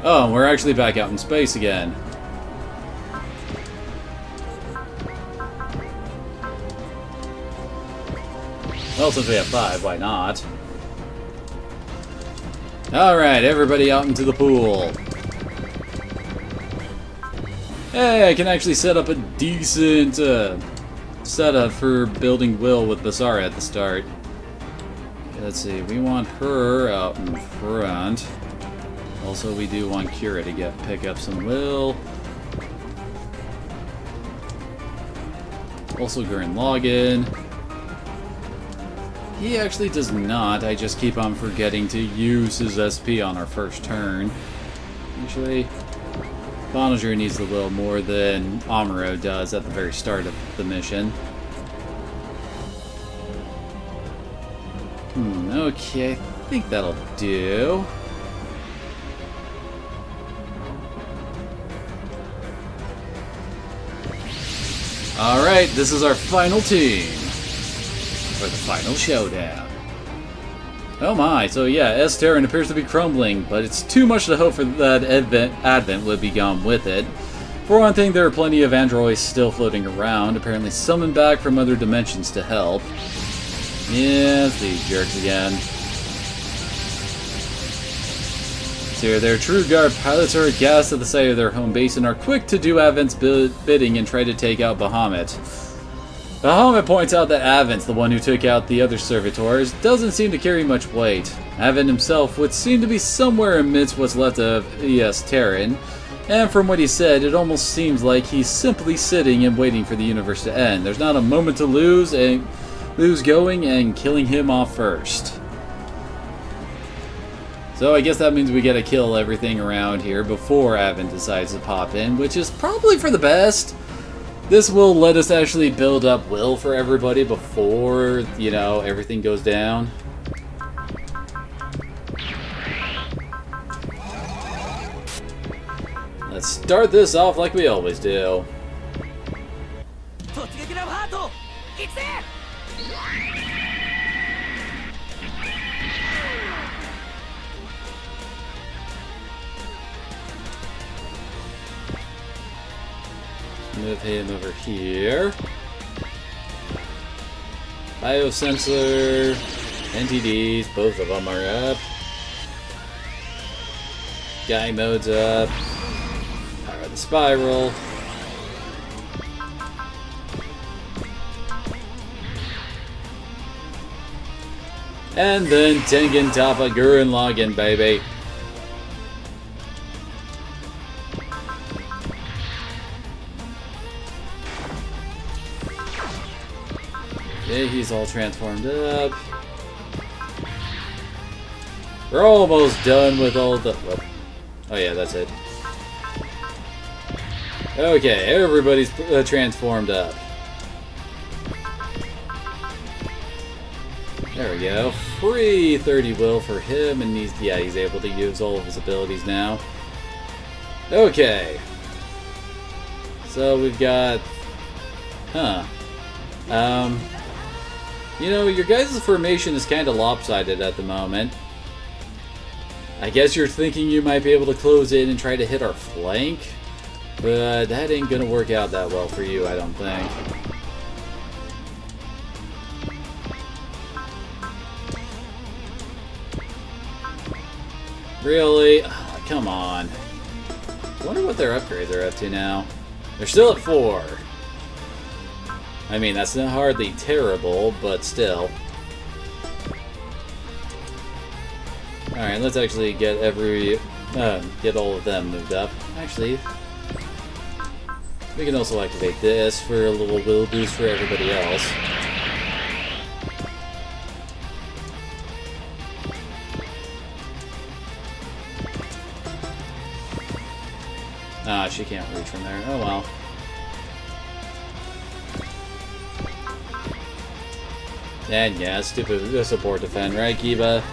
Oh, we're actually back out in space again. Well, since we have 5, why not? Alright, everybody out into the pool. Hey, I can actually set up a decent setup for building Will with Basara at the start. Okay, let's see, we want her out in front. Also, we do want Kira to pick up some Will. Also, Gurren Lagann. He actually does not. I just keep on forgetting to use his SP on our first turn. Actually, Boninger needs a little more than Amuro does at the very start of the mission. Okay, I think that'll do. Alright, this is our final team for the final showdown. Oh my, so yeah, S-Terran appears to be crumbling, but it's too much to hope for that Advent would be gone with it. For one thing, there are plenty of androids still floating around, apparently summoned back from other dimensions to help. Yes, these jerks again. So their True Guard pilots are aghast at the sight of their home base and are quick to do Advent's bidding and try to take out Bahamut. Bahamut points out that Advent's the one who took out the other servitors, doesn't seem to carry much weight. Advent himself would seem to be somewhere amidst what's left of S-Terran, and from what he said, it almost seems like he's simply sitting and waiting for the universe to end. There's not a moment to lose going and killing him off first. So I guess that means we gotta kill everything around here before Advent decides to pop in, which is probably for the best. This will let us actually build up will for everybody before, you know, everything goes down. Let's start this off like we always do. Move him over here. Biosensor, NTDs, both of them are up. Guy mode's up. Power the spiral. And then Tengen Toppa Gurren Lagann, baby. Yeah, he's all transformed up. We're almost done with all the... Oh yeah, that's it. Okay, everybody's transformed up. There we go. Free 30 will for him, and he's able to use all of his abilities now. Okay. So we've got... You know, your guys' formation is kind of lopsided at the moment. I guess you're thinking you might be able to close in and try to hit our flank, but that ain't gonna work out that well for you, I don't think. Really? Oh, come on. I wonder what their upgrades are up to now. They're still at 4. I mean, that's not hardly terrible, but still. Alright, let's actually get get all of them moved up. Actually, we can also activate this for a little will boost for everybody else. Ah, she can't reach from there. Oh well. And yeah, stupid support defend, right, Kiba?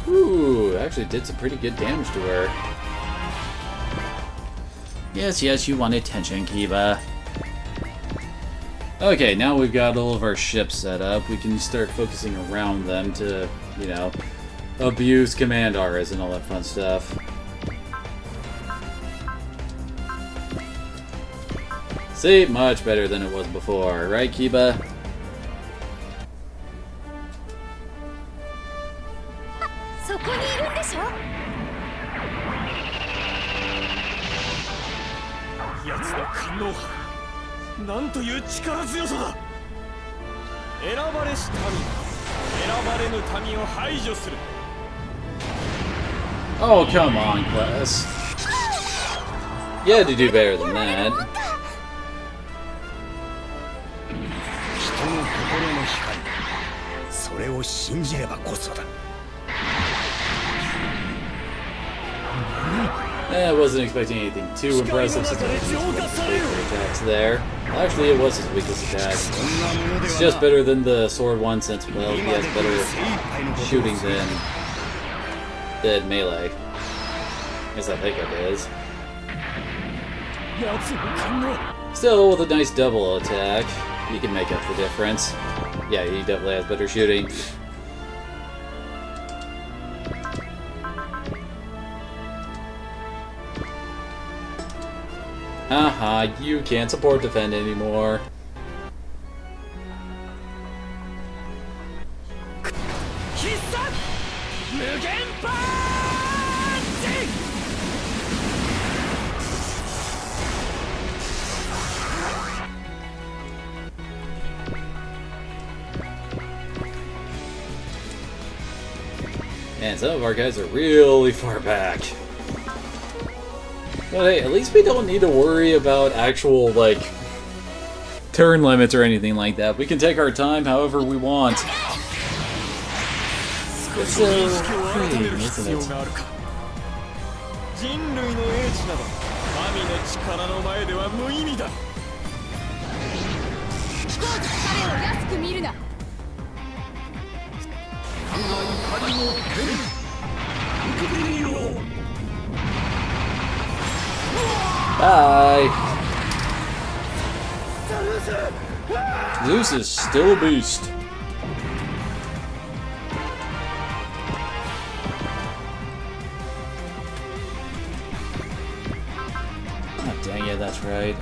Ooh, actually did some pretty good damage to her. Yes, yes, you want attention, Kiba. Okay, now we've got all of our ships set up. We can start focusing around them to, you know, abuse command auras and all that fun stuff. See, much better than it was before, right, Kiba? Oh, come on, Quest. You had to do better than that. I wasn't expecting anything too impressive since attacks there. Actually, it was his weakest attack. It's just better than the sword one since, well, he has better shooting than melee. I guess that pickup is. Still, with a nice double attack, you can make up the difference. Yeah, he definitely has better shooting. Haha, you can't support defend anymore. And some of our guys are really far back. But hey, at least we don't need to worry about actual, like, turn limits or anything like that. We can take our time however we want. It's so freeing, isn't it? Bye! Zeus is still a beast. Oh, dang it, that's right.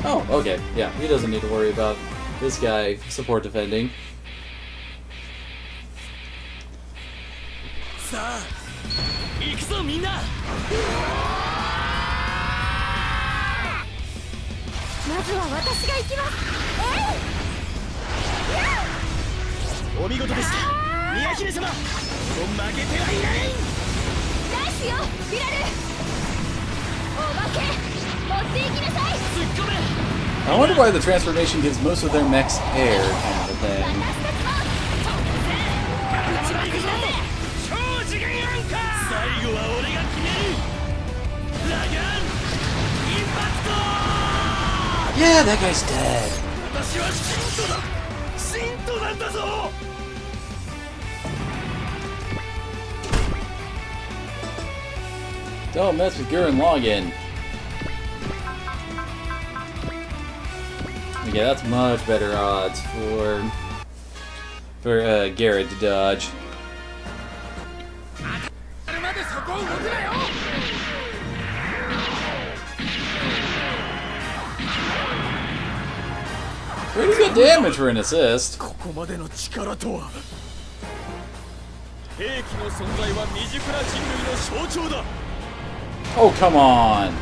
Oh, okay. Yeah, he doesn't need to worry about this guy support defending. さあ行くぞみんな。まずは私が行きます。お見事でした宮姫様。もう負けてはいない。ナイスよビラル。お化け持って行きなさい。突っ込め。 I wonder why the transformation gives most of their mechs air, kind of a thing. 一番行くぞ。超次元アンカー。最後は俺が決める。ラガンインパクト。 Yeah, that guy's dead. 私は信徒だ。信徒なんだぞ。 Don't mess with Gurren Lagann. Okay, that's much better odds for Garrett to dodge. Pretty good damage for an assist. ここまでの力とは。兵器の存在は未熟な人類の象徴だ。 Oh, come on.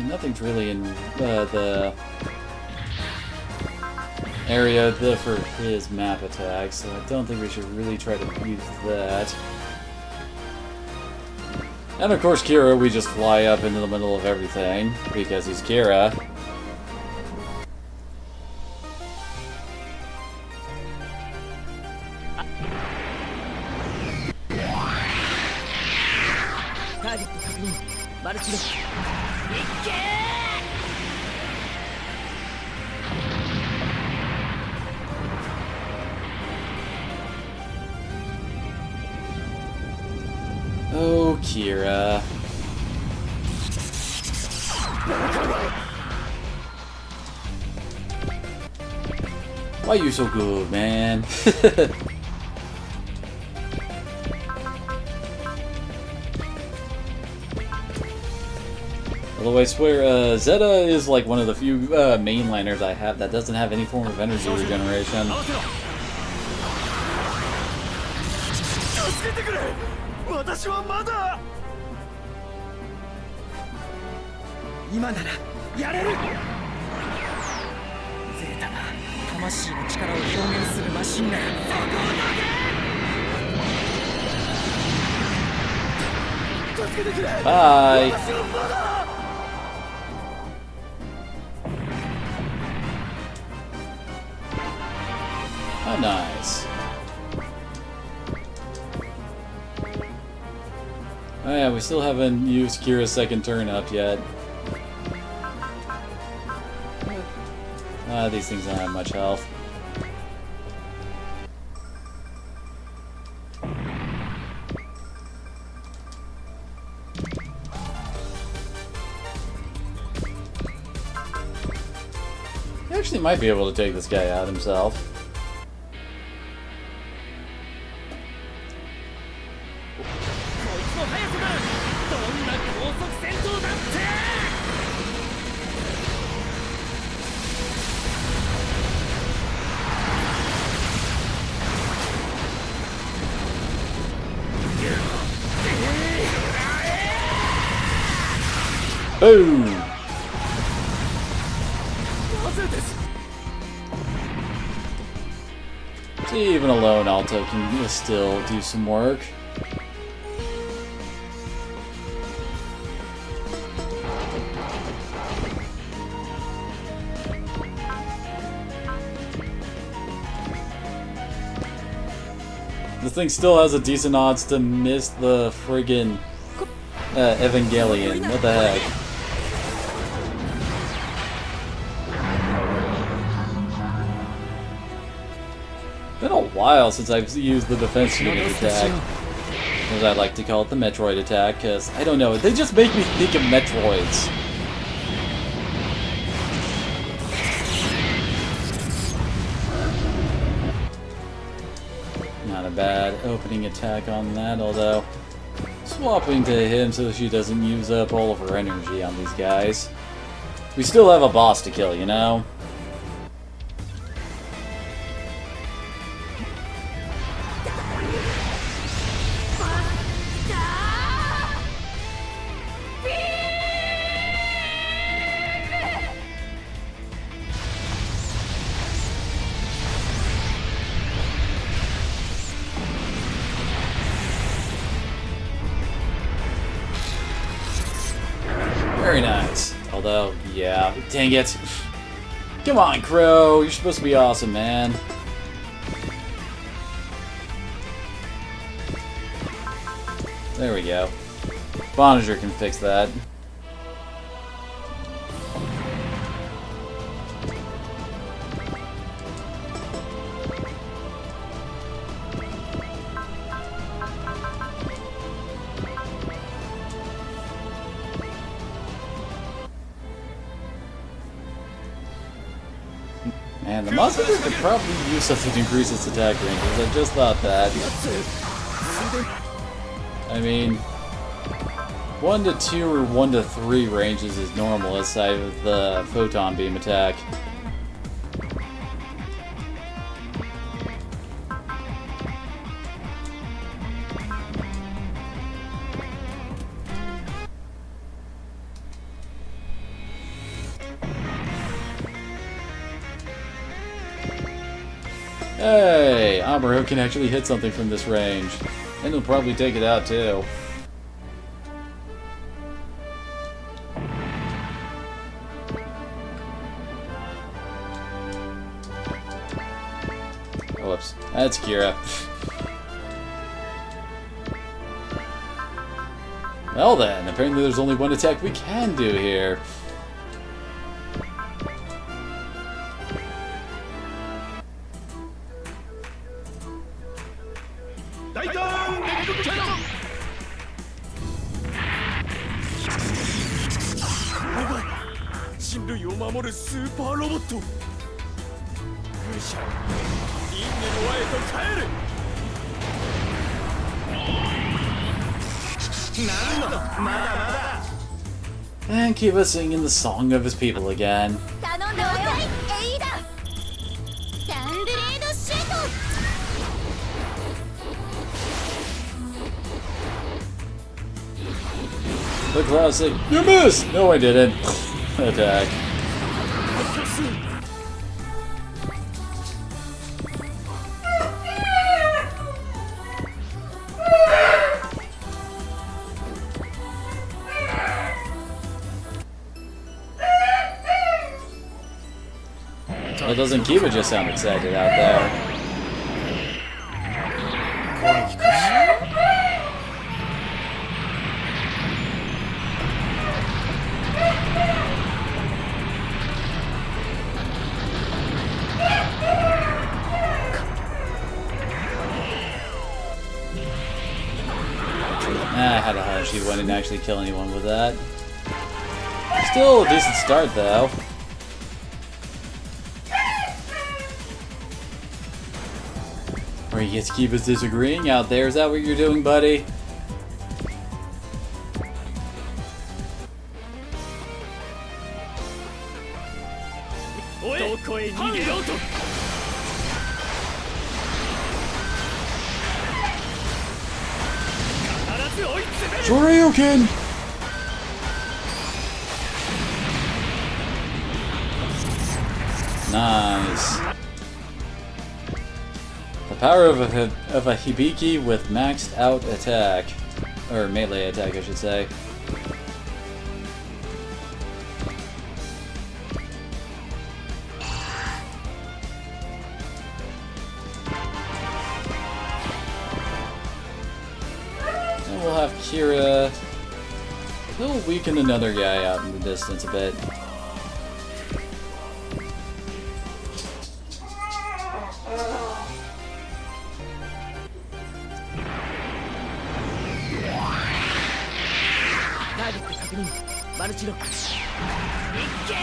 Nothing's really in the area for his map attack, so I don't think we should really try to use that. And of course, Kira, we just fly up into the middle of everything, because he's Kira. Oh, Kira. Why you so good, man? Although I swear, Zeta is like one of the few mainliners I have that doesn't have any form of energy regeneration. 助けてくれ。私はまだ。今ならやれる。ゼータが魂の力を表現するマシンなら。助けてくれ。Bye. 私はまだ。 Oh, nice. Oh yeah, we still haven't used Kira's second turn up yet. These things don't have much health. He actually might be able to take this guy out himself. Boom! See, even alone, Alto can still do some work. This thing still has a decent odds to miss the friggin' Evangelion. What the heck? Been a while since I've used the defense unit attack. As I like to call it, the Metroid attack, because, I don't know, they just make me think of Metroids. Not a bad opening attack on that, although swapping to him so she doesn't use up all of her energy on these guys. We still have a boss to kill, you know? Very nice. Although, yeah, dang it. Come on, Crow. You're supposed to be awesome, man. There we go. Boninger can fix that. Man, the monster could probably use something to increase its attack ranges. I just thought that. I mean, 1 to 2 or 1 to 3 ranges is normal aside of the photon beam attack. Hey, Amuro can actually hit something from this range. And he'll probably take it out too. Oh, whoops. That's Kira. Well then, apparently there's only one attack we can do here. And keep us singing the song of his people again. The classic, you missed! No, I didn't. Attack. Well, doesn't Kiba just sound excited out there? I had a hunch he wouldn't actually kill anyone with that. Still a decent start, though. Or he gets to keep us disagreeing out there. Is that what you're doing, buddy? Shoryuken! Nice. The power of a Hibiki with maxed out attack. Or melee attack, I should say. And we'll have Kira. He'll weaken another guy out in the distance a bit. 確認マルチロックいっけー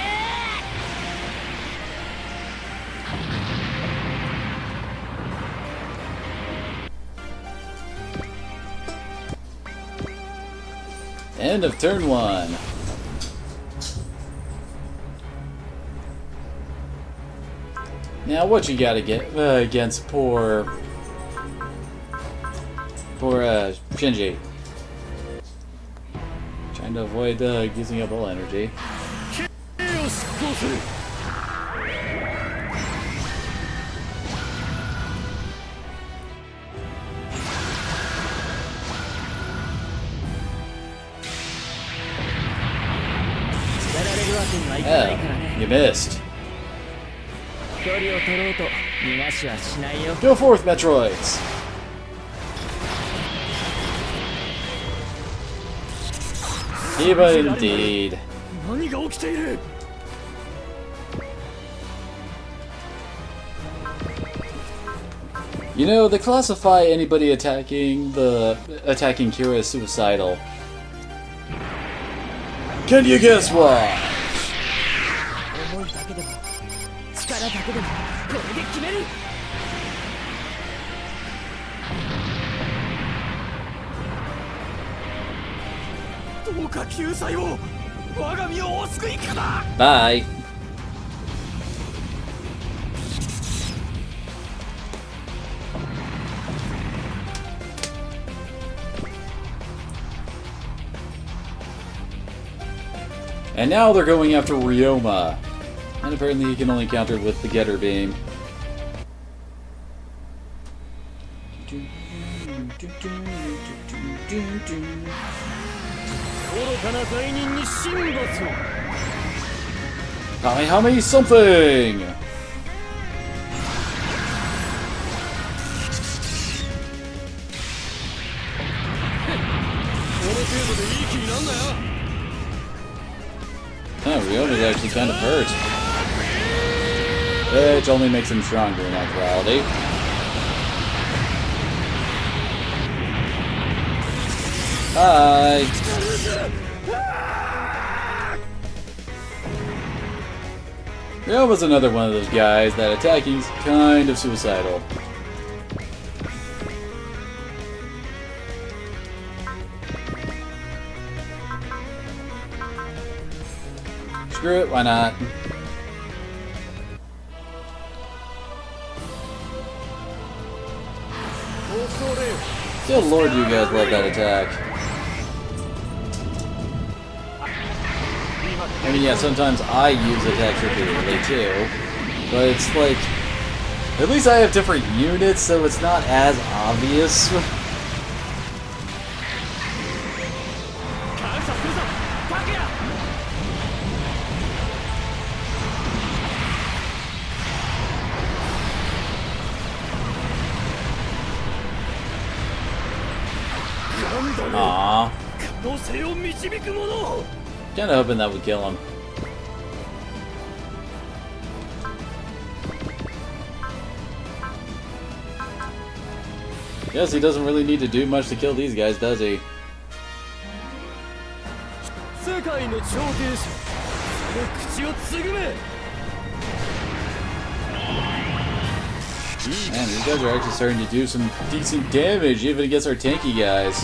End of turn 1. Now, what you gotta get against poor Shinji? Trying to avoid using up all energy. Oh, you missed. Go forth, Metroids! Kiba indeed. 何が起きている You know, they classify anybody attacking Kira as suicidal. Can you guess why? 思いだけでも力だけでもこれで決める どうか救済を我が身をお救いくだ Bye. And now they're going after Ryoma. And apparently he can only counter with the Getter Beam. Kamehame something! Oh, Ryoma's actually kind of hurt. Which only makes him stronger in actuality. Bye! Ryoma's another one of those guys that attacking's kind of suicidal. Screw it, why not? Good lord, you guys love that attack. I mean, yeah, sometimes I use attacks repeatedly too, but it's like, at least I have different units, so it's not as obvious. Aww. Kinda hoping that would kill him. Guess he doesn't really need to do much to kill these guys, does he? Man, these guys are actually starting to do some decent damage, even against our tanky guys.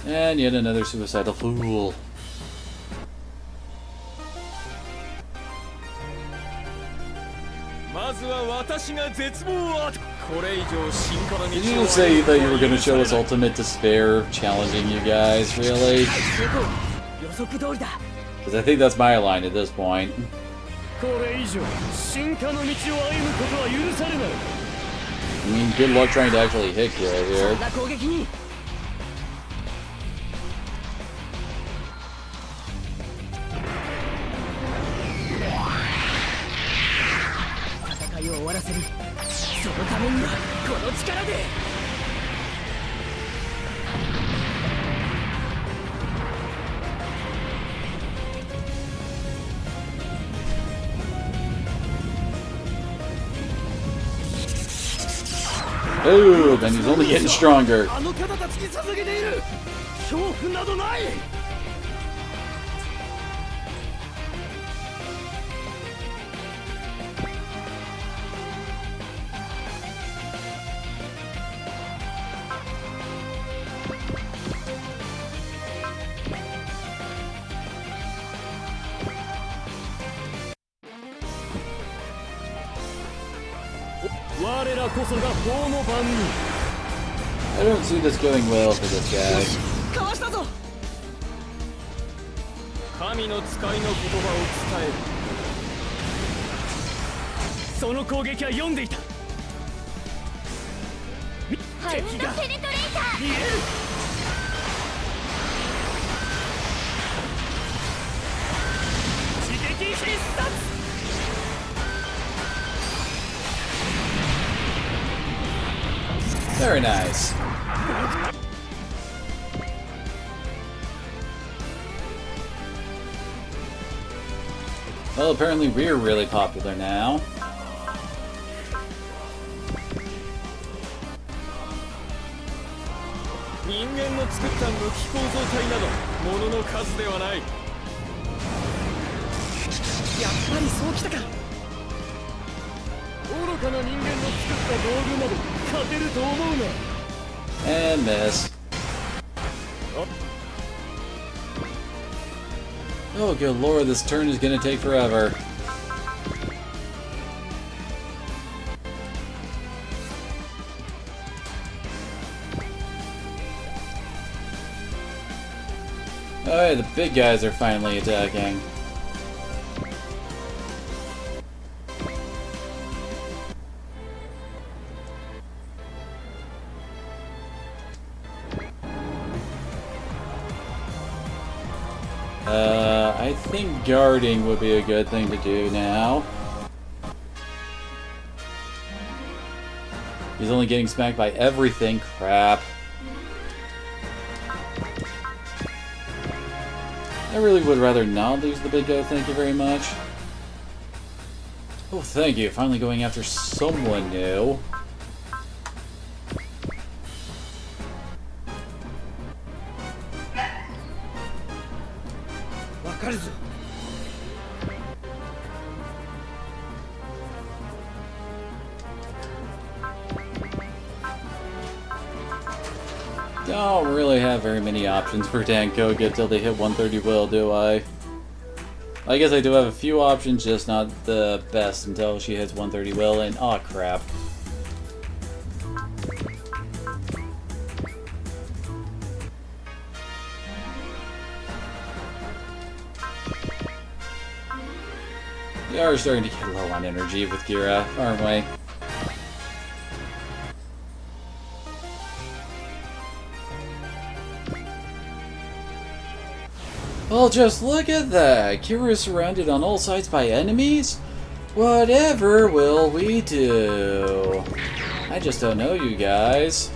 And yet another suicidal fool. Did you say that you were going to show us ultimate despair challenging you guys, really? Because I think that's my line at this point. I mean, good luck trying to actually hit Kira here. Ooh, then he's only getting stronger. 恐怖などない。 我らこそが法の番人。 I don't see this going well for this guy. かわしたぞ。神の使いの言葉を伝える。その攻撃は読んでいた。ハウンドペネトレーター。逃げる。刺激必殺。 Very nice. Well, apparently we're really popular now. 人間の作った無機構造体など物の数ではない。やっぱりそうきたか。愚かな人間の作った道具など勝てると思うな。 And miss. Oh, good lord, this turn is gonna take forever. Alright, the big guys are finally attacking. I think guarding would be a good thing to do now. He's only getting smacked by everything. Crap. I really would rather not lose the big go, thank you very much. Oh, thank you. Finally going after someone new. Don't really have very many options for Dankoga until they hit 130 will, do I? I guess I do have a few options, just not the best until she hits 130 will, and aw, crap. We are starting to get low on energy with Gira, aren't we? Well, just look at that! Kira is surrounded on all sides by enemies? Whatever will we do? I just don't know, you guys.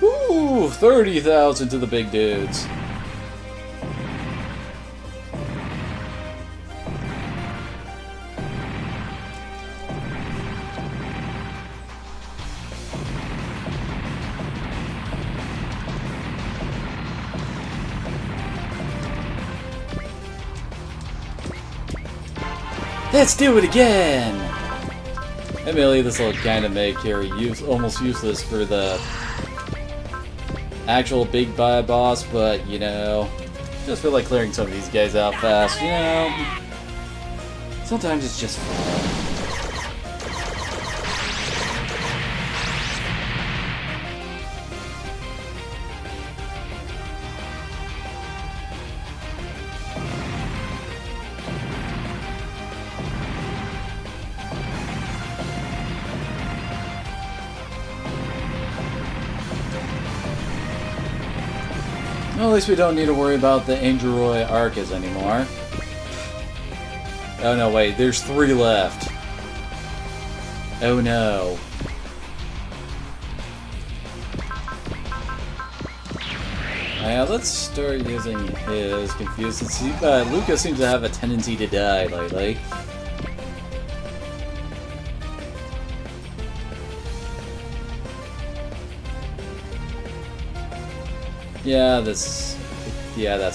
Ooh, 30,000 to the big dudes. Let's do it again! Admittedly, this will kind of make Kira almost useless for the actual big bad boss, but, you know, just feel like clearing some of these guys out fast, you know? Sometimes it's just fun. Well, at least we don't need to worry about the Angelroy Arcas anymore. Oh no, wait, there's 3 left. Oh no. Let's start using his confused. Luca seems to have a tendency to die lately. Yeah, that's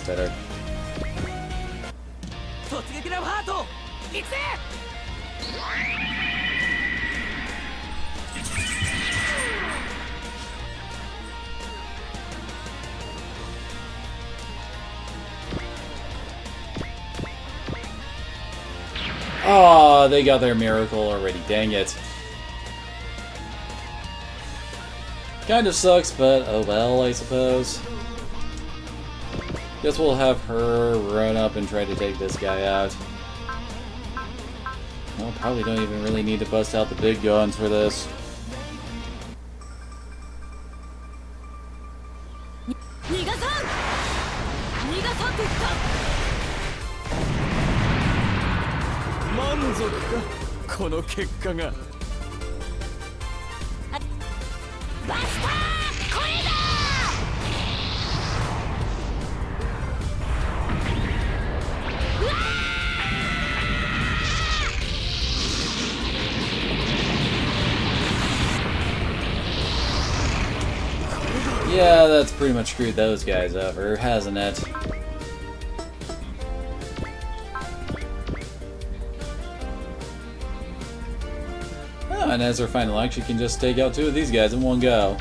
better. 突撃ラブハート行くぜ Oh, they got their miracle already. Dang it. Kind of sucks, but oh well, I suppose. Guess we'll have her run up and try to take this guy out. Well, probably don't even really need to bust out the big guns for this. 逃がさん逃がさんと言った満足かこの結果がバスターこれだ Yeah, that's pretty much screwed those guys over, hasn't it? Oh, and as our final act, you can just take out 2 of these guys in one go.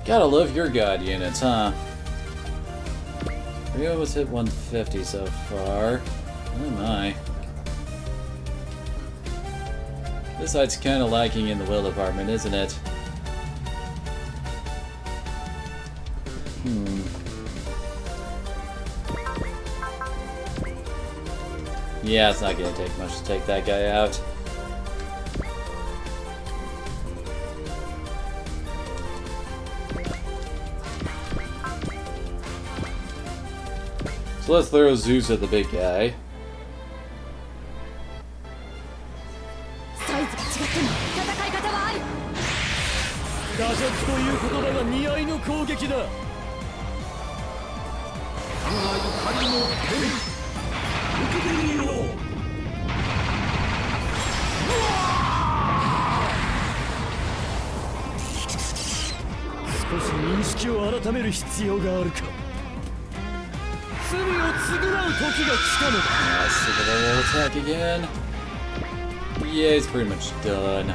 Gotta love your god units, huh? We almost hit 150 so far. Oh my. This side's kinda lacking in the will department, isn't it? Yeah, it's not gonna take much to take that guy out. So let's throw Zeus at the big guy. サイズが違っても戦い方はある打弱ということだが似合いの攻撃だ少し認識を改める必要があるか罪を償う時が来たのだ Super attack again. Yeah, it's pretty much done.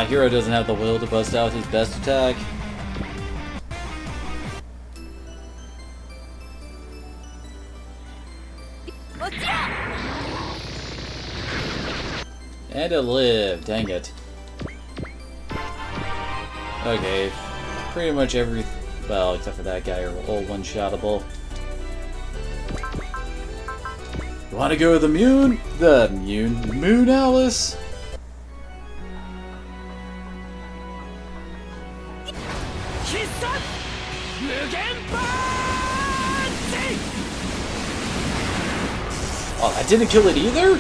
Hero doesn't have the will to bust out his best attack. And it lived, dang it. Okay, pretty much every... well, except for that guy, are all one-shottable. You wanna go with the Moon? Moon Alice? Oh, that didn't kill it either?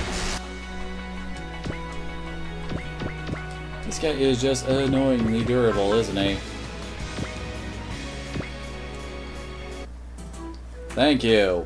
This guy is just annoyingly durable, isn't he? Thank you.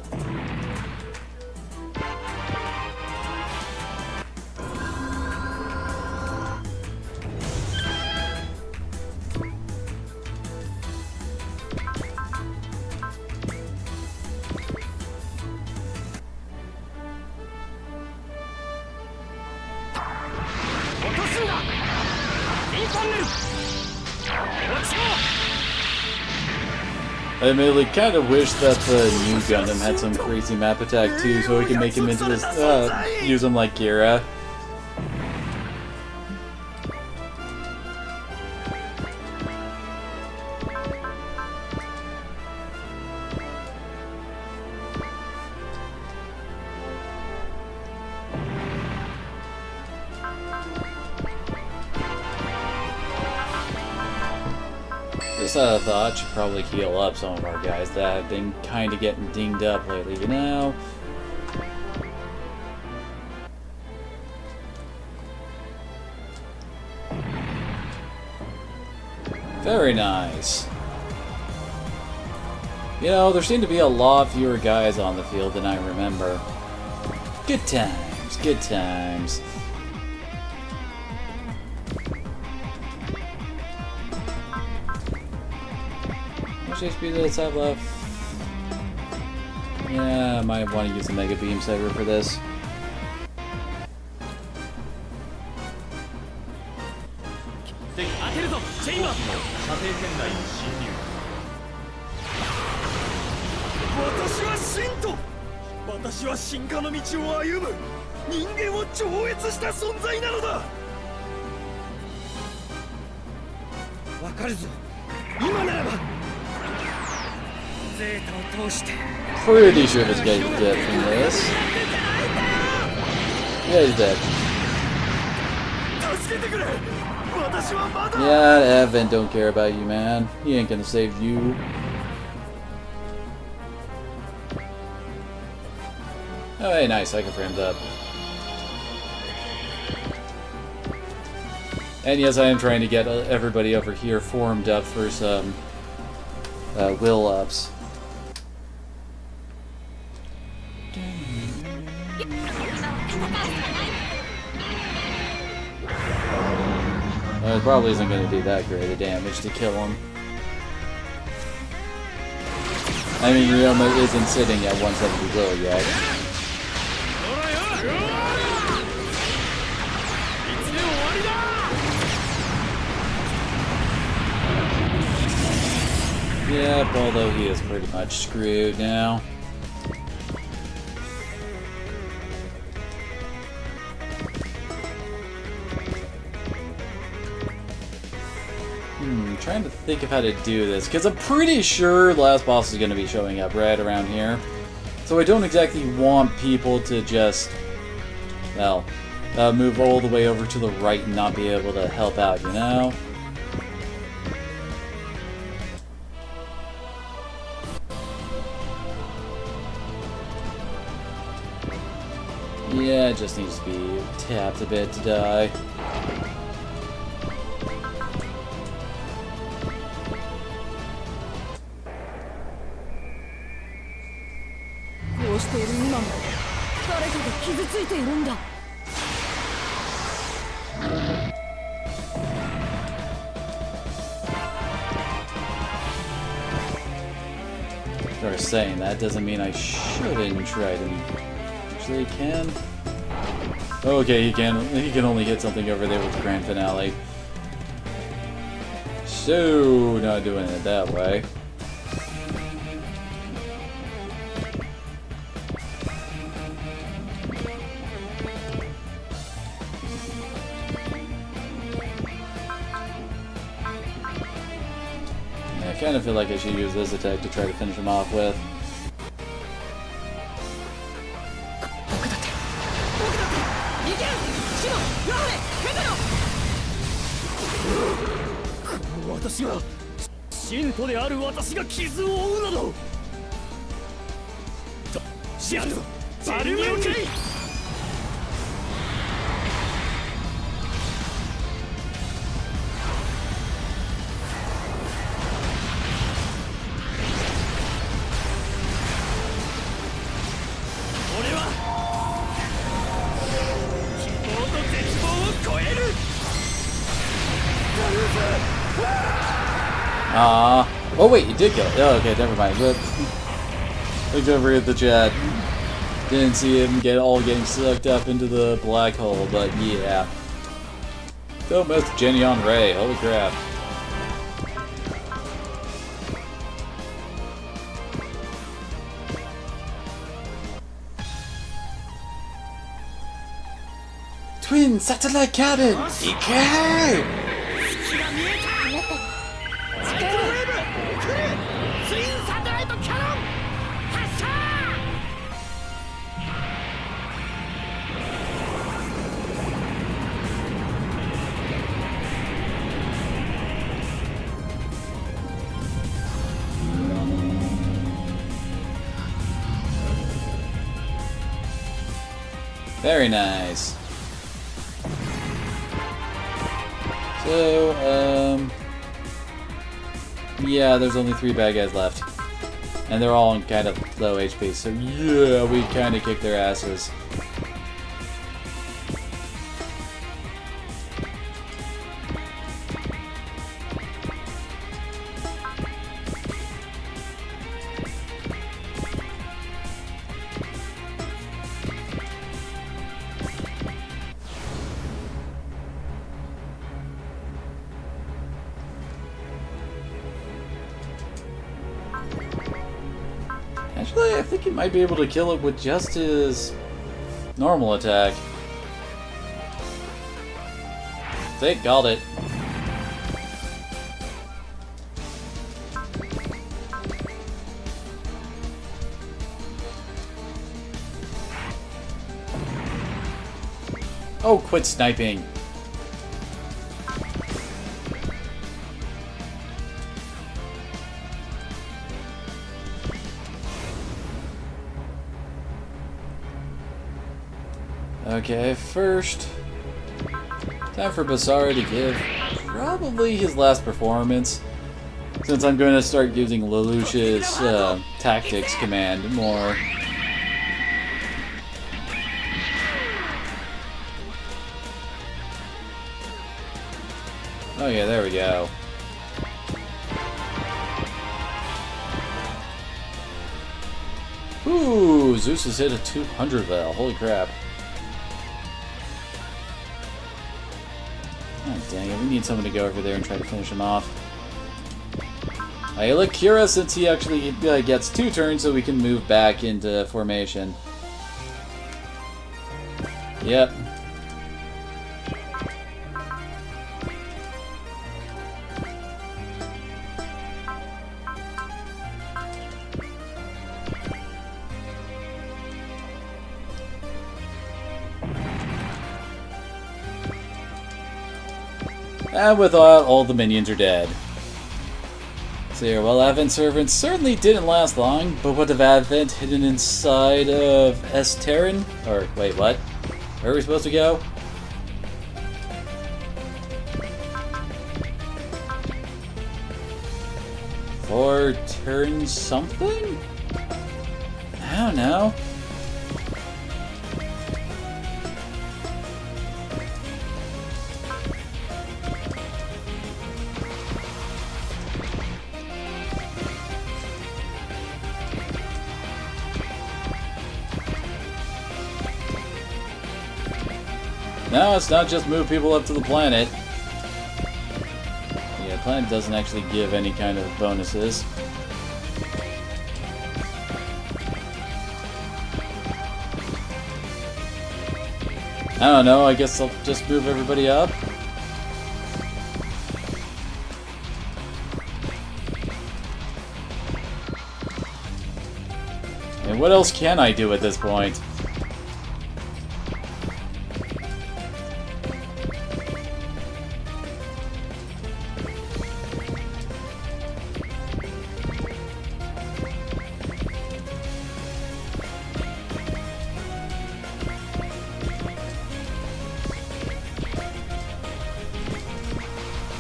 I admittedly kind of wish that the new Gundam had some crazy map attack too, so we can make him into this, use him like Kira. Just a thought, should probably heal up some of our guys that have been kind of getting dinged up lately, you know? Very nice. You know, there seem to be a lot fewer guys on the field than I remember. Good times, good times. How much HP does it have left? Yeah, I might want to use the Mega Beam Saber for this. Pretty sure this guy's dead from this. Yeah, he's dead. Yeah, Evan don't care about you, man. He ain't gonna save you. Oh, hey, nice. I can frame that. And yes, I am trying to get everybody over here formed up for some will ups. It probably isn't going to do that great of damage to kill him. I mean, Ryoma isn't sitting at 170 will yet. Yep, although he is pretty much screwed now. Trying to think of how to do this, because I'm pretty sure the last boss is going to be showing up right around here. So I don't exactly want people to just, well, move all the way over to the right and not be able to help out, you know? Yeah, it just needs to be tapped a bit to die. Or saying that doesn't mean I shouldn't try to. Actually, he can. Okay, he can. He can only hit something over there with the grand finale. So not doing it that way. I kind of feel like I should use this attack to try to finish him off with. Oh wait, you did kill it. Oh, okay, never mind. Looked over at the chat. Didn't see him getting sucked up into the black hole, but yeah. Don't mess with Jenny on Ray. Holy crap. Twin satellite cannon! EK! Very nice. So, yeah, there's only 3 bad guys left. And they're all on kind of low HP, so yeah, we kind of kicked their asses. Actually, I think he might be able to kill it with just his normal attack. See, got it. Oh, quit sniping. Okay, first, time for Basara to give probably his last performance, since I'm going to start using Lelouch's tactics command more. Oh yeah, there we go. Ooh, Zeus has hit a 200 val, holy crap. Oh, dang it, we need someone to go over there and try to finish him off. I look Kira since he actually gets 2 turns so we can move back into formation. Yep. And with that, all the minions are dead. So here, well, Advent Servants certainly didn't last long, but what of Advent hidden inside of S-Terran? Or, wait, what? Where are we supposed to go? For turn something? I don't know. No, it's not just move people up to the planet. Yeah, planet doesn't actually give any kind of bonuses. I don't know, I guess I'll just move everybody up. And what else can I do at this point?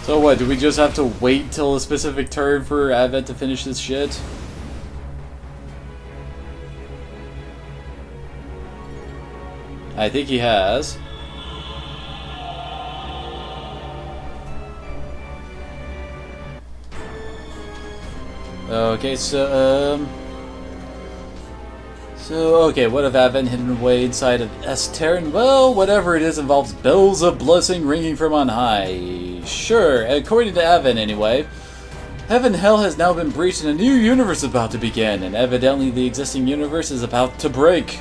So what, do we just have to wait till a specific turn for Advent to finish this shit? I think he has. Okay, so, okay, what if Advent hidden away inside of S-Terran? Well, whatever it is involves bells of blessing ringing from on high. Sure, according to Advent anyway. Heaven and Hell has now been breached and a new universe is about to begin, and evidently the existing universe is about to break.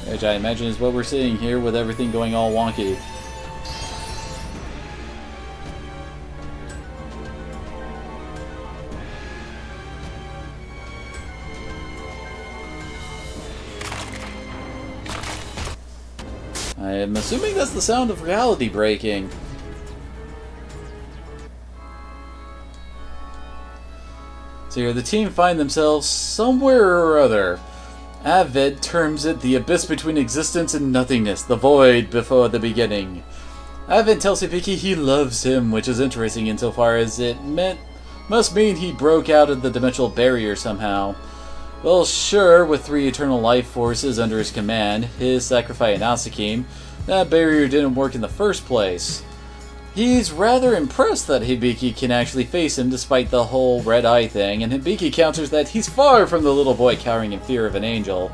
Which I imagine is what we're seeing here with everything going all wonky. I'm assuming that's the sound of reality breaking. So here, the team find themselves somewhere or other. Advent terms it the abyss between existence and nothingness, the void before the beginning. Advent tells Hibiki he loves him, which is interesting insofar as it must mean he broke out of the dimensional barrier somehow. Well, sure, with 3 eternal life forces under his command, his sacrifice and Asakim, that barrier didn't work in the first place. He's rather impressed that Hibiki can actually face him despite the whole red eye thing, and Hibiki counters that he's far from the little boy cowering in fear of an angel.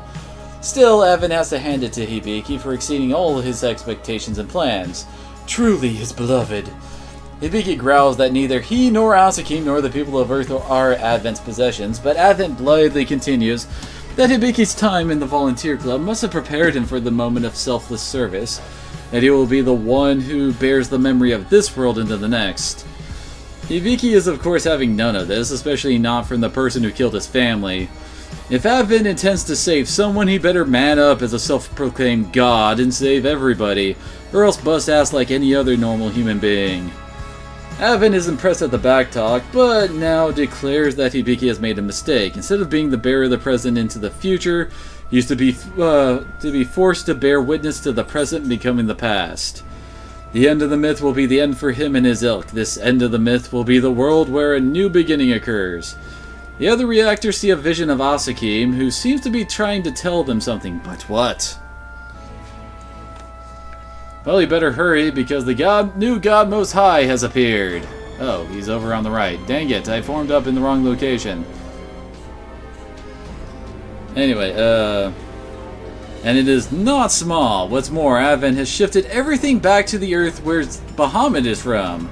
Still, Advent has to hand it to Hibiki for exceeding all his expectations and plans. Truly his beloved. Hibiki growls that neither he nor Asakim nor the people of Earth are Advent's possessions, but Advent blithely continues that Hibiki's time in the volunteer club must have prepared him for the moment of selfless service, that he will be the one who bears the memory of this world into the next. Hibiki is of course having none of this, especially not from the person who killed his family. If Advent intends to save someone, he better man up as a self-proclaimed god and save everybody, or else bust ass like any other normal human being. Advent is impressed at the backtalk, but now declares that Hibiki has made a mistake. Instead of being the bearer of the present into the future, he used to be forced to bear witness to the present becoming the past. The end of the myth will be the end for him and his ilk. This end of the myth will be the world where a new beginning occurs. The other reactors see a vision of Asakim, who seems to be trying to tell them something, but what? Well, you better hurry, because the new God Most High has appeared. Oh, he's over on the right. Dang it, I formed up in the wrong location. Anyway, and it is not small. What's more, Advent has shifted everything back to the Earth where Bahamut is from.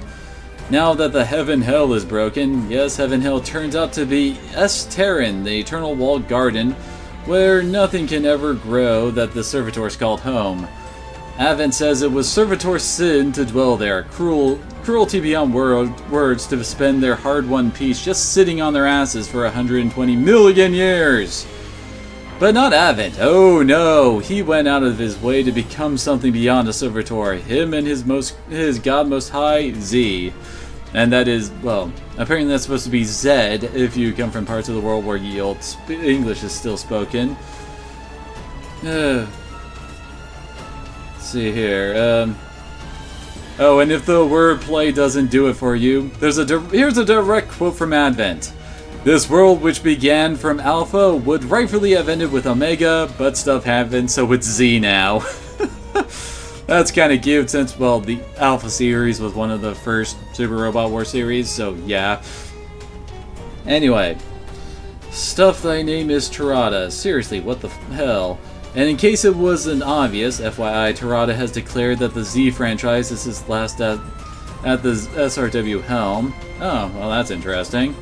Now that the Heaven-Hell is broken, yes, Heaven-Hell turns out to be Terran, the eternal walled garden, where nothing can ever grow that the servitors called home. Advent says it was servitors' sin to dwell there, cruelty beyond words to spend their hard-won peace just sitting on their asses for 120 million years. But not Advent. Oh no, he went out of his way to become something beyond a servitor. Him and his God Most High, Z. And that is, well, apparently that's supposed to be Zed if you come from parts of the world where English is still spoken. Let's see here. Oh, and if the wordplay doesn't do it for you, here's a direct quote from Advent. This world, which began from Alpha, would rightfully have ended with Omega, but stuff happened, so it's Z now. That's kind of cute since, well, the Alpha series was one of the first Super Robot Wars series, so yeah. Anyway. Stuff thy name is Terada. Seriously, what the hell? And in case it wasn't obvious, FYI, Terada has declared that the Z franchise is his last at the SRW helm. Oh, well that's interesting.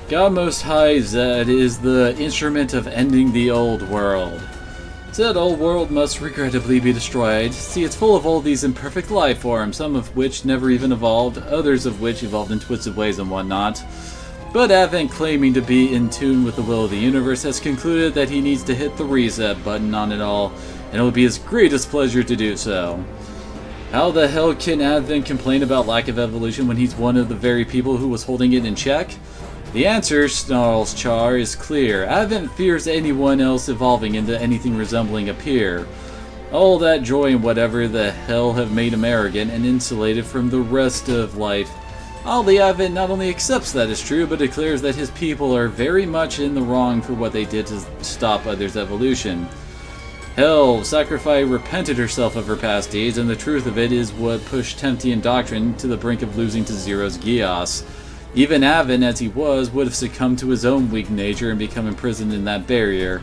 God Most High Zed is the instrument of ending the old world. Said old world must regrettably be destroyed. See, it's full of all these imperfect life forms, some of which never even evolved, others of which evolved in twisted ways and whatnot. But Advent, claiming to be in tune with the will of the universe, has concluded that he needs to hit the reset button on it all, and it will be his greatest pleasure to do so. How the hell can Advent complain about lack of evolution when he's one of the very people who was holding it in check? The answer, snarls Char, is clear. Advent fears anyone else evolving into anything resembling a peer. All that joy and whatever the hell have made him arrogant and insulated from the rest of life. Oddly, Advent not only accepts that is true, but declares that his people are very much in the wrong for what they did to stop others' evolution. Hell, Sacrifice repented herself of her past deeds, and the truth of it is what pushed Temptian Doctrine to the brink of losing to Zero's Gios. Even Advent, as he was, would have succumbed to his own weak nature and become imprisoned in that barrier.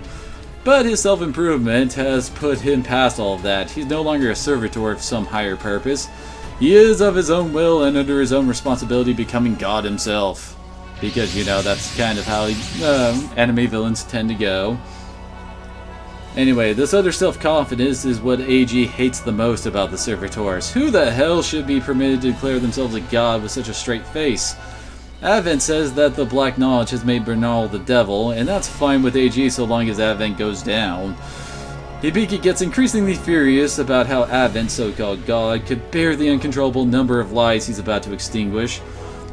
But his self-improvement has put him past all of that. He's no longer a servitor of some higher purpose. He is of his own will and under his own responsibility becoming God himself. Because, you know, that's kind of how anime villains tend to go. Anyway, this other self-confidence is what AG hates the most about the servitors. Who the hell should be permitted to declare themselves a god with such a straight face? Advent says that the Black Knowledge has made Bernal the devil, and that's fine with AG so long as Advent goes down. Hibiki gets increasingly furious about how Advent, so-called god, could bear the uncontrollable number of lies he's about to extinguish,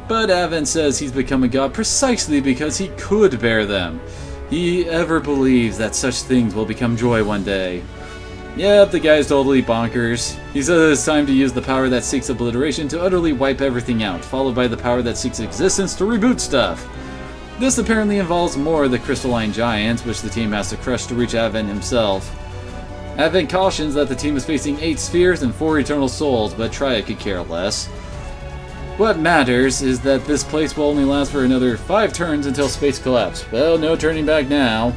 but Advent says he's become a god precisely because he could bear them. he ever believes that such things will become joy one day. Yep, the guy's totally bonkers. He says it's time to use the power that seeks obliteration to utterly wipe everything out, followed by the power that seeks existence to reboot stuff. This apparently involves more of the crystalline giants, which the team has to crush to reach Advent himself. Advent cautions that the team is facing 8 spheres and 4 eternal souls, but Triad could care less. What matters is that this place will only last for another 5 turns until space collapse. Well, no turning back now.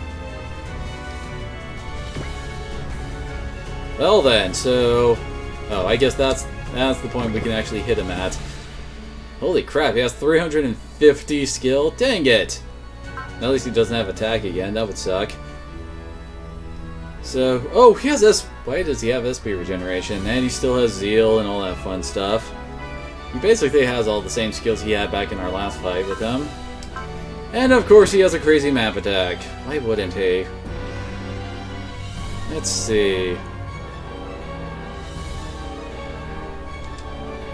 Well then, so... Oh, I guess that's the point we can actually hit him at. Holy crap, he has 350 skill? Dang it! At least he doesn't have attack again, that would suck. So, oh, he has why does he have SP regeneration? And he still has Zeal and all that fun stuff. He basically has all the same skills he had back in our last fight with him. And of course he has a crazy map attack. Why wouldn't he? Let's see.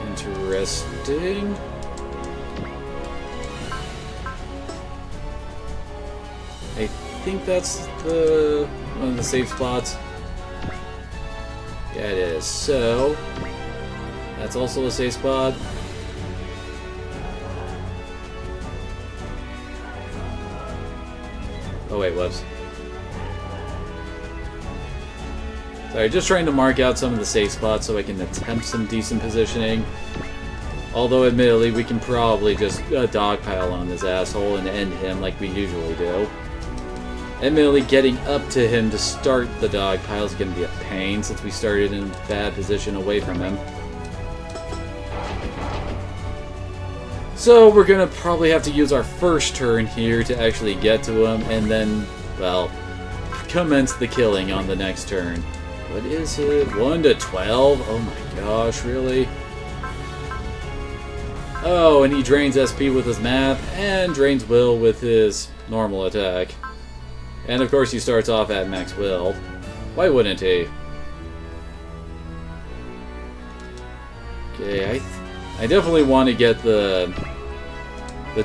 Interesting. I think that's one of the safe spots. Yeah, it is. So that's also a safe spot. Oh wait, whoops. Sorry, just trying to mark out some of the safe spots so I can attempt some decent positioning. Although, admittedly, we can probably just dogpile on this asshole and end him like we usually do. Admittedly, getting up to him to start the dogpile is going to be a pain since we started in a bad position away from him. So we're going to probably have to use our first turn here to actually get to him and then, well, commence the killing on the next turn. What is it? 1 to 12? Oh my gosh, really? Oh, and he drains SP with his map, and drains will with his normal attack. And of course he starts off at max will. Why wouldn't he? Okay, I definitely want to get the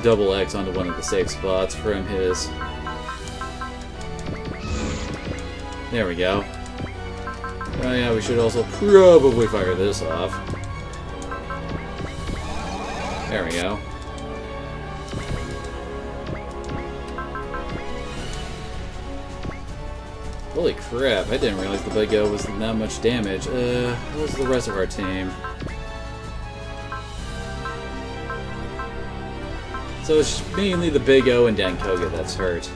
double X onto one of the safe spots from his... There we go. Oh yeah, we should also probably fire this off. There we go. Holy crap, I didn't realize the Big O was that much damage. What's the rest of our team? So it's mainly the Big O and Dankoga that's hurt.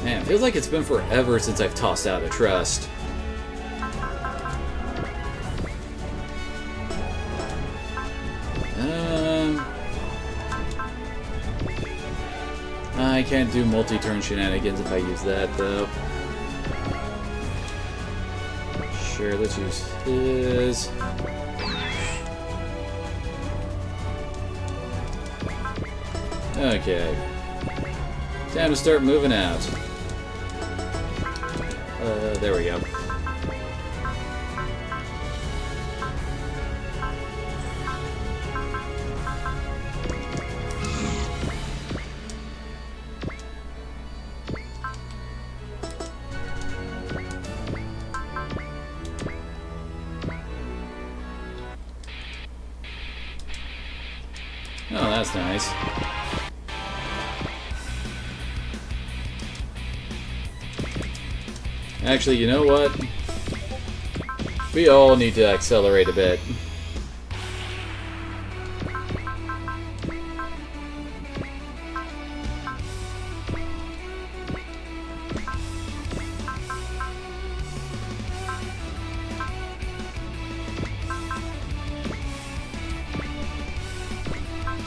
Man, it feels like it's been forever since I've tossed out a trust. I can't do multi-turn shenanigans if I use that, though. Sure, let's use his. Okay. Time to start moving out. There we go. Oh, that's nice. Actually, you know what? We all need to accelerate a bit.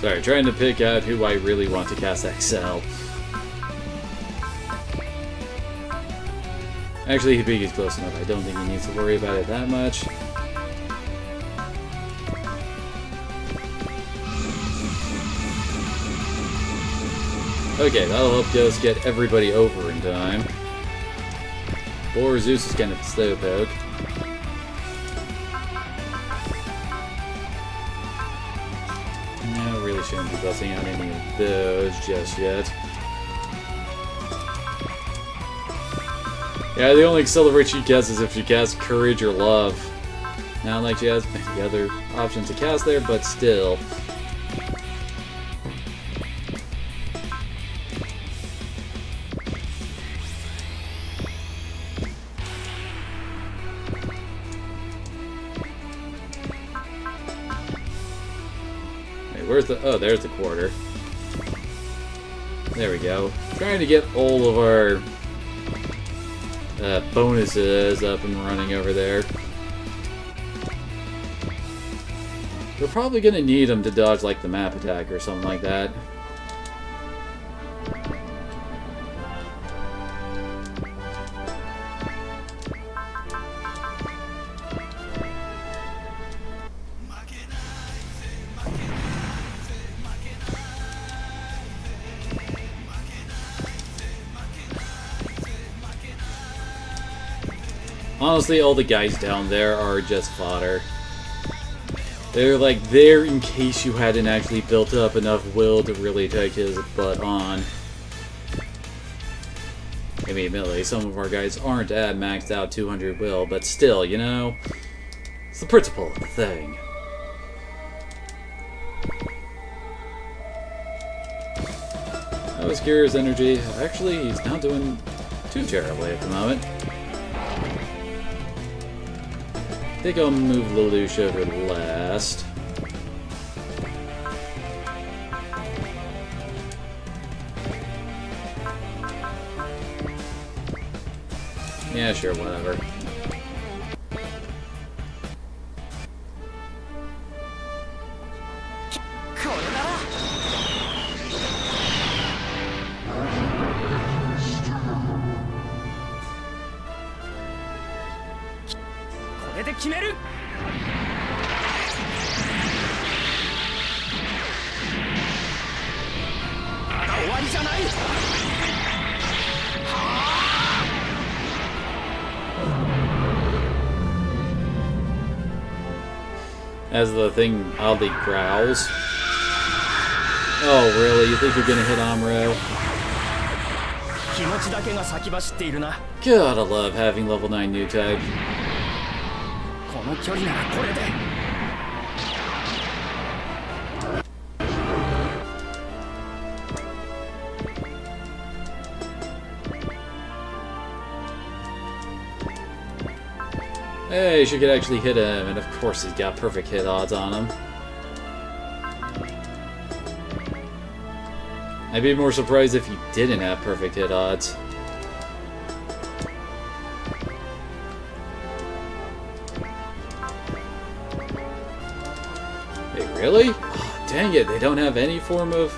Sorry, trying to pick out who I really want to cast XL. Actually, Hibiki's close enough. I don't think he needs to worry about it that much. Okay, that'll help us get everybody over in time. Or Zeus is kind of slowpoke. Not really Probably shouldn't be busting out any of those just yet. Yeah, the only accelerate she gets is if she casts Courage or Love. Not like she has many other options to cast there, but still. Wait, where's the... Oh, there's the quarter. There we go. Trying to get all of our bonuses up and running over there. We're probably going to need them to dodge like the map attack or something like that. Honestly, all the guys down there are just fodder. They're like there in case you hadn't actually built up enough will to really take his butt on. I mean, admittedly, some of our guys aren't at maxed out 200 will, but still, you know, it's the principle of the thing. That was Kira's energy. Actually, he's not doing too terribly at the moment. I think I'll move Lelouch over last. Yeah, sure, whatever. As the thing oddly growls. Oh, really? You think you're gonna hit Amuro? Gotta love having level 9 new type. Hey, she could actually hit him, and of course he's got perfect hit odds on him. I'd be more surprised if he didn't have perfect hit odds. Wait, really? Oh, dang it, they don't have any form of...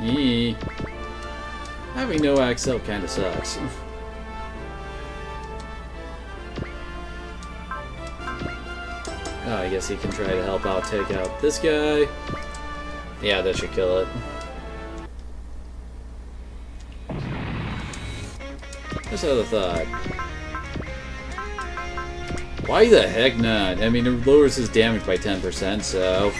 Eee. Having no Axel kinda sucks. Oh, I guess he can try to help out take out this guy. Yeah, that should kill it. Just had a thought. Why the heck not? I mean, it lowers his damage by 10%, so...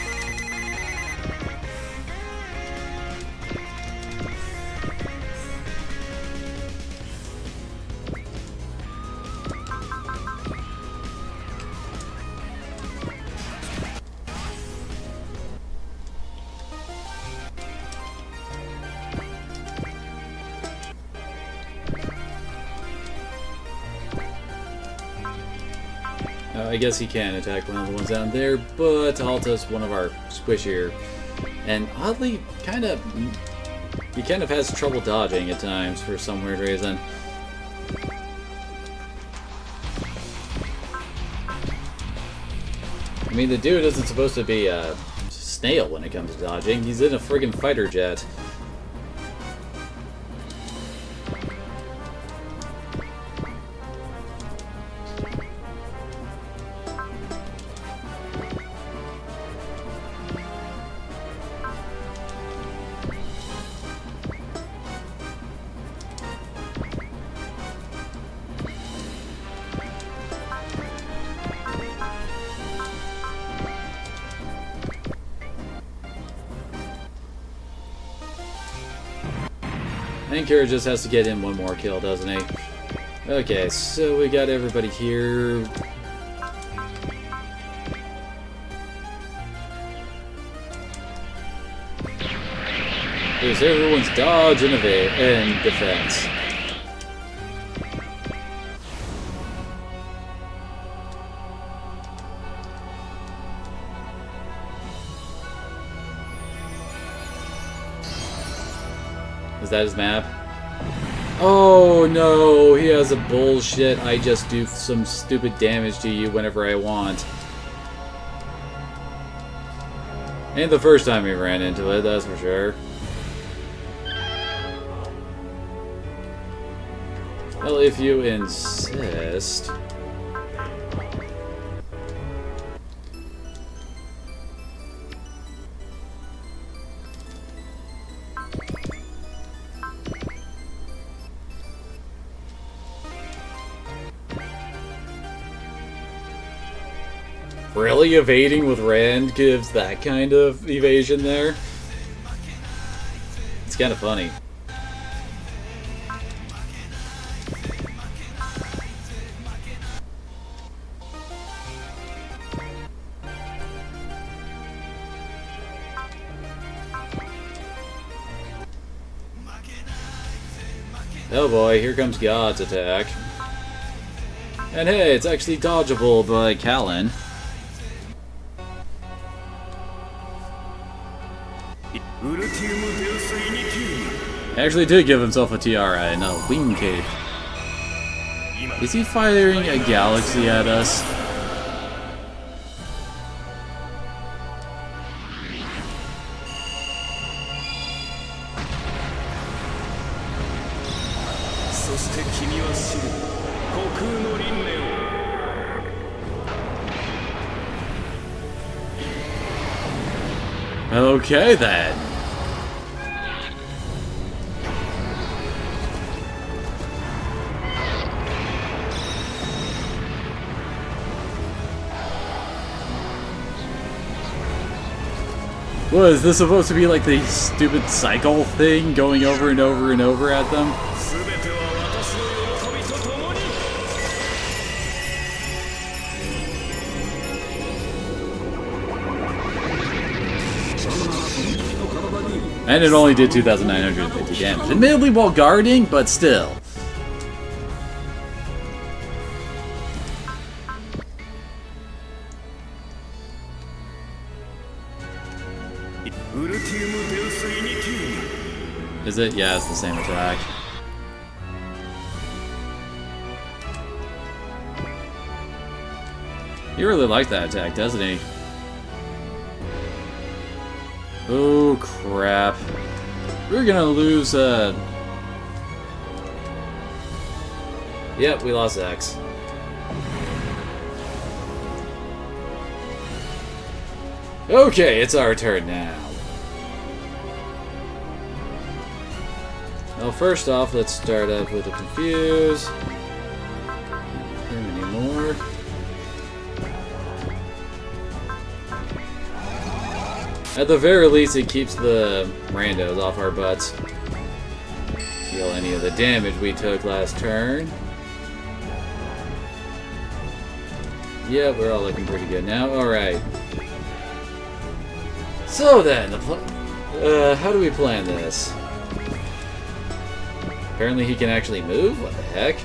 I guess he can attack one of the ones down there, but Alta's one of our squishier. And oddly, he kind of has trouble dodging at times for some weird reason. I mean, the dude isn't supposed to be a snail when it comes to dodging. He's in a friggin' fighter jet. And Kira just has to get in one more kill, doesn't he? Okay, so we got everybody here. Here's everyone's dodge and defense. Is that his map? Oh no, he has a bullshit. I just do some stupid damage to you whenever I want. Ain't the first time we ran into it, that's for sure. Well, if you insist. Really? Evading with Rand gives that kind of evasion there? It's kind of funny. Oh boy, here comes God's attack. And hey, it's actually dodgeable by Callan. Actually did give himself a tiara and a wing cape. Is he firing a galaxy at us? Okay then. What, is this supposed to be like the stupid cycle thing going over and over and over at them? And it only did 2,950 damage. Admittedly while guarding, but still. Is it? Yeah, it's the same attack. He really liked that attack, doesn't he? Oh crap. We're gonna lose Yep, we lost X. Okay, it's our turn now. Well, first off, let's start up with a confuse. Him anymore. At the very least, it keeps the randos off our butts. Heal any of the damage we took last turn. Yeah, we're all looking pretty good now. Alright. So then, how do we plan this? Apparently he can actually move? What the heck?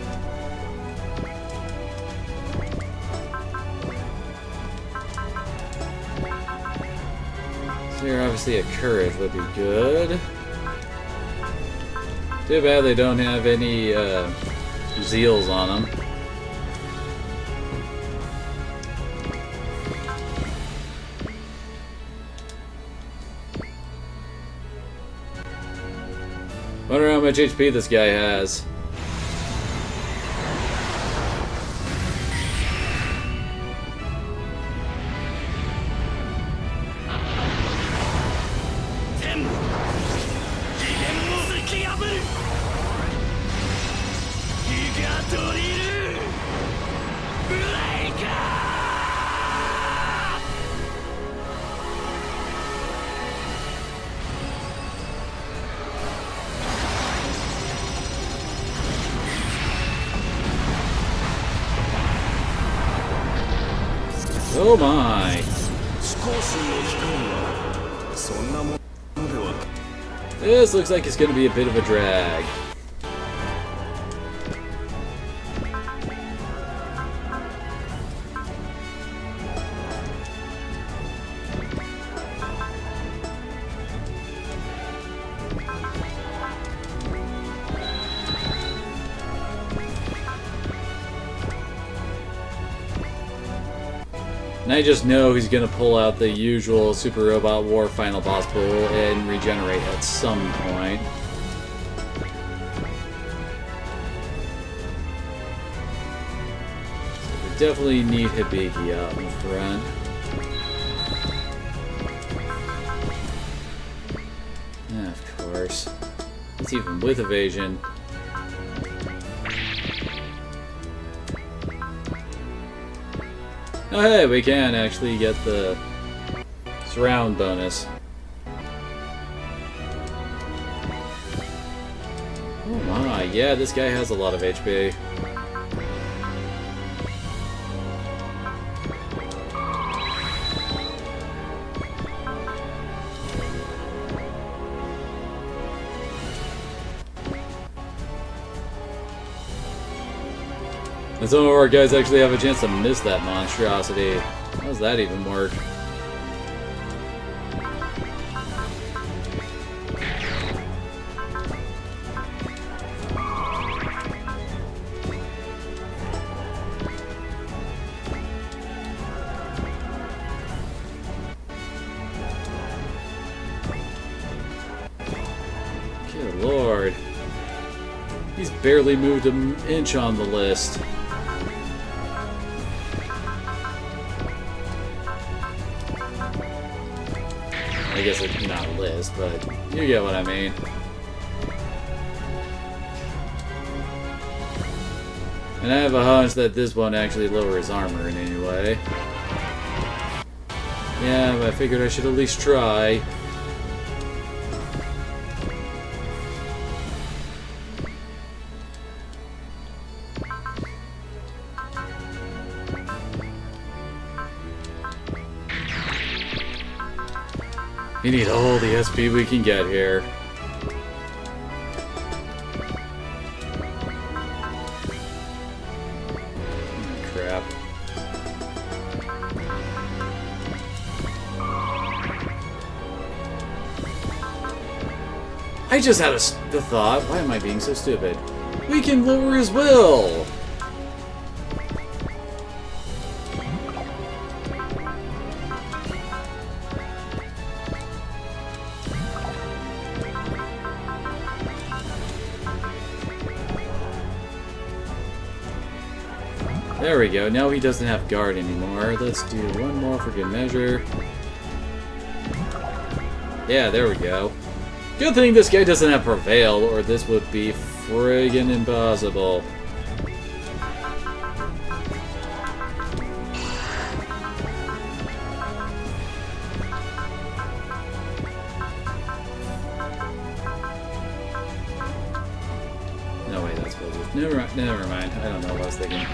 So here, obviously a courage would be good. Too bad they don't have any zeals on them. Wonder how much HP this guy has. Oh my. 少しの光はそんなものでは This looks like it's going to be a bit of a drag. And I just know he's going to pull out the usual Super Robot War final boss pull and regenerate at some point. So we definitely need Hibiki out in front. Yeah, of course. It's even with evasion. Oh hey, we can actually get the surround bonus. Oh my, yeah, this guy has a lot of HP. And some of our guys actually have a chance to miss that monstrosity. How does that even work? Good lord. He's barely moved an inch on the list. I guess it's not a list, but you get what I mean. And I have a hunch that this won't actually lower his armor in any way. Yeah, but I figured I should at least try. We need all the SP we can get here. Crap. I just had the thought, why am I being so stupid? We can lower his will! There we go, now he doesn't have guard anymore. Let's do one more for good measure. Yeah, there we go. Good thing this guy doesn't have Prevail, or this would be friggin' impossible. No, wait, that's what it was. Never mind. I don't know what I was thinking.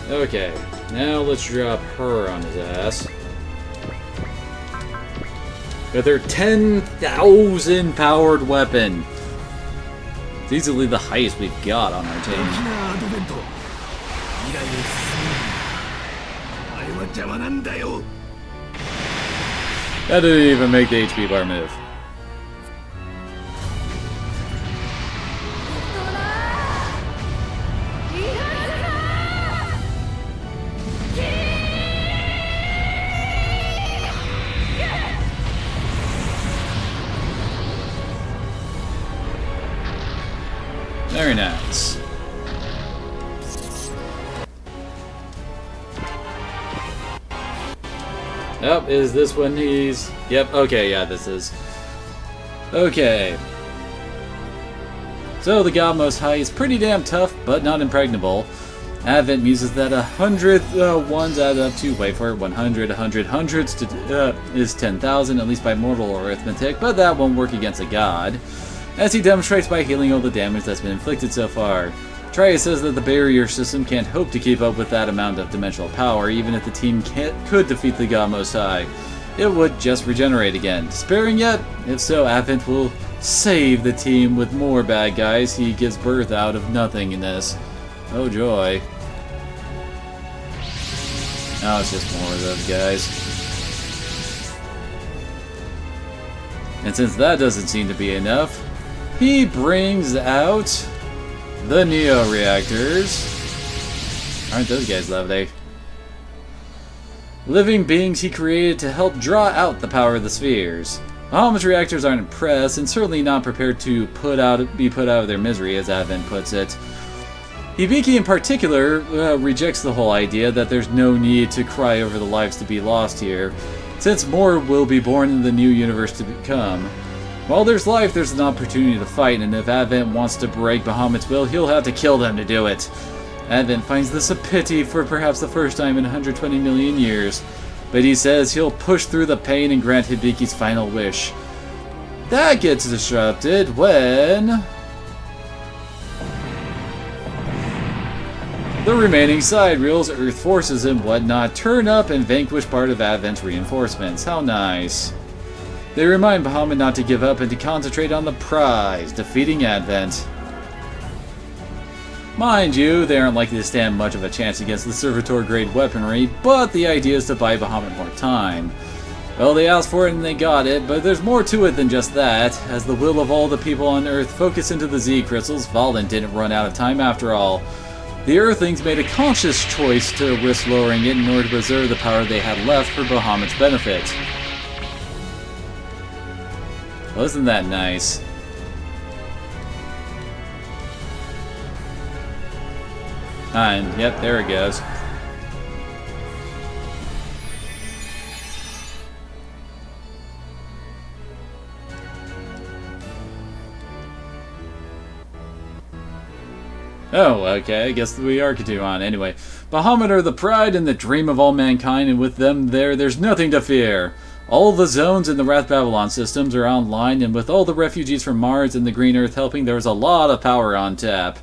Okay, now let's drop her on his ass. With her 10,000 powered weapon. It's easily the highest we've got on our team. That didn't even make the HP bar move. Very nice. Oh, is this when he's... Yep, okay, yeah, this is. Okay. So the God Most High is pretty damn tough, but not impregnable. Advent muses that 100 ones add up to, wait for it, 100, 100 hundreds to, is 10,000, at least by mortal arithmetic, but that won't work against a god, as he demonstrates by healing all the damage that's been inflicted so far. Trias says that the barrier system can't hope to keep up with that amount of dimensional power, even if the team could defeat the God Most High. It would just regenerate again. Despairing yet? If so, Advent will save the team with more bad guys he gives birth out of nothingness. Oh joy. Now it's just more of those guys. And since that doesn't seem to be enough, he brings out the Neo reactors. Aren't those guys lovely? Living beings he created to help draw out the power of the spheres. Bahamut's reactors aren't impressed, and certainly not prepared to be put out of their misery, as Advent puts it. Hibiki in particular rejects the whole idea that there's no need to cry over the lives to be lost here, since more will be born in the new universe to come. While there's life, there's an opportunity to fight, and if Advent wants to break Bahamut's will, he'll have to kill them to do it. Advent finds this a pity for perhaps the first time in 120 million years, but he says he'll push through the pain and grant Hibiki's final wish. That gets disrupted when the remaining side reels, Earth forces and whatnot, turn up and vanquish part of Advent's reinforcements. How nice. They remind Bahamut not to give up and to concentrate on the prize, defeating Advent. Mind you, they aren't likely to stand much of a chance against the Servitor-grade weaponry, but the idea is to buy Bahamut more time. Well, they asked for it and they got it, but there's more to it than just that. As the will of all the people on Earth focus into the Z crystals, Valen didn't run out of time after all. The Earthlings made a conscious choice to risk lowering it in order to preserve the power they had left for Bahamut's benefit. Wasn't that nice? And, yep, there it goes. Oh, okay, I guess we are continuing on. Anyway, Bahamut are the pride and the dream of all mankind, and with them there's nothing to fear. All the zones in the Wrath Babylon systems are online, and with all the refugees from Mars and the Green Earth helping, there's a lot of power on tap.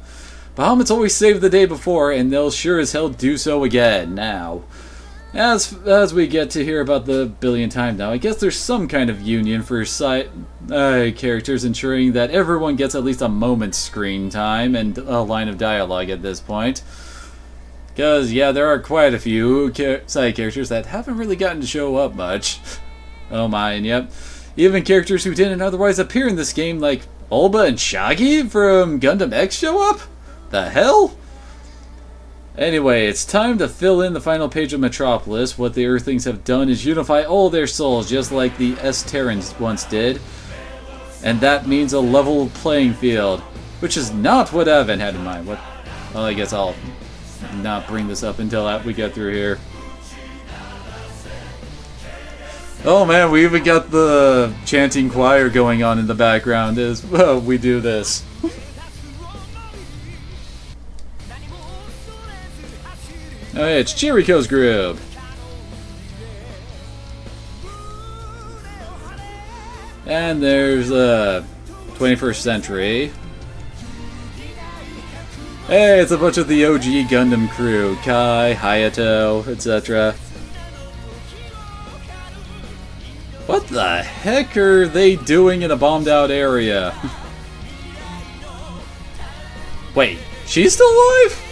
Bahamut's always saved the day before, and they'll sure as hell do so again now. As we get to hear about the billionth time now, I guess there's some kind of union for characters ensuring that everyone gets at least a moment's screen time and a line of dialogue at this point. Because, yeah, there are quite a few side characters that haven't really gotten to show up much. Oh my, and yep. Even characters who didn't otherwise appear in this game, like Olba and Shaggy from Gundam X, show up? The hell? Anyway, it's time to fill in the final page of Metropolis. What the Earthlings have done is unify all their souls, just like the S-Terrans once did. And that means a level playing field, which is not what Advent had in mind. Well, I guess I'll not bring this up until we get through here. Oh man, we even got the chanting choir going on in the background as well. We do this. Oh yeah, it's Chiriko's group. And there's 21st Century. Hey, it's a bunch of the OG Gundam crew. Kai, Hayato, etc. What the heck are they doing in a bombed out area? Wait, she's still alive?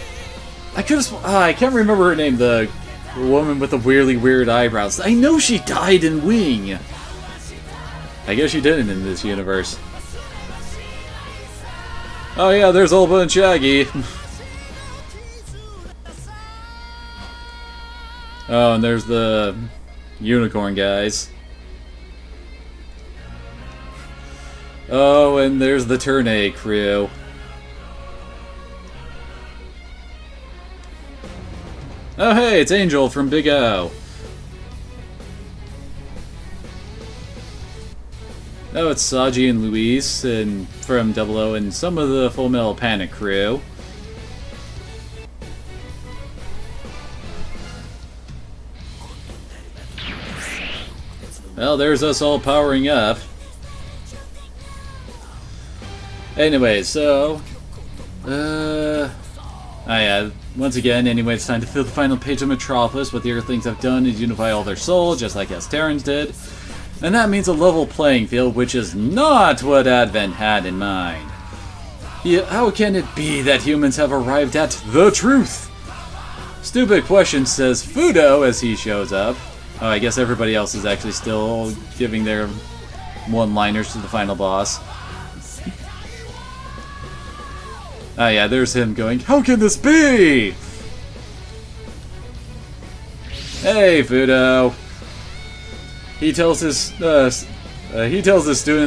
I could have. I can't remember her name. The woman with the weirdly weird eyebrows. I know she died in Wing. I guess she didn't in this universe. Oh yeah, there's Olba and Shaggy. Oh, and there's the unicorn guys. Oh, and there's the Turn A crew. Oh hey, it's Angel from Big O. Oh, it's Saji and Luis and from Double O and some of the Full Metal Panic crew. Well, there's us all powering up. Anyway, so Ah yeah, once again, anyway, it's time to fill the final page of Metropolis. What the Earthlings have done is unify all their souls, just like as Terrans did. And that means a level playing field, which is not what Advent had in mind. How can it be that humans have arrived at the truth? Stupid question, says Fudo as he shows up. Oh, I guess everybody else is actually still giving their one-liners to the final boss. Ah yeah, there's him going, how can this be? Hey, Fudo. He tells his students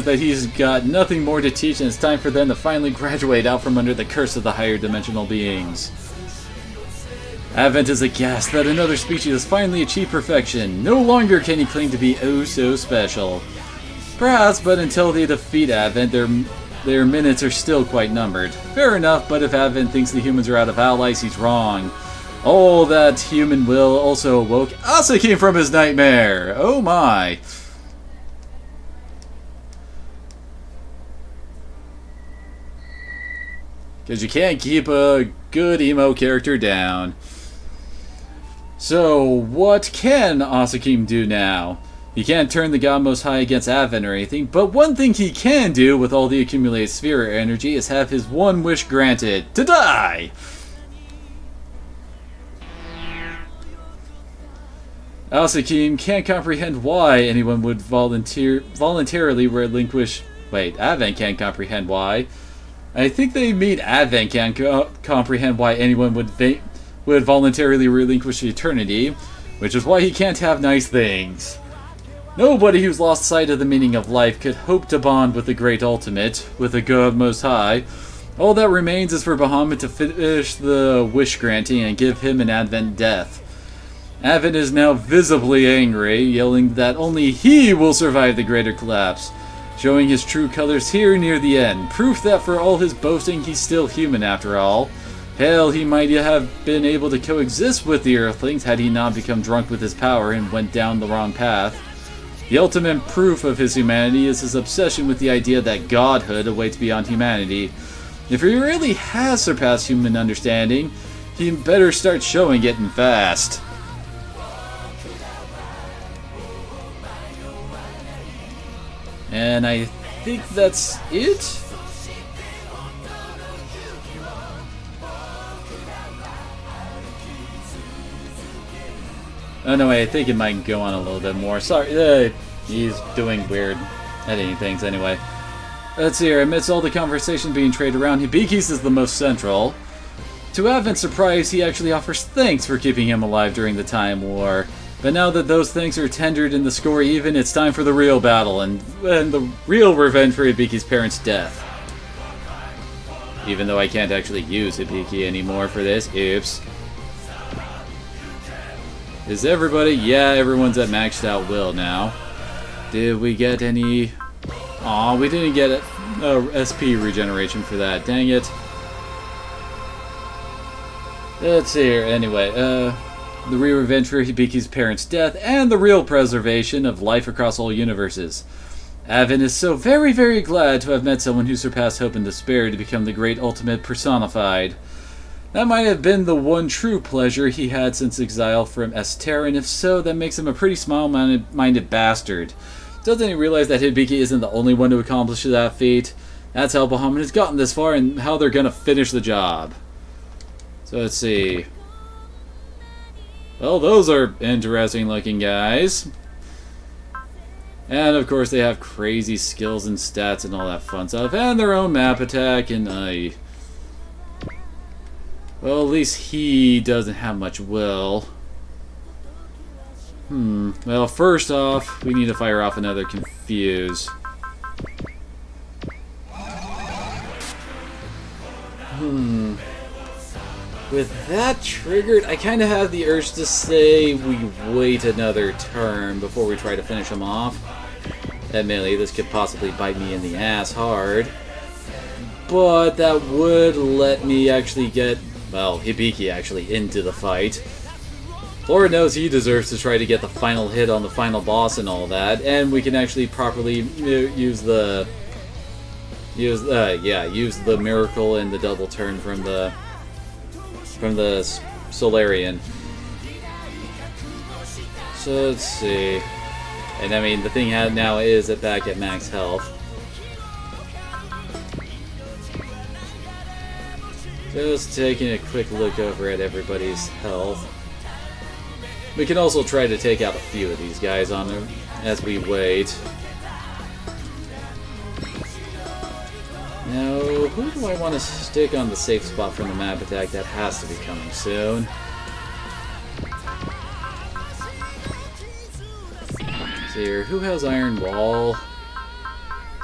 that he's got nothing more to teach and it's time for them to finally graduate out from under the curse of the higher dimensional beings. Advent is aghast that another species has finally achieved perfection. No longer can he claim to be oh so special. Perhaps, but until they defeat Advent, their minutes are still quite numbered. Fair enough, but if Advent thinks the humans are out of allies, he's wrong. Oh, that human will also awoke Asaki from his nightmare! Oh my! Because you can't keep a good emo character down. So, what can Asakim do now? He can't turn the God Most High against Advent or anything, but one thing he can do with all the accumulated sphere energy is have his one wish granted, to die! Asakim can't comprehend why anyone would voluntarily relinquish... Wait, Advent can't comprehend why. I think they mean Advent can't comprehend why anyone would voluntarily relinquish eternity, which is why he can't have nice things. Nobody who's lost sight of the meaning of life could hope to bond with the Great Ultimate, with the God Most High. All that remains is for Bahamut to finish the wish granting and give him an Advent death. Advent is now visibly angry, yelling that only he will survive the greater collapse, showing his true colors here near the end, proof that for all his boasting he's still human after all. Hell, he might have been able to coexist with the Earthlings had he not become drunk with his power and went down the wrong path. The ultimate proof of his humanity is his obsession with the idea that godhood awaits beyond humanity. If he really has surpassed human understanding, he better start showing it and fast. And I think that's it? Oh no, wait, I think it might go on a little bit more. Sorry, he's doing weird editing things anyway. Let's see here, amidst all the conversation being traded around, Hibiki's is the most central. To Advent's surprise, he actually offers thanks for keeping him alive during the Time War. But now that those thanks are tendered and the score even, it's time for the real battle and the real revenge for Hibiki's parents' death. Even though I can't actually use Hibiki anymore for this. Oops. Is everybody? Yeah, everyone's at maxed out will now. Did we get any... Aw, we didn't get SP regeneration for that. Dang it. Let's see here. Anyway, the real revenge for Hibiki's parents' death and the real preservation of life across all universes. Advent is so very, very glad to have met someone who surpassed hope and despair to become the great ultimate personified. That might have been the one true pleasure he had since exile from Esther, and if so, that makes him a pretty small-minded bastard. Doesn't he realize that Hibiki isn't the only one to accomplish that feat? That's how Bahamut has gotten this far and how they're gonna finish the job. So let's see. Well, those are interesting looking guys. And of course they have crazy skills and stats and all that fun stuff. And their own map attack and well, at least he doesn't have much will. Well, first off, we need to fire off another Confuse. With that triggered, I kind of have the urge to say we wait another turn before we try to finish him off. Admittedly, this could possibly bite me in the ass hard. But that would let me actually get, well, Hibiki actually into the fight. Lord knows he deserves to try to get the final hit on the final boss and all that, and we can actually properly use the miracle and the double turn from the from the Solarian. So let's see. And I mean, the thing now is back at max health. Just taking a quick look over at everybody's health. We can also try to take out a few of these guys on them as we wait. Now, who do I want to stick on the safe spot from the map attack? That has to be coming soon. Let's see here, who has Iron Wall?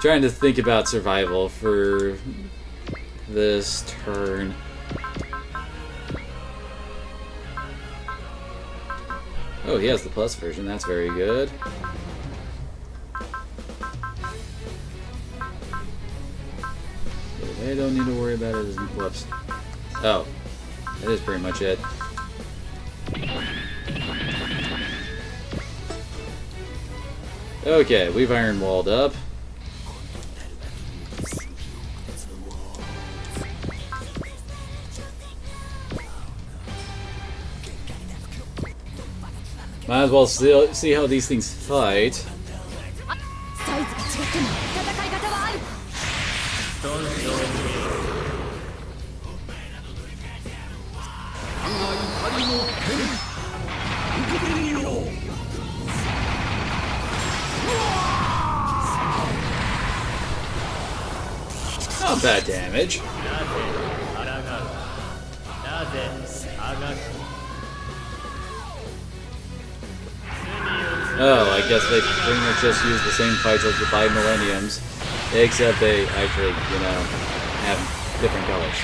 Trying to think about survival for this turn. Oh, he has the plus version, that's very good. I don't need to worry about it. Whoops. Oh, that is pretty much it. Okay, we've iron walled up. Might as well see how these things fight. Not bad damage. Oh, I guess they pretty much just use the same fights as the 5 Millenniums, except they actually, you know, have different colors.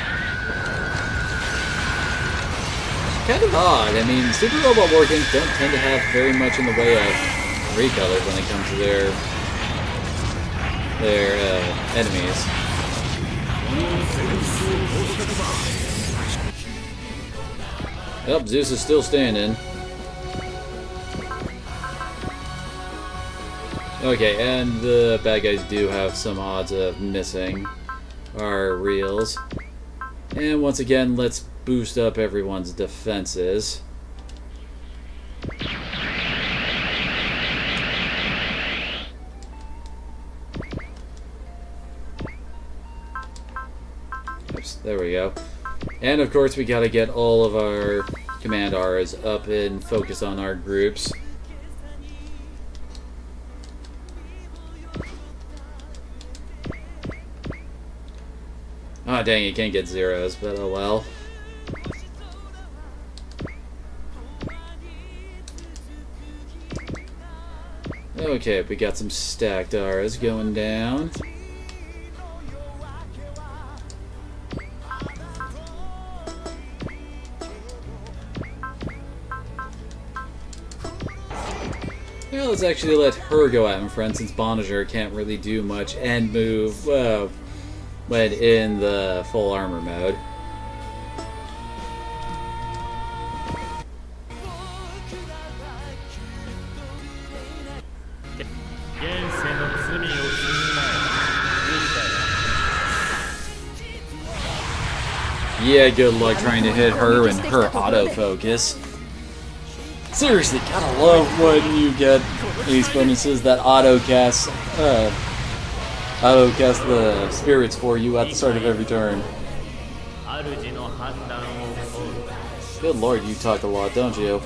Kind of odd. I mean, Super Robot War Games don't tend to have very much in the way of recolors when it comes to their enemies. Yep, Zeus is still standing. Okay, and the bad guys do have some odds of missing our reels. And once again, let's boost up everyone's defenses. Oops, there we go. And of course, we gotta get all of our command R's up and focus on our groups. Oh dang, you can't get zeros, but oh well. Okay, we got some stacked R's going down. Well, let's actually let her go out in front since Bonager can't really do much and move, well, when in the full armor mode. Yeah, good luck trying to hit her and her autofocus. Seriously, gotta love when you get ace bonuses that autocast the spirits for you at the start of every turn. Good lord, you talk a lot, don't you?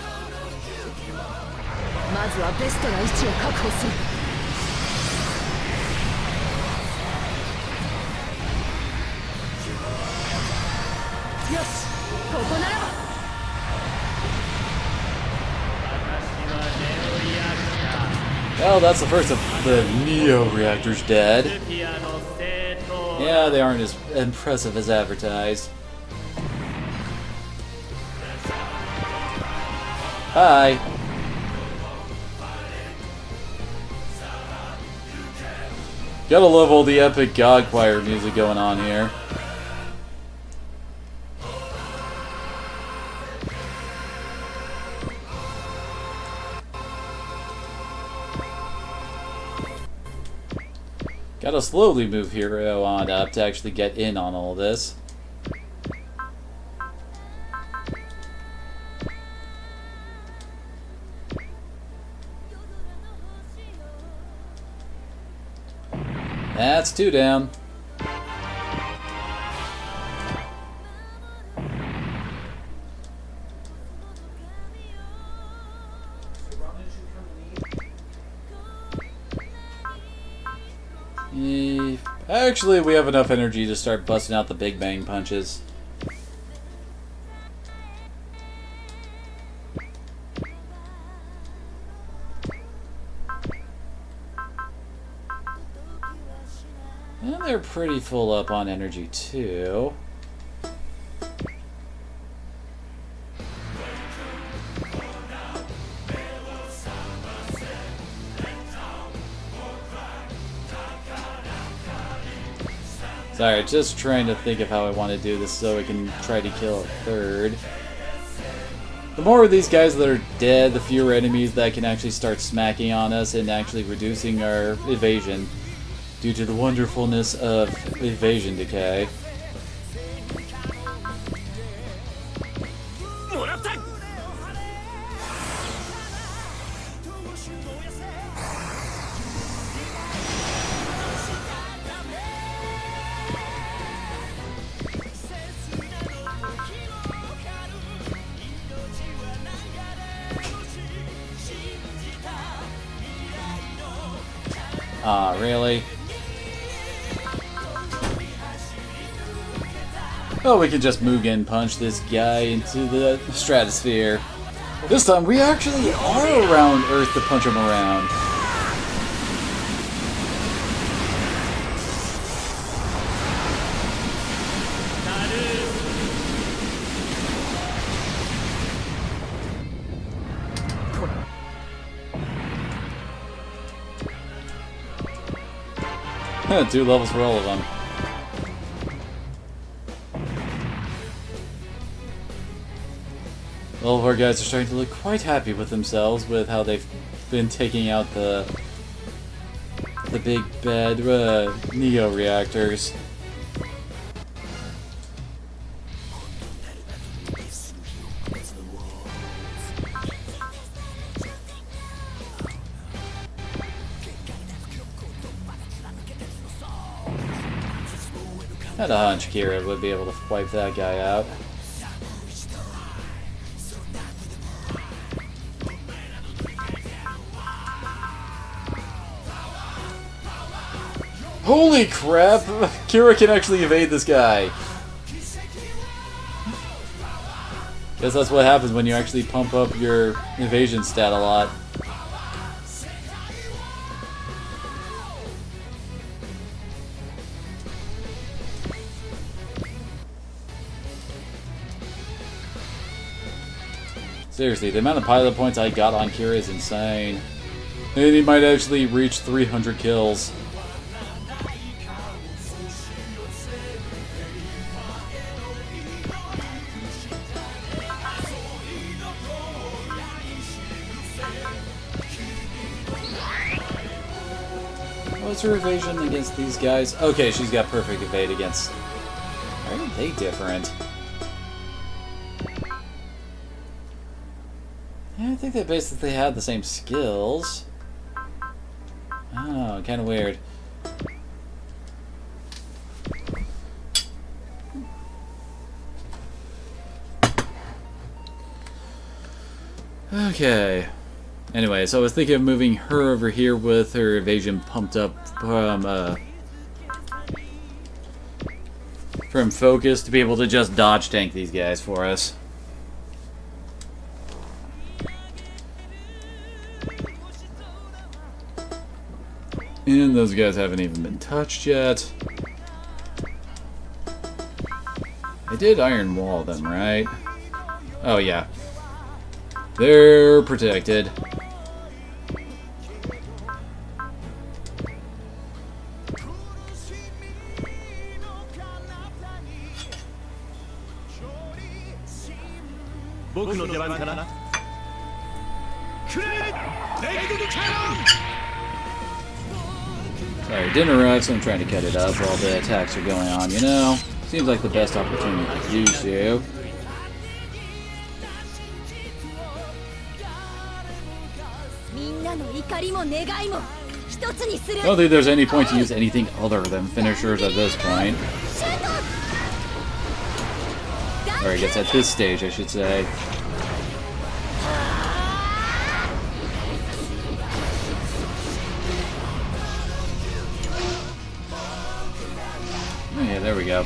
Well, that's the first of the Neo reactors dead. Yeah, they aren't as impressive as advertised. Hi. Gotta love all the epic God Choir music going on here. Gotta slowly move Hero on up to actually get in on all this. That's 2 down. Actually, we have enough energy to start busting out the big bang punches. And they're pretty full up on energy too. Sorry, just trying to think of how I want to do this so I can try to kill a third. The more of these guys that are dead, the fewer enemies that can actually start smacking on us and actually reducing our evasion due to the wonderfulness of evasion decay. Ah, really? Oh, we can just Mugen punch this guy into the stratosphere. This time we actually are around Earth to punch him around. Two levels for all of them. All of our guys are starting to look quite happy with themselves with how they've been taking out the big bad Neo reactors. Had a hunch Kira would be able to wipe that guy out. Holy crap! Kira can actually evade this guy. Guess that's what happens when you actually pump up your evasion stat a lot. Seriously, the amount of pilot points I got on Kira is insane. And he might actually reach 300 kills. What's her evasion against these guys? Okay, she's got perfect evade against... Why are they different? Yeah, I think they basically had the same skills. Oh, kind of weird. Okay. Anyway, so I was thinking of moving her over here with her evasion pumped up from focus to be able to just dodge tank these guys for us. And those guys haven't even been touched yet. I did iron wall them, right? Oh yeah. They're protected. Sorry, dinner arrived, so I'm trying to cut it up while the attacks are going on, you know? Seems like the best opportunity to do so. I don't think there's any point to use anything other than finishers at this point. Or I guess at this stage, I should say. Oh yeah, there we go.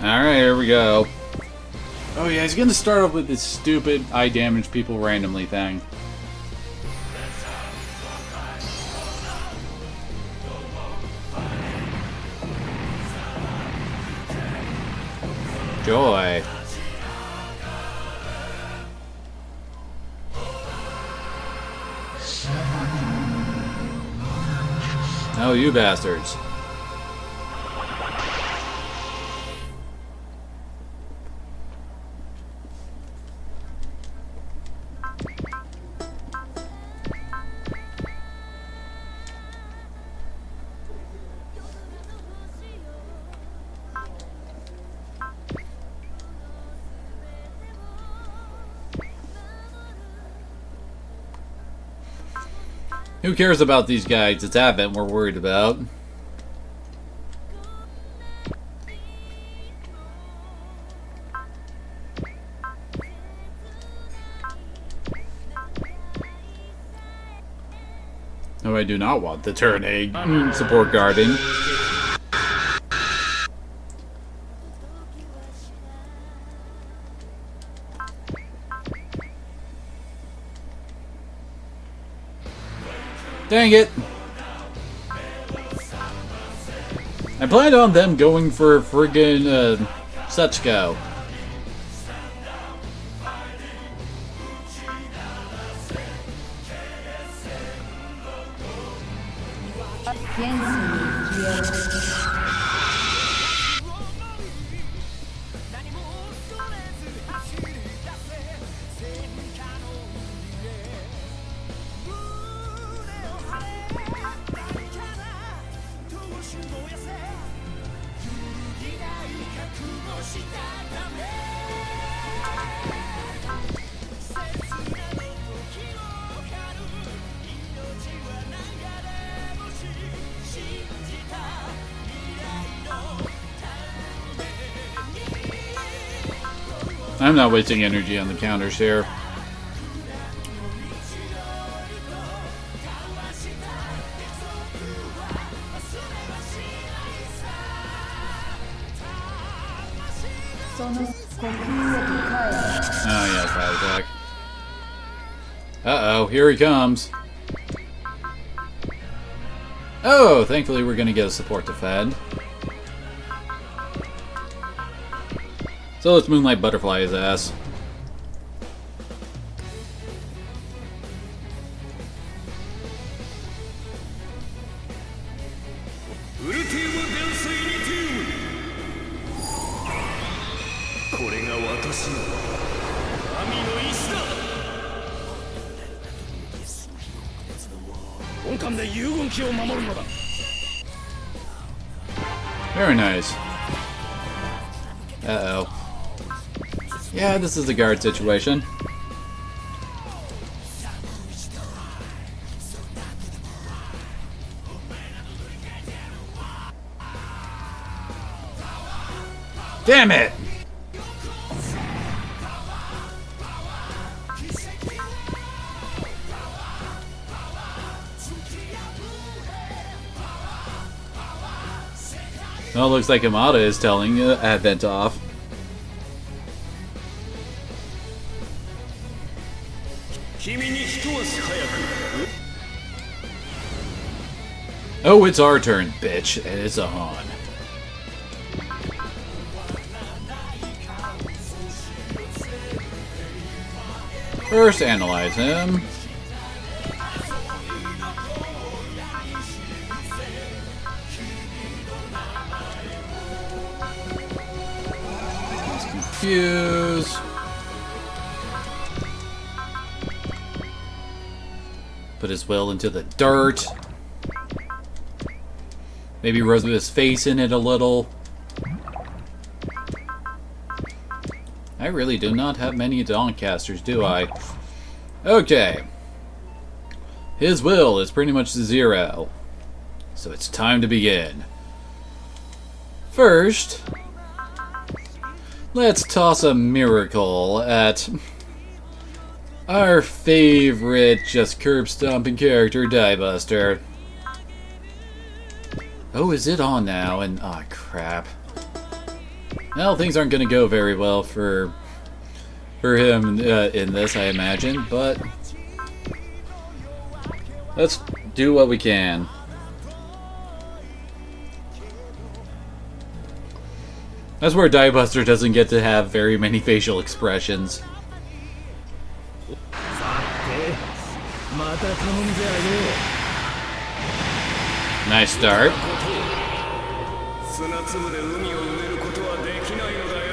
Alright, here we go. Oh yeah, he's gonna start off with this stupid I damage people randomly thing. Joy. Oh, you bastards. Who cares about these guys? It's Advent we're worried about. No, I do not want the turn egg support guarding. Dang it! I planned on them going for friggin' Setsuko. I'm not wasting energy on the counters here. Oh yes, that attack. Uh-oh, here he comes. Oh, thankfully we're gonna get a support defend. So let's Moonlight Butterfly his ass. Very nice. Uh-oh. Yeah, this is a guard situation. Damn it! Well, looks like Amada is telling Advent off. Oh, it's our turn, bitch. It's on. First, analyze him. Confuse. Put his will into the dirt. Maybe rub his face in it a little. I really do not have many Dancasters, do I? Okay. His will is pretty much 0. So it's time to begin. First, let's toss a miracle at our favorite just curb stomping character, Diebuster. Oh, is it on now? And oh crap. Well, things aren't going to go very well for him in this, I imagine, but let's do what we can. That's where Diebuster doesn't get to have very many facial expressions. Nice start. 砂粒で海を埋めることはできないのだよ。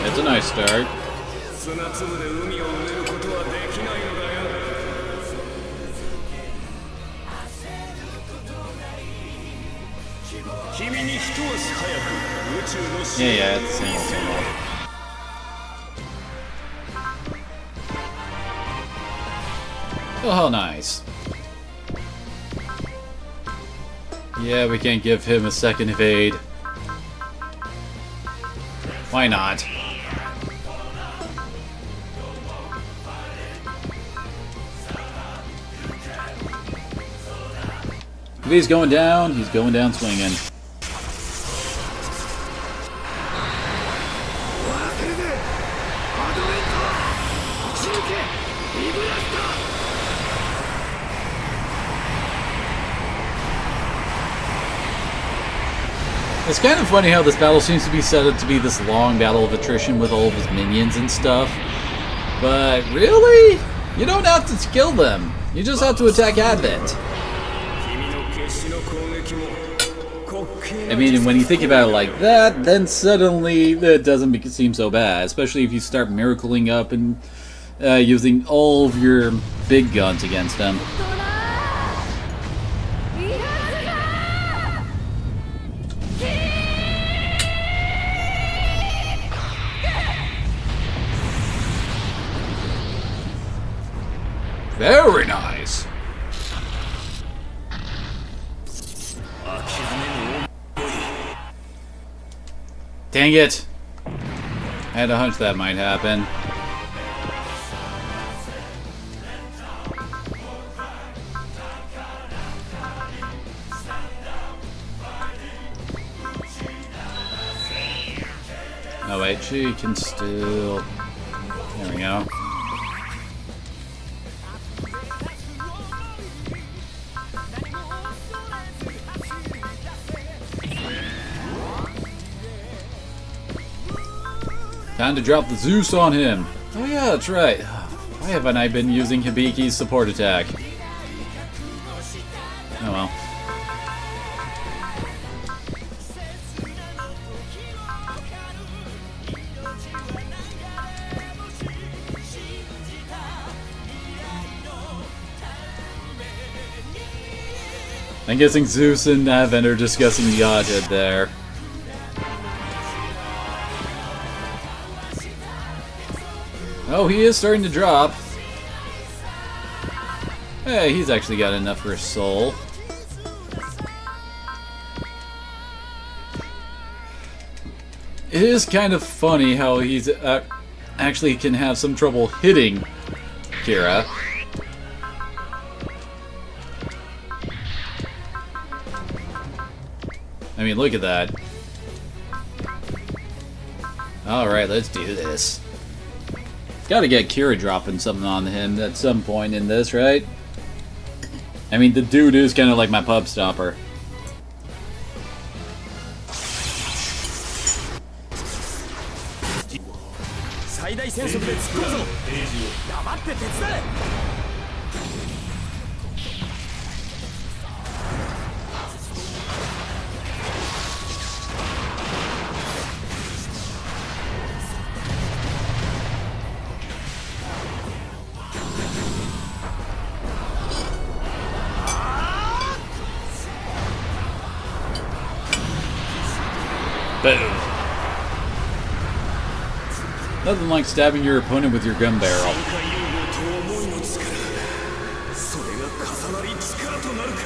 It's a nice start. 砂粒で海を埋めることはできないのだよ。君に一足早く宇宙の Yeah, it's the same old. Oh, nice. Yeah, we can't give him a second evade. Why not? If he's going down swinging. It's kind of funny how this battle seems to be set up to be this long battle of attrition with all of his minions and stuff. But really? You don't have to kill them. You just have to attack Advent. I mean, when you think about it like that, then suddenly it doesn't seem so bad. Especially if you start miracling up and using all of your big guns against them. Very nice. Dang it! I had a hunch that might happen. Oh wait, she can still... There we go. Time to drop the Zeus on him. Oh yeah, that's right. Why haven't I been using Hibiki's support attack? Oh well. I'm guessing Zeus and Advent are discussing the Godhead there. Oh, he is starting to drop. Hey, he's actually got enough for his soul. It is kind of funny how he's actually can have some trouble hitting Kira. I mean, look at that. Alright, let's do this. Gotta get Kira dropping something on him at some point in this, right? I mean, the dude is kind of like my pub stopper. 戦色で突っ込むぞ。黙って手伝え。Boom. Nothing like stabbing your opponent with your gun barrel. それが重なり力となるか。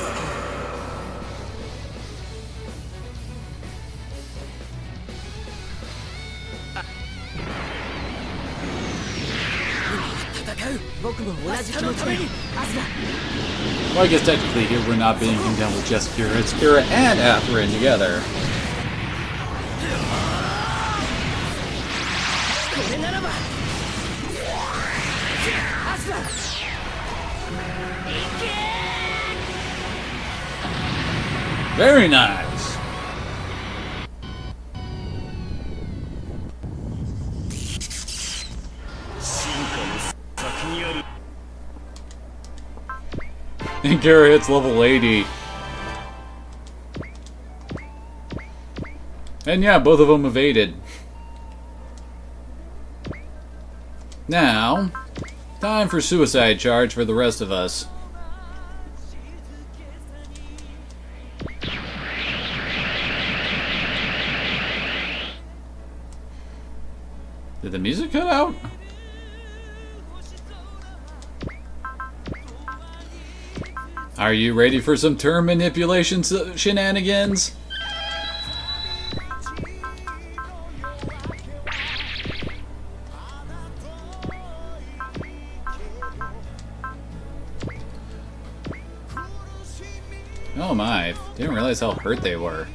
Well, I guess technically here we're not being condemned with just Kira. It's Kira and Athrun together. Very nice. And Kira hits level 80. And yeah, both of them evaded. Now, time for suicide charge for the rest of us. Did the music cut out? Are you ready for some turn manipulation shenanigans? Oh my, didn't realize how hurt they were.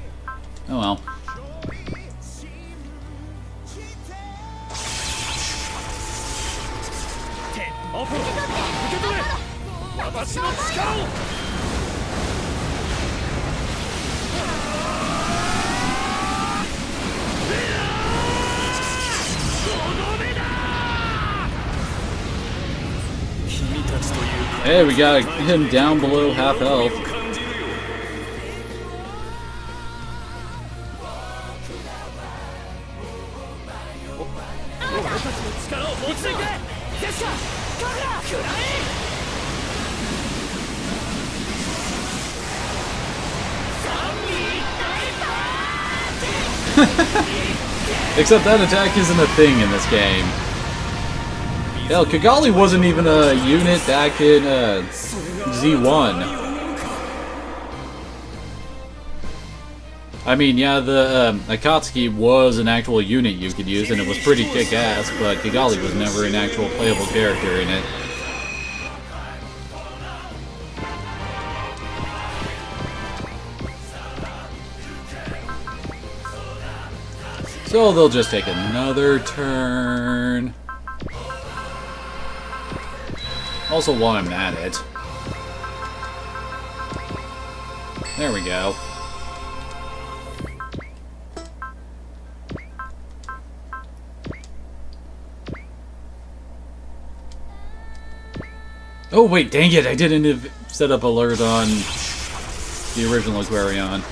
Oh well. Hey, we got him down below half health. Except that attack isn't a thing in this game. Hell, Kigali wasn't even a unit back in Z1. I mean, yeah, the Akatsuki was an actual unit you could use, and it was pretty kick-ass, but Kigali was never an actual playable character in it. So they'll just take another turn. Also, while I'm at it. There we go. Oh wait, dang it, I didn't set up alert on the original Aquarion.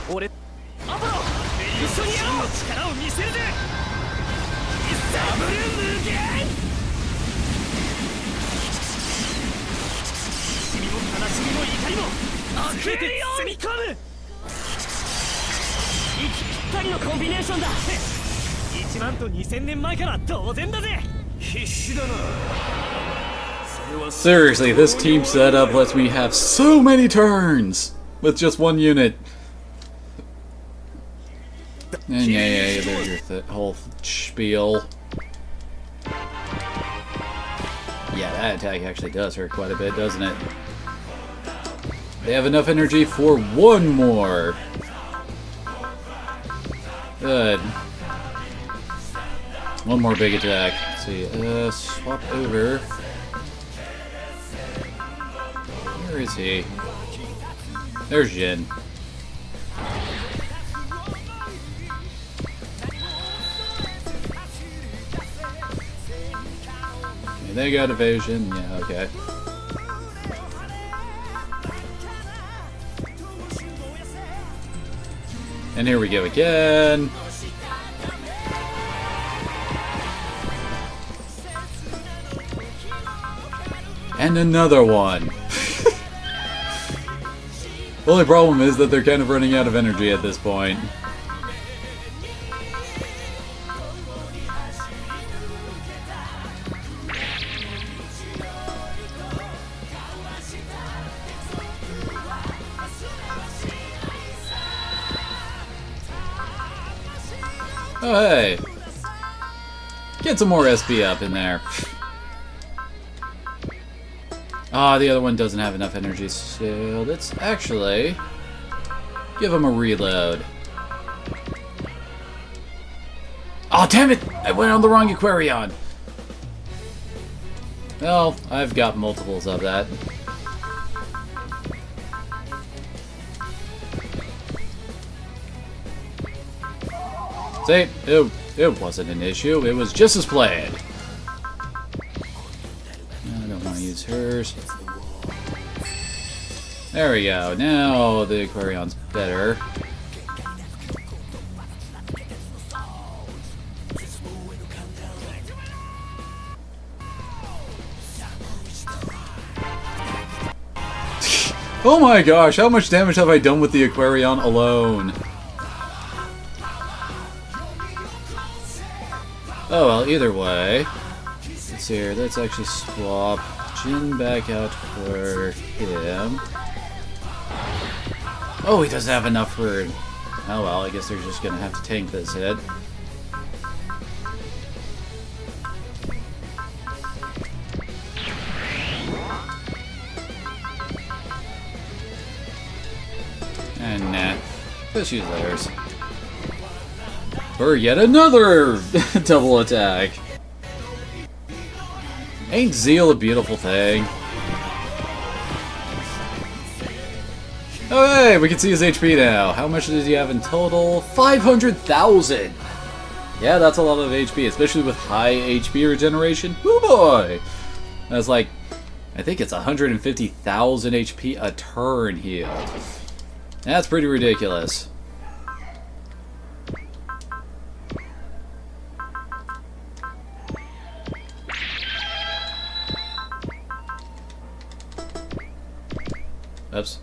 Seriously, this team setup lets me have so many turns with just one unit. And yeah, there's your whole spiel. Yeah, that attack actually does hurt quite a bit, doesn't it? They have enough energy for one more. Good. One more big attack. Let's see. Swap over. Where is he? There's Jin. They got evasion. Yeah, okay. And here we go again. And another one. The only problem is that they're kind of running out of energy at this point. Oh hey! Get some more SP up in there. Ah, the other one doesn't have enough energy, so let's actually give him a reload. Oh, damn it! I went on the wrong Aquarion! Well, I've got multiples of that. See? It wasn't an issue, it was just as planned. I don't want to use hers. There we go. Now the Aquarion's better. Oh my gosh, how much damage have I done with the Aquarion alone? Oh well, either way. Let's see here, let's actually swap Jin back out for him. Oh, he doesn't have enough for... Oh well, I guess they're just gonna have to tank this hit. And nah, let's use theirs. For yet another double attack. Ain't Zeal a beautiful thing? Oh hey, we can see his HP now. How much does he have in total? 500,000! Yeah, that's a lot of HP, especially with high HP regeneration. Oh boy! That's like, I think it's 150,000 HP a turn healed. That's pretty ridiculous. Oops.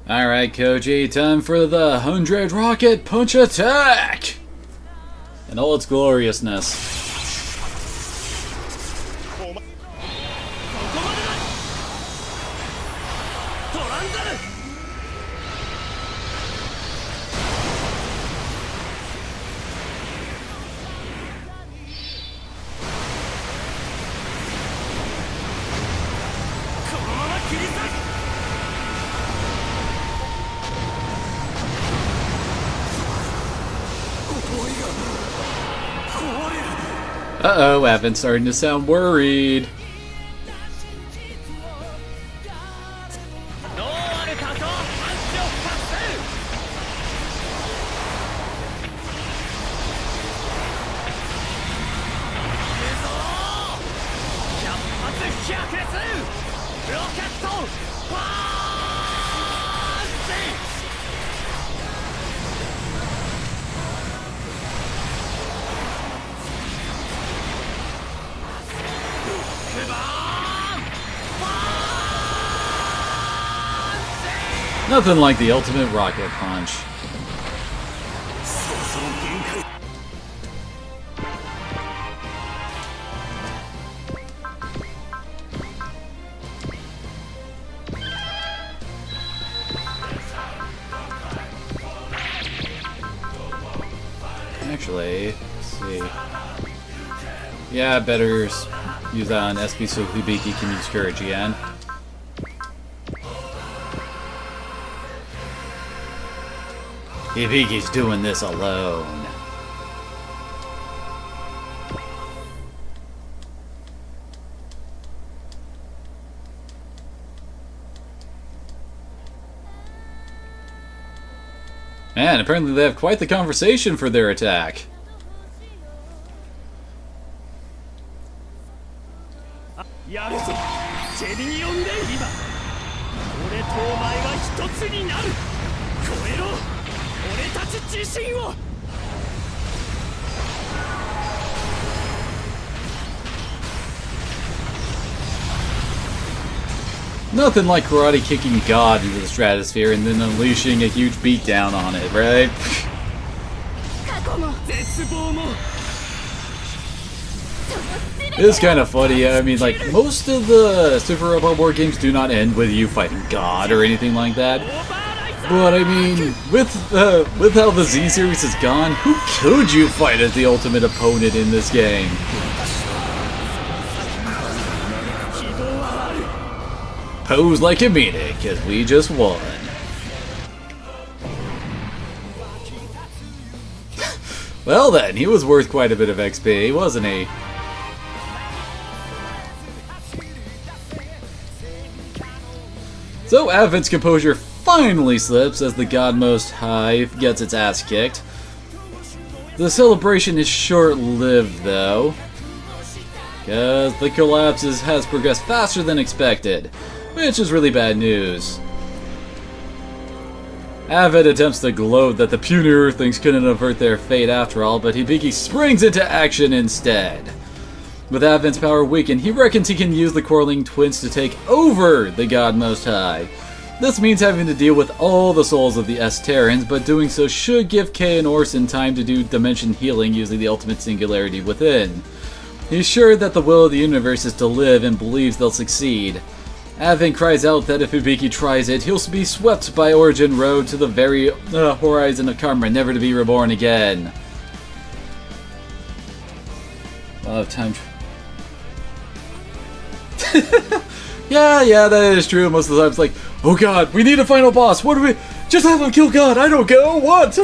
Alright, Koji, time for the 100 Rocket Punch Attack! In all its gloriousness. Uh-oh, Evan's starting to sound worried. Nothing like the ultimate rocket punch. Actually, let's see. Yeah, I better use that on SP so Hibiki can use Courage again. Hibiki's doing this alone. Man, apparently they have quite the conversation for their attack. やるぞジェニオンレイリバ俺とお前は一つになる超えろ俺たち自身を Nothing like karate kicking God into the stratosphere and then unleashing a huge beatdown on it, right? 絶望も It's kind of funny. I mean, like, most of the Super Robot War games do not end with you fighting God or anything like that. But I mean, with how the Z series has gone, who could you fight as the ultimate opponent in this game? Pose like you mean it, cause we just won. Well then, he was worth quite a bit of XP, wasn't he? So Advent's composure finally slips as the God Most High gets its ass kicked. The celebration is short-lived though, because the collapse has progressed faster than expected, which is really bad news. Advent attempts to gloat that the puny Earthlings couldn't avert their fate after all, but Hibiki springs into action instead. With Advent's power weakened, he reckons he can use the Quarreling Twins to take over the God Most High. This means having to deal with all the souls of the S-Terrans, but doing so should give Kay and Orson time to do dimension healing using the ultimate singularity within. He's sure that the will of the universe is to live and believes they'll succeed. Advent cries out that if Hibiki tries it, he'll be swept by Origin Road to the very horizon of karma, never to be reborn again. Time. yeah, that is true. Most of the time it's like, oh god, we need a final boss. What do we... Just have him kill God. I don't go. What?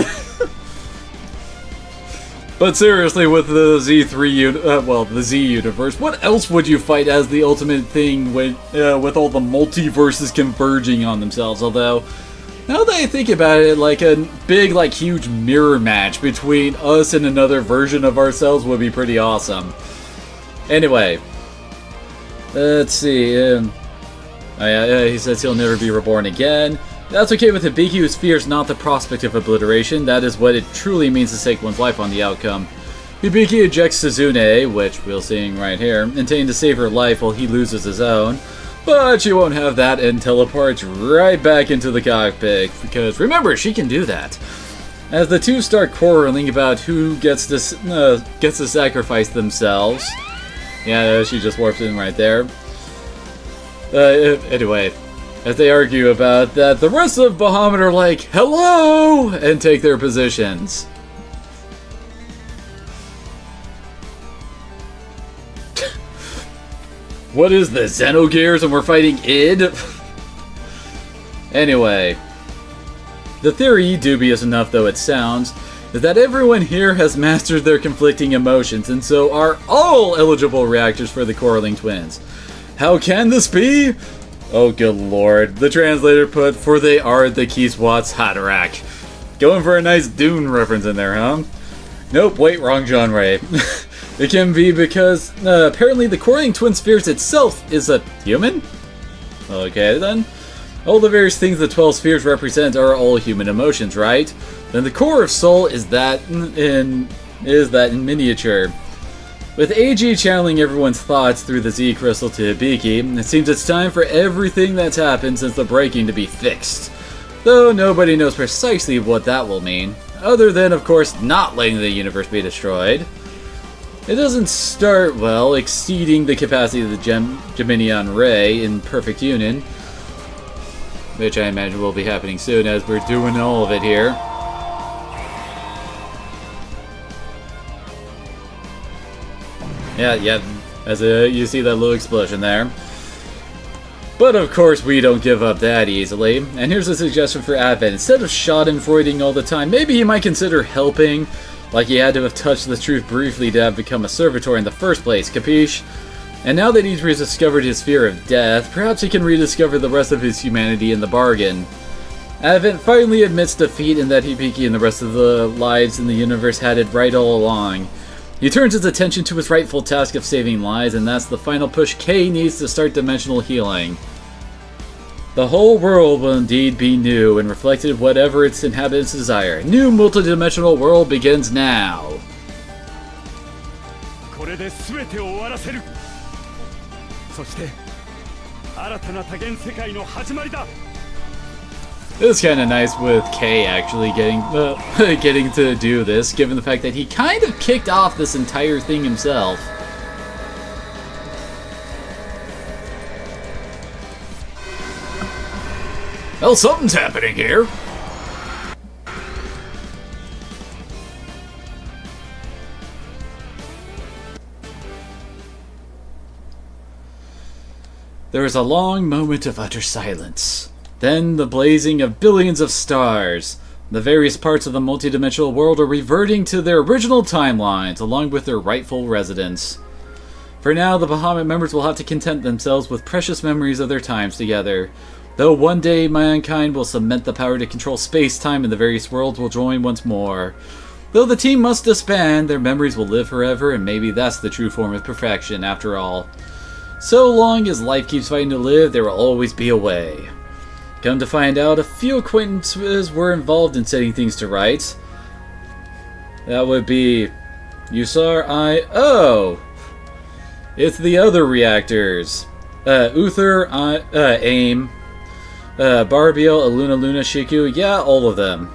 But seriously, with the the Z universe, what else would you fight as the ultimate thing with all the multiverses converging on themselves? Although, now that I think about it, like a big, like huge mirror match between us and another version of ourselves would be pretty awesome. Anyway, let's see. He says he'll never be reborn again. That's okay with Hibiki, who fears not the prospect of obliteration. That is what it truly means to stake one's life on the outcome. Hibiki ejects Suzune, which we're seeing right here, intending to save her life while he loses his own. But she won't have that and teleports right back into the cockpit, because remember, she can do that. As the two start quarreling about who gets to sacrifice themselves. Yeah, she just warped in right there. Anyway, as they argue about that, the rest of Bahamut are like, hello! And take their positions. What is this, Xenogears and we're fighting id? Anyway, the theory, dubious enough though it sounds, is that everyone here has mastered their conflicting emotions and so are all eligible reactors for the Quarreling Twins. How can this be? Oh good lord, the translator put, for they are the Kiswats Haderach. Going for a nice Dune reference in there, huh? Nope, wait, wrong genre. It can be because, apparently the Quarreling Twin Spheres itself is a human? Okay then. All the various things the 12 spheres represent are all human emotions, right? Then the core of Soul is that in miniature. With AG channeling everyone's thoughts through the Z Crystal to Hibiki, it seems it's time for everything that's happened since the breaking to be fixed. Though nobody knows precisely what that will mean, other than, of course, not letting the universe be destroyed. It doesn't start, well, exceeding the capacity of the Geminian Ray in perfect union, which I imagine will be happening soon as we're doing all of it here. Yeah, as you see that little explosion there. But of course we don't give up that easily, and here's a suggestion for Advent. Instead of schadenfreuding all the time, maybe he might consider helping, like he had to have touched the truth briefly to have become a servitor in the first place, capiche? And now that he's rediscovered his fear of death, perhaps he can rediscover the rest of his humanity in the bargain. Advent finally admits defeat and that Hibiki and the rest of the lives in the universe had it right all along. He turns his attention to his rightful task of saving lives, and that's the final push K needs to start dimensional healing. The whole world will indeed be new and reflected of whatever its inhabitants desire. New multidimensional world begins now. これで全てを終わらせる。そして新たな多元世界の始まりだ。 It's kind of nice with K actually getting to do this, given the fact that he kind of kicked off this entire thing himself. Well, something's happening here. There is a long moment of utter silence. Then the blazing of billions of stars. The various parts of the multidimensional world are reverting to their original timelines, along with their rightful residents. For now, the Bahamut members will have to content themselves with precious memories of their times together. Though one day mankind will cement the power to control space-time and the various worlds will join once more. Though the team must disband, their memories will live forever, and maybe that's the true form of perfection after all. So long as life keeps fighting to live, there will always be a way. Come to find out, a few acquaintances were involved in setting things to rights. That would be Usar, oh! It's the other reactors. Uther, AIM, Barbiel, Aluna Luna, Shiku, yeah, all of them.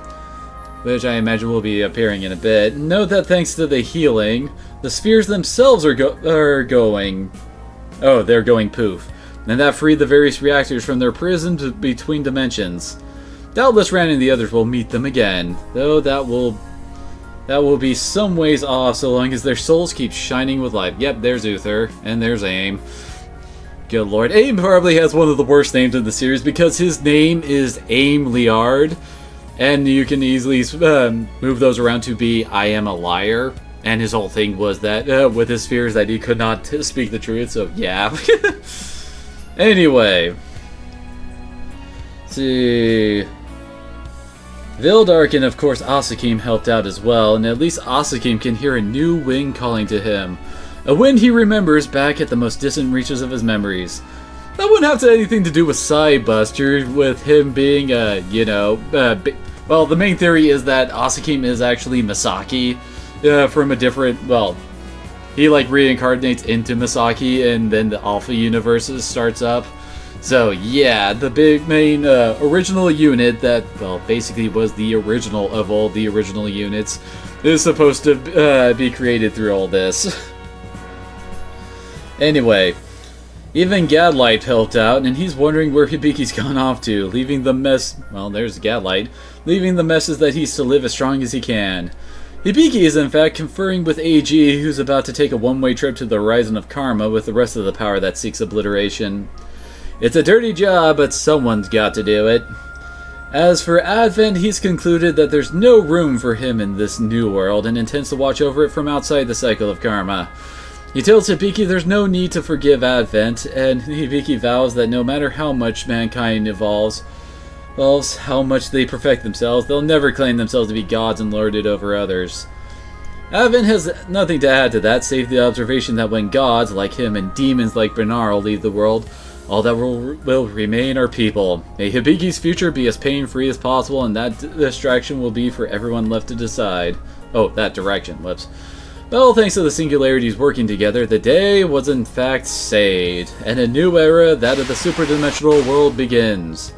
Which I imagine will be appearing in a bit. Note that thanks to the healing, the spheres themselves are going... Oh, they're going poof. And that freed the various reactors from their prison between dimensions. Doubtless Ran and the others will meet them again, though that will be some ways off so long as their souls keep shining with light. Yep, there's Uther, and there's AIM. Good lord. AIM probably has one of the worst names in the series because his name is AIM Liard, and you can easily move those around to be I am a liar. And his whole thing was that with his fears that he could not speak the truth, so yeah. Anyway. Let's see. Vildark and of course Asakim helped out as well, and at least Asakim can hear a new wind calling to him. A wind he remembers back at the most distant reaches of his memories. That wouldn't have anything to do with Psybuster, with him being, well, the main theory is that Asakim is actually Misaki. From a different, well, he like reincarnates into Misaki and then the Alpha Universe starts up. So yeah, the big main original unit that, well, basically was the original of all the original units is supposed to be created through all this. Anyway, even Gadlight helped out, and he's wondering where Hibiki's gone off to, leaving the mess, well, there's Gadlight, leaving the message that he's to live as strong as he can. Hibiki is in fact conferring with AG, who's about to take a one-way trip to the horizon of Karma with the rest of the power that seeks obliteration. It's a dirty job, but someone's got to do it. As for Advent, he's concluded that there's no room for him in this new world and intends to watch over it from outside the cycle of Karma. He tells Hibiki there's no need to forgive Advent, and Hibiki vows that no matter how much mankind evolves, how much they perfect themselves, they'll never claim themselves to be gods and lord it over others. Advent has nothing to add to that, save the observation that when gods like him and demons like Bernard leave the world, all that will remain are people. May Hibiki's future be as pain-free as possible, and that distraction will be for everyone left to decide. Oh, that direction, whoops. Well, thanks to the singularities working together, the day was in fact saved, and a new era, that of the superdimensional world, begins.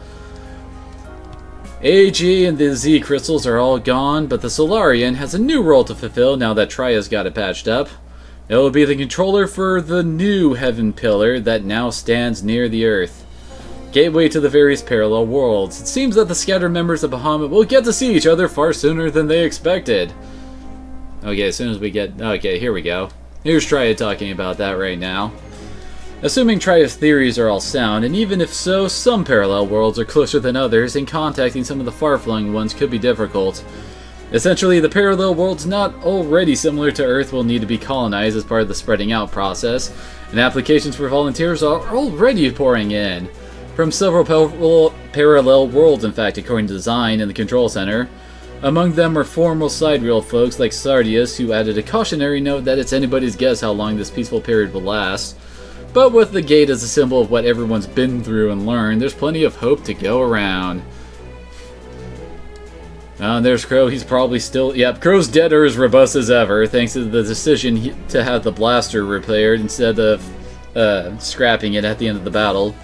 AG and the Z crystals are all gone, but the Solarian has a new role to fulfill now that Tria's got it patched up. It will be the controller for the new Heaven Pillar that now stands near the Earth. Gateway to the various parallel worlds. It seems that the scattered members of Bahamut will get to see each other far sooner than they expected. Okay, as soon as we get... Okay, here we go. Here's Tria talking about that right now. Assuming Tria's theories are all sound, and even if so, some parallel worlds are closer than others, and contacting some of the far-flung ones could be difficult. Essentially, the parallel worlds not already similar to Earth will need to be colonized as part of the spreading out process, and applications for volunteers are already pouring in. from several parallel worlds, in fact, according to design in the control center. Among them are formal sidereal folks like Sardius, who added a cautionary note that it's anybody's guess how long this peaceful period will last. But with the gate as a symbol of what everyone's been through and learned, there's plenty of hope to go around. There's Crow. He's probably still... Yep, Crow's dead or as robust as ever, thanks to the decision to have the blaster repaired instead of scrapping it at the end of the battle.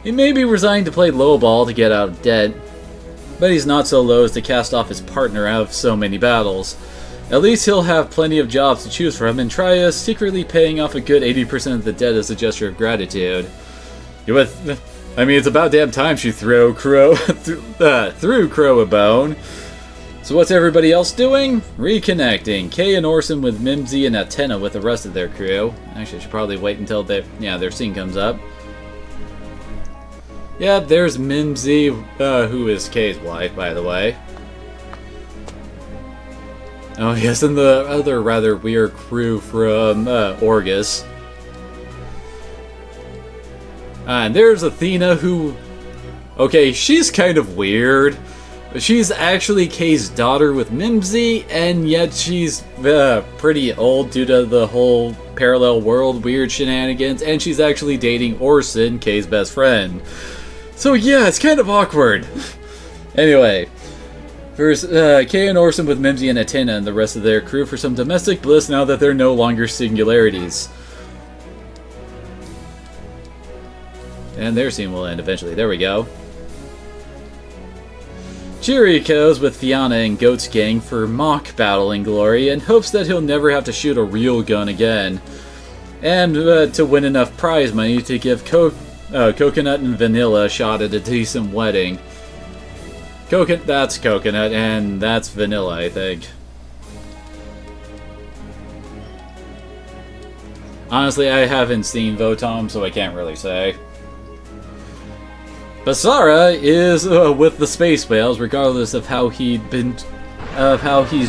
He may be resigned to play lowball to get out of debt, but he's not so low as to cast off his partner out of so many battles. At least he'll have plenty of jobs to choose from, and try secretly paying off a good 80% of the debt as a gesture of gratitude. I mean, it's about damn time she threw Crow a bone. So what's everybody else doing? Reconnecting. Kay and Orson with Mimsy and Atena with the rest of their crew. Actually, I should probably wait until their scene comes up. Yep, there's Mimsy, who is Kay's wife, by the way. Oh yes, and the other rather weird crew from Orgus. And there's Athena, who... Okay, she's kind of weird. She's actually Kay's daughter with Mimsy, and yet she's pretty old due to the whole parallel world weird shenanigans, and she's actually dating Orson, Kay's best friend. So yeah, it's kind of awkward. Anyway, first, Kay and Orson with Mimsy and Atena and the rest of their crew for some domestic bliss now that they're no longer singularities. And their scene will end eventually. There we go. Chiriko's with Fiona and Goat's gang for mock battling glory and hopes that he'll never have to shoot a real gun again. And to win enough prize money to give Coconut and Vanilla a shot at a decent wedding. That's Coconut, and that's Vanilla, I think. Honestly, I haven't seen Votom, so I can't really say. Basara is with the space whales, regardless of how he's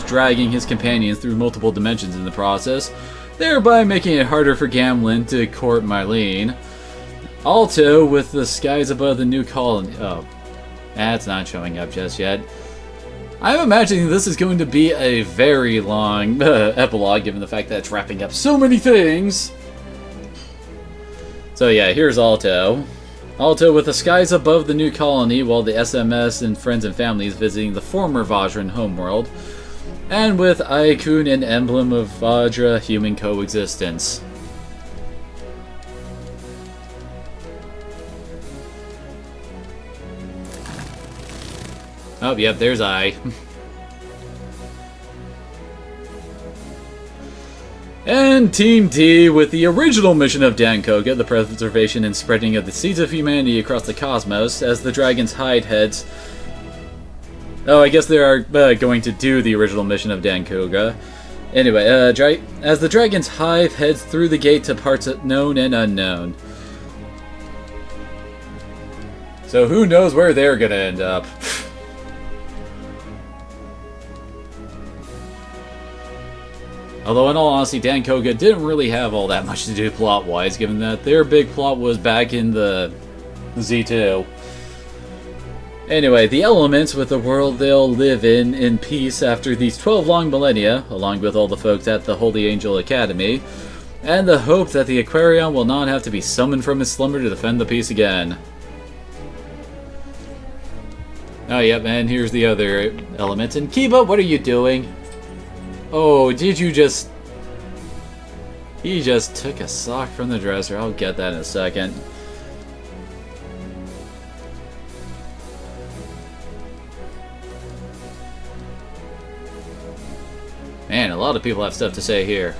dragging his companions through multiple dimensions in the process, thereby making it harder for Gamlin to court Marlene. Alto with the skies above the new colony. Oh, that's not showing up just yet. I'm imagining this is going to be a very long epilogue, given the fact that it's wrapping up so many things. So yeah, here's Alto. Alto with the skies above the new colony, while the SMS and friends and families visiting the former Vajran homeworld, and with Aikun, an emblem of Vajra human coexistence. Oh, yep, there's I. And Team D with the original mission of Dankoga, the preservation and spreading of the seeds of humanity across the cosmos, as the Dragon's Hide heads... Oh, I guess they are going to do the original mission of Dankoga. Anyway, as the Dragon's Hive heads through the gate to parts known and unknown. So who knows where they're gonna end up. Although, in all honesty, Dankoga didn't really have all that much to do plot-wise, given that their big plot was back in the Z2. Anyway, the elements with the world they'll live in peace after these 12 long millennia, along with all the folks at the Holy Angel Academy, and the hope that the Aquarion will not have to be summoned from his slumber to defend the peace again. Oh, yep, and here's the other element. And Kiba, what are you doing? Oh, did you just... He just took a sock from the dresser. I'll get that in a second. Man, a lot of people have stuff to say here.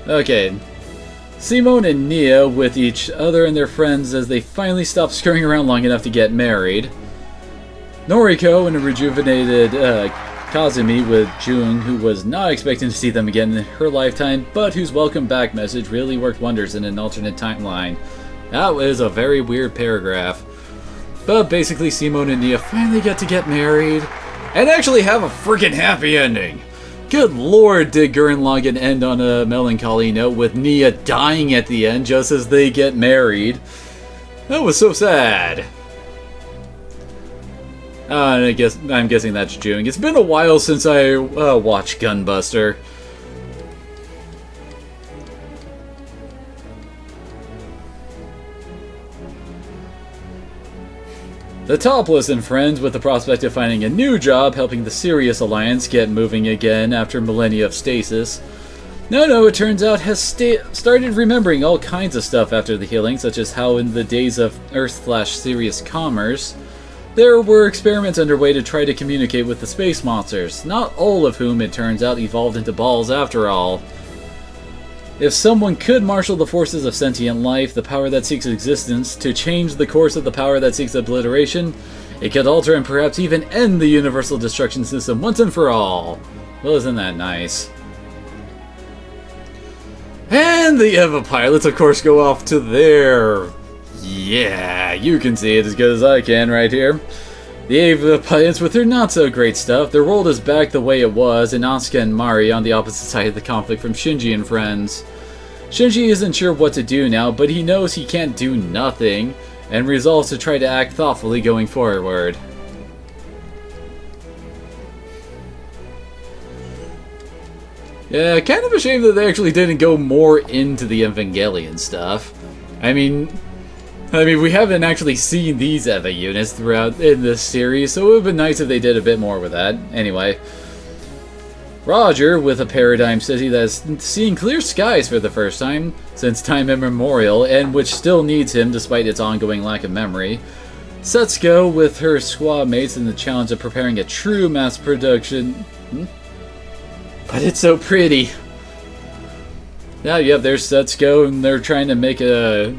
Okay. Simone and Nia with each other and their friends as they finally stop scurrying around long enough to get married. Noriko and a rejuvenated Kazumi with June, who was not expecting to see them again in her lifetime, but whose welcome back message really worked wonders in an alternate timeline. That was a very weird paragraph. But basically, Simone and Nia finally get to get married and actually have a freaking happy ending. Good lord, did Gurren Lagann end on a melancholy note with Nia dying at the end just as they get married. That was so sad. And I'm guessing that's June. It's been a while since I watched Gunbuster. The Topless and friends, with the prospect of finding a new job, helping the Sirius Alliance get moving again after millennia of stasis. No, it turns out, has started remembering all kinds of stuff after the healing, such as how in the days of Earth/Sirius commerce, there were experiments underway to try to communicate with the space monsters, not all of whom, it turns out, evolved into balls after all. If someone could marshal the forces of sentient life, the power that seeks existence, to change the course of the power that seeks obliteration, it could alter and perhaps even end the universal destruction system once and for all. Well, isn't that nice? And the EVA pilots, of course, go off to their... Yeah, you can see it as good as I can right here. The EVA pilots with their not-so-great stuff, their world is back the way it was, and Asuka and Mari on the opposite side of the conflict from Shinji and friends. Shinji isn't sure what to do now, but he knows he can't do nothing, and resolves to try to act thoughtfully going forward. Yeah, kind of a shame that they actually didn't go more into the Evangelion stuff. I mean, we haven't actually seen these EVA units throughout in this series, so it would have been nice if they did a bit more with that. Anyway, Roger, with a paradigm city that's seeing clear skies for the first time since time immemorial, and which still needs him despite its ongoing lack of memory. Setsuko, with her squad mates in the challenge of preparing a true mass production... But it's so pretty! Yeah, there's Setsuko, and they're trying to make a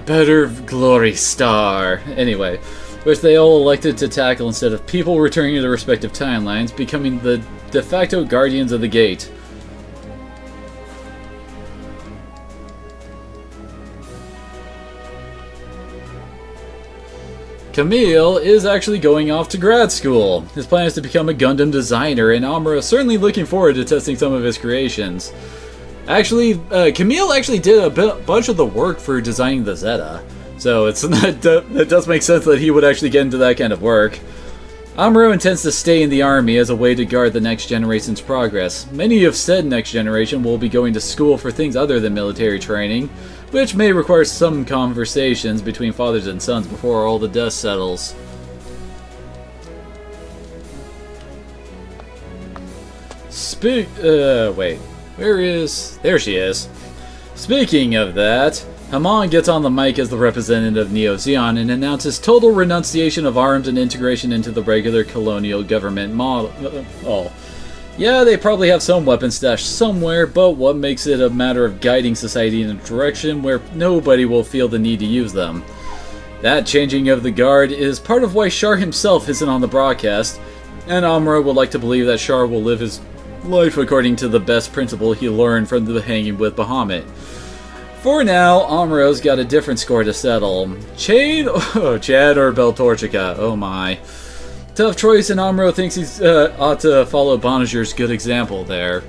better glory star. Anyway, which they all elected to tackle instead of people returning to their respective timelines, becoming the de facto guardians of the gate. Camille is actually going off to grad school. His plan is to become a Gundam designer, and Amuro is certainly looking forward to testing some of his creations. Actually, Camille actually did a bunch of the work for designing the Zeta, so it does make sense that he would actually get into that kind of work. Amuro intends to stay in the army as a way to guard the next generation's progress. Many of said next generation will be going to school for things other than military training, which may require some conversations between fathers and sons before all the dust settles. Wait. There she is. Speaking of that, Hamon gets on the mic as the representative of Neo Zeon and announces total renunciation of arms and integration into the regular colonial government model. Yeah, they probably have some weapons stashed somewhere, but what makes it a matter of guiding society in a direction where nobody will feel the need to use them? That changing of the guard is part of why Char himself isn't on the broadcast, and Amuro would like to believe that Char will live his life according to the best principle he learned from the hanging with Bahamut. For now, Amuro's got a different score to settle. Chad or Beltorchica, oh my. Tough choice, and Amuro thinks he ought to follow Bonjour's good example there.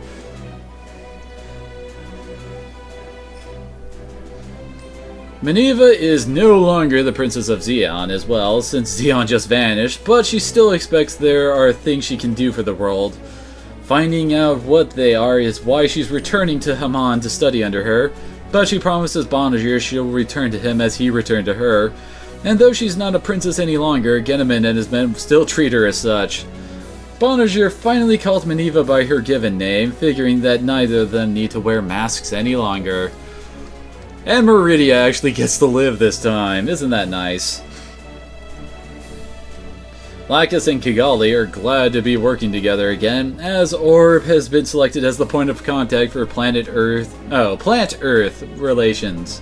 Minerva is no longer the Princess of Zeon as well, since Zeon just vanished, but she still expects there are things she can do for the world. Finding out what they are is why she's returning to Hamon to study under her, but she promises Bonjour she'll return to him as he returned to her. And though she's not a princess any longer, Geneman and his men still treat her as such. Bonjour finally calls Minerva by her given name, figuring that neither of them need to wear masks any longer. And Meridia actually gets to live this time, isn't that nice? Lacus and Kigali are glad to be working together again, as Orb has been selected as the point of contact for Plant Earth relations.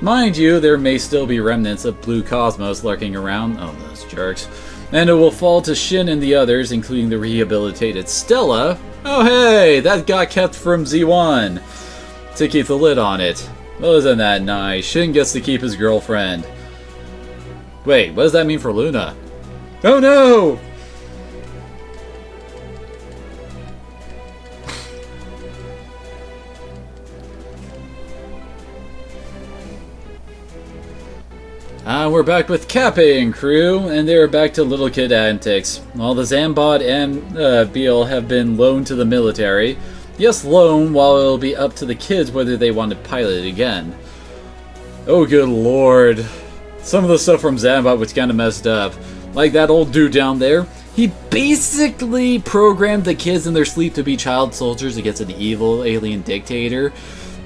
Mind you, there may still be remnants of Blue Cosmos lurking around, oh those jerks, and it will fall to Shin and the others, including the rehabilitated Stella. Oh hey, that got kept from Z1 to keep the lid on it. Well, isn't that nice? Shin gets to keep his girlfriend. Wait, what does that mean for Luna? Oh no! We're back with Kappei and crew, and they're back to little kid antics. While the Zambot and Beal have been loaned to the military. Yes, loan, while it'll be up to the kids whether they want to pilot it again. Oh good lord. Some of the stuff from Zambot was kind of messed up. Like that old dude down there. He basically programmed the kids in their sleep to be child soldiers against an evil alien dictator.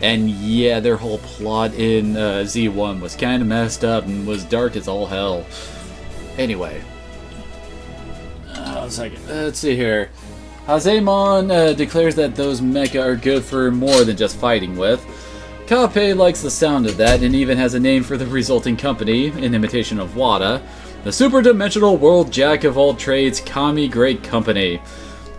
And yeah, their whole plot in Z1 was kind of messed up and was dark as all hell. Anyway. One second. Let's see here. Hazemon declares that those mecha are good for more than just fighting with. Kappei likes the sound of that and even has a name for the resulting company, in imitation of WADA. The Super-Dimensional World Jack of All Trades Kami Great Company.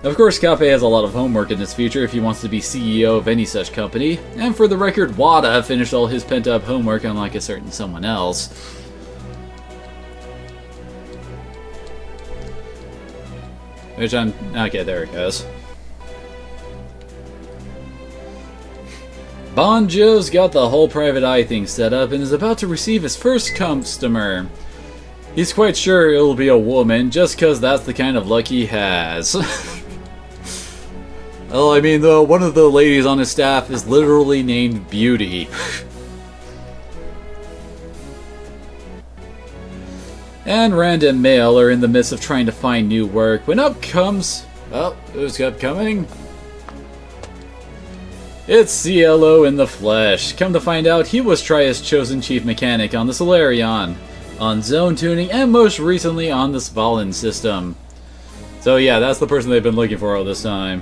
Of course, Kappei has a lot of homework in his future if he wants to be CEO of any such company, and for the record, WADA finished all his pent-up homework unlike a certain someone else. Which I'm... okay, there it goes. Bonjo's got the whole private eye thing set up and is about to receive his first customer. He's quite sure it'll be a woman, just cause that's the kind of luck he has. Well, I mean, one of the ladies on his staff is literally named Beauty. And Rand and Mail are in the midst of trying to find new work when up comes... well, who's upcoming? It's CLO in the flesh. Come to find out, he was Tria's chosen chief mechanic on the Solarion, on Zone Tuning, and most recently on the Svalin system. So yeah, that's the person they've been looking for all this time.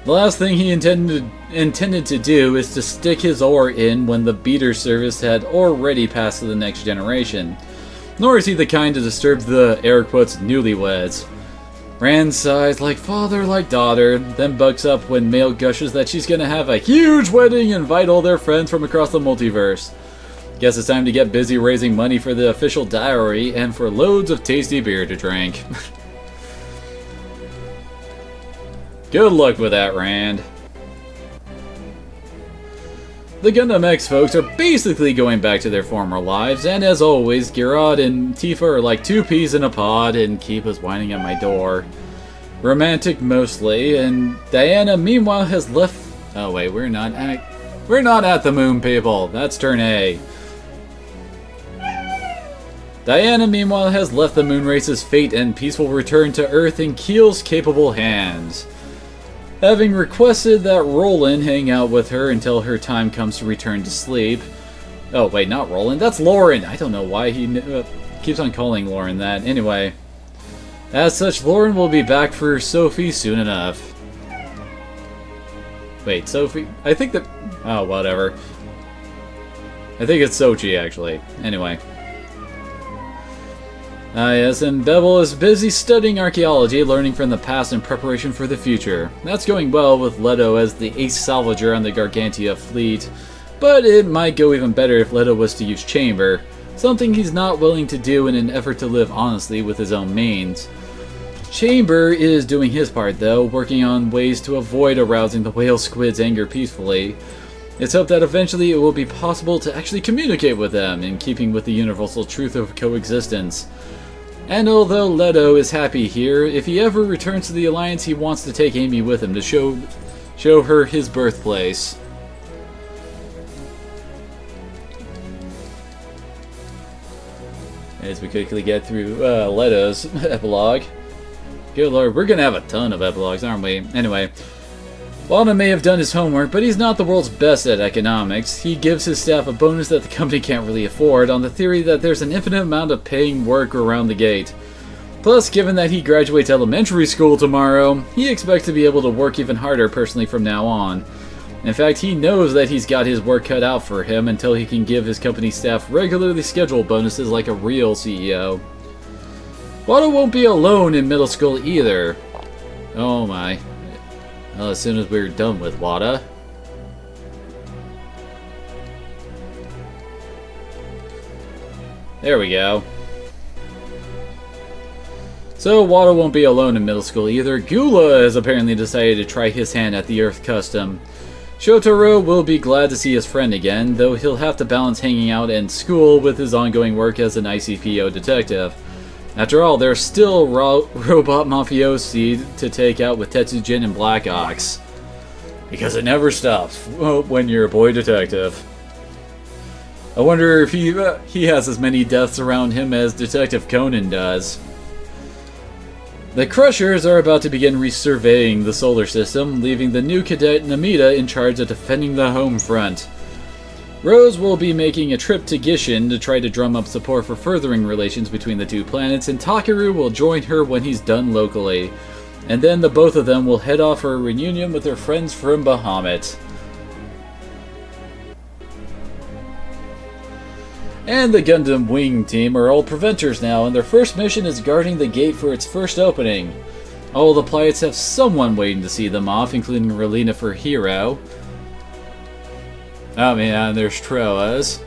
The last thing he intended to do is to stick his ore in when the beater service had already passed to the next generation. Nor is he the kind to disturb the, air quotes, newlyweds. Rand sighs like father, like daughter, then bucks up when Mail gushes that she's gonna have a huge wedding and invite all their friends from across the multiverse. Guess it's time to get busy raising money for the official dowry and for loads of tasty beer to drink. Good luck with that, Rand. The Gundam X folks are basically going back to their former lives, and as always, Girard and Tifa are like two peas in a pod and keep us whining at my door. Romantic mostly, and Diana meanwhile has left... oh wait, we're not at the moon, people. That's turn A. Diana meanwhile has left the moon race's fate and peaceful return to Earth in Keel's capable hands. Having requested that Roland hang out with her until her time comes to return to sleep. Oh, wait, not Roland. That's Lauren. I don't know why he keeps on calling Lauren that. Anyway. As such, Lauren will be back for Sophie soon enough. Wait, Sophie? I think that... oh, whatever. I think it's Sochi, actually. Anyway. Yes, and Bevel is busy studying archaeology, learning from the past in preparation for the future. That's going well with Leto as the ace salvager on the Gargantia fleet, but it might go even better if Leto was to use Chamber, something he's not willing to do in an effort to live honestly with his own means. Chamber is doing his part though, working on ways to avoid arousing the whale squid's anger peacefully. It's hoped that eventually it will be possible to actually communicate with them, in keeping with the universal truth of coexistence. And although Leto is happy here, if he ever returns to the Alliance, he wants to take Amy with him to show her his birthplace. As we quickly get through Leto's epilogue. Good lord, we're gonna have a ton of epilogues, aren't we? Anyway. Wada may have done his homework, but he's not the world's best at economics. He gives his staff a bonus that the company can't really afford, on the theory that there's an infinite amount of paying work around the gate. Plus, given that he graduates elementary school tomorrow, he expects to be able to work even harder personally from now on. In fact, he knows that he's got his work cut out for him until he can give his company staff regularly scheduled bonuses like a real CEO. Wada won't be alone in middle school either. Oh my. Well, as soon as we're done with Wada. There we go. So Wada won't be alone in middle school either. Gula has apparently decided to try his hand at the Earth custom. Shotaro will be glad to see his friend again, though he'll have to balance hanging out and school with his ongoing work as an ICPO detective. After all, there's still robot mafiosi to take out with Tetsujin and Black Ox. Because it never stops when you're a boy detective. I wonder if he has as many deaths around him as Detective Conan does. The Crushers are about to begin resurveying the solar system, leaving the new cadet Namida in charge of defending the home front. Rose will be making a trip to Gishin to try to drum up support for furthering relations between the two planets, and Takeru will join her when he's done locally. And then the both of them will head off for a reunion with their friends from Bahamut. And the Gundam Wing team are all preventers now, and their first mission is guarding the gate for its first opening. All the pilots have someone waiting to see them off, including Relina for Hero. Oh man, there's Troas.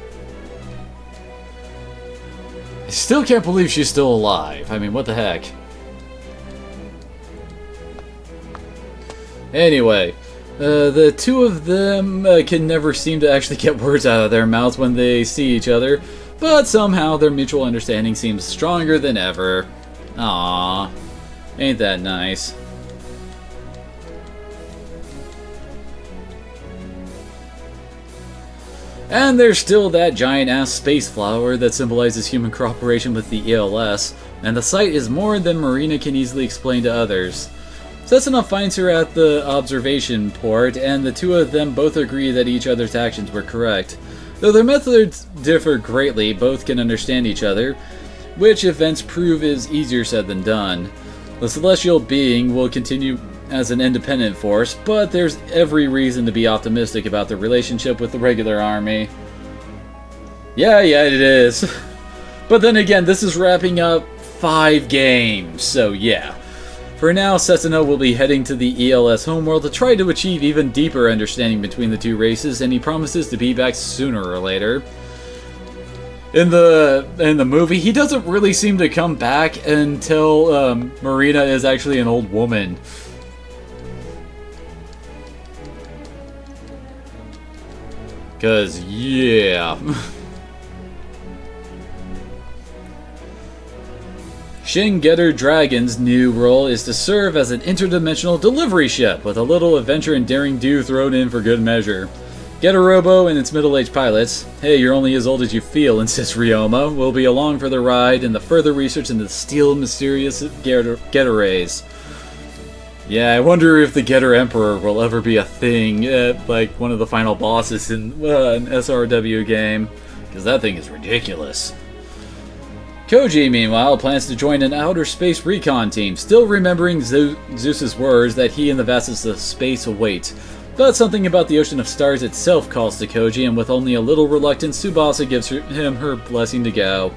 I still can't believe she's still alive. I mean, what the heck? Anyway, the two of them can never seem to actually get words out of their mouths when they see each other, but somehow their mutual understanding seems stronger than ever. Aww, ain't that nice? And there's still that giant-ass space flower that symbolizes human cooperation with the ELS, and the site is more than Marina can easily explain to others. Setsuna finds her at the observation port, and the two of them both agree that each other's actions were correct. Though their methods differ greatly, both can understand each other, which events prove is easier said than done. The celestial being will continue as an independent force, but there's every reason to be optimistic about their relationship with the regular army. Yeah, it is. But then again, this is wrapping up 5 games, so yeah. For now, Setsuna will be heading to the ELS homeworld to try to achieve even deeper understanding between the two races, and he promises to be back sooner or later. In the movie, he doesn't really seem to come back until Marina is actually an old woman. Cause yeah. Shin Getter Dragon's new role is to serve as an interdimensional delivery ship, with a little adventure and daring do thrown in for good measure. Getter Robo and its middle-aged pilots, hey, you're only as old as you feel, insists Ryoma, will be along for the ride and the further research into the steel mysterious Getter rays. Yeah, I wonder if the Getter Emperor will ever be a thing, like one of the final bosses in an SRW game, because that thing is ridiculous. Koji, meanwhile, plans to join an outer space recon team, still remembering Zeus's words that he and the vastness of space await. But something about the Ocean of Stars itself calls to Koji, and with only a little reluctance, Tsubasa gives him her blessing to go.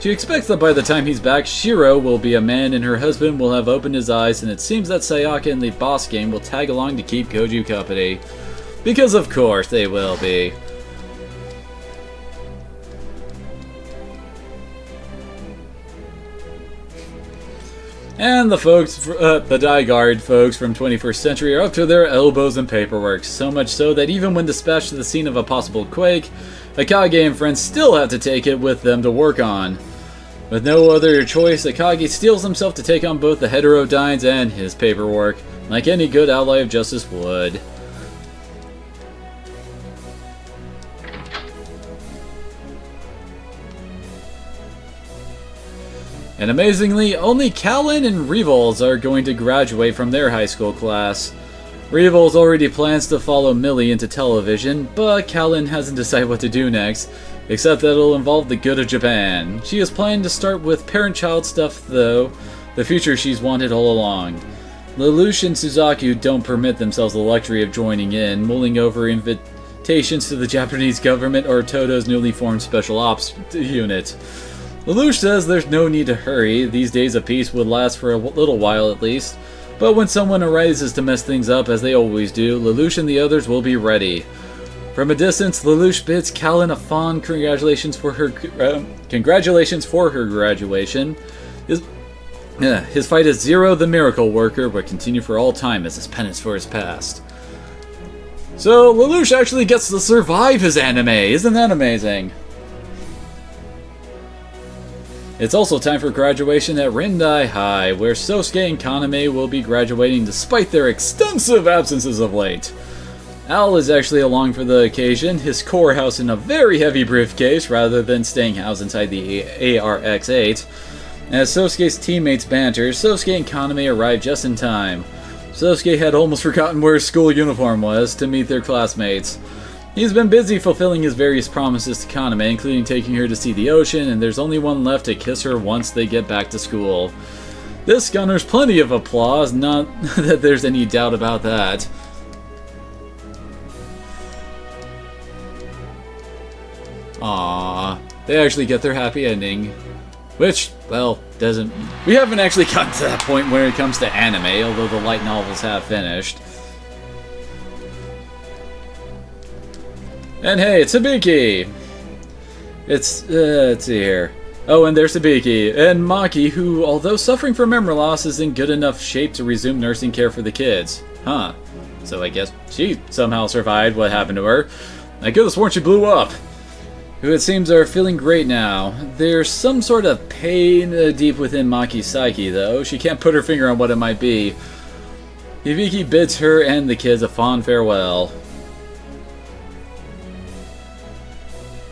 She expects that by the time he's back, Shiro will be a man and her husband will have opened his eyes, and it seems that Sayaka and the boss game will tag along to keep Koji company. Because of course they will be. And the folks, the Die Guard folks from 21st Century are up to their elbows in paperwork, so much so that even when dispatched to the scene of a possible quake, Akage and friends still have to take it with them to work on. With no other choice, Akage steels himself to take on both the Heterodynes and his paperwork, like any good ally of justice would. And amazingly, only Callan and Revols are going to graduate from their high school class. Revols already plans to follow Millie into television, but Callan hasn't decided what to do next, except that it'll involve the good of Japan. She is planning to start with parent-child stuff, though, the future she's wanted all along. Lelouch and Suzaku don't permit themselves the luxury of joining in, mulling over invitations to the Japanese government or Toto's newly formed Special Ops unit. Lelouch says there's no need to hurry, these days of peace would last for a little while at least, but when someone arises to mess things up, as they always do, Lelouch and the others will be ready. From a distance, Lelouch bids Callan a fond congratulations for her graduation. His fight as Zero the Miracle Worker will continue for all time as his penance for his past. So Lelouch actually gets to survive his anime. Isn't that amazing? It's also time for graduation at Rendai High, where Sosuke and Kaname will be graduating despite their extensive absences of late. Al is actually along for the occasion, his core housed in a very heavy briefcase rather than staying housed inside the ARX-8. As Sosuke's teammates banter, Sosuke and Kaname arrive just in time. Sosuke had almost forgotten where his school uniform was to meet their classmates. He's been busy fulfilling his various promises to Kaname, including taking her to see the ocean, and there's only one left to kiss her once they get back to school. This garners plenty of applause, not that there's any doubt about that. Aww, they actually get their happy ending. Which, well, doesn't... We haven't actually gotten to that point where it comes to anime, although the light novels have finished. And hey, it's Hibiki! Let's see here. Oh, and there's Hibiki, and Maki, who, although suffering from memory loss, is in good enough shape to resume nursing care for the kids. Huh. So I guess she somehow survived what happened to her. I could have sworn she blew up. Who it seems are feeling great now. There's some sort of pain deep within Maki's psyche, though. She can't put her finger on what it might be. Hibiki bids her and the kids a fond farewell.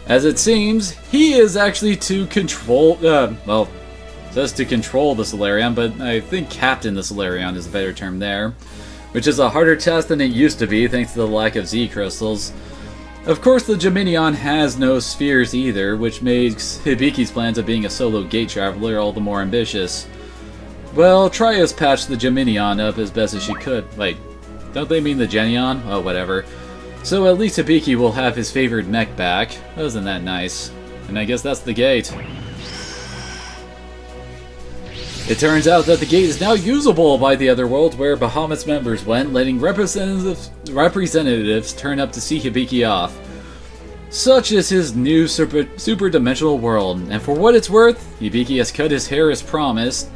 As it seems, he is actually to control, well, says to control the Solarion, but I think captain the Solarion is a better term there. Which is a harder task than it used to be, thanks to the lack of Z crystals. Of course, the Geminion has no spheres either, which makes Hibiki's plans of being a solo gate traveler all the more ambitious. Well, Trios patched the Geminion up as best as she could. Wait, don't they mean the Genion? Oh, whatever. So at least Hibiki will have his favored mech back. Wasn't that nice? And I guess that's the gate. It turns out that the gate is now usable by the other world where Bahamut's members went, letting representatives turn up to see Hibiki off. Such is his new super-dimensional world, and for what it's worth, Hibiki has cut his hair as promised,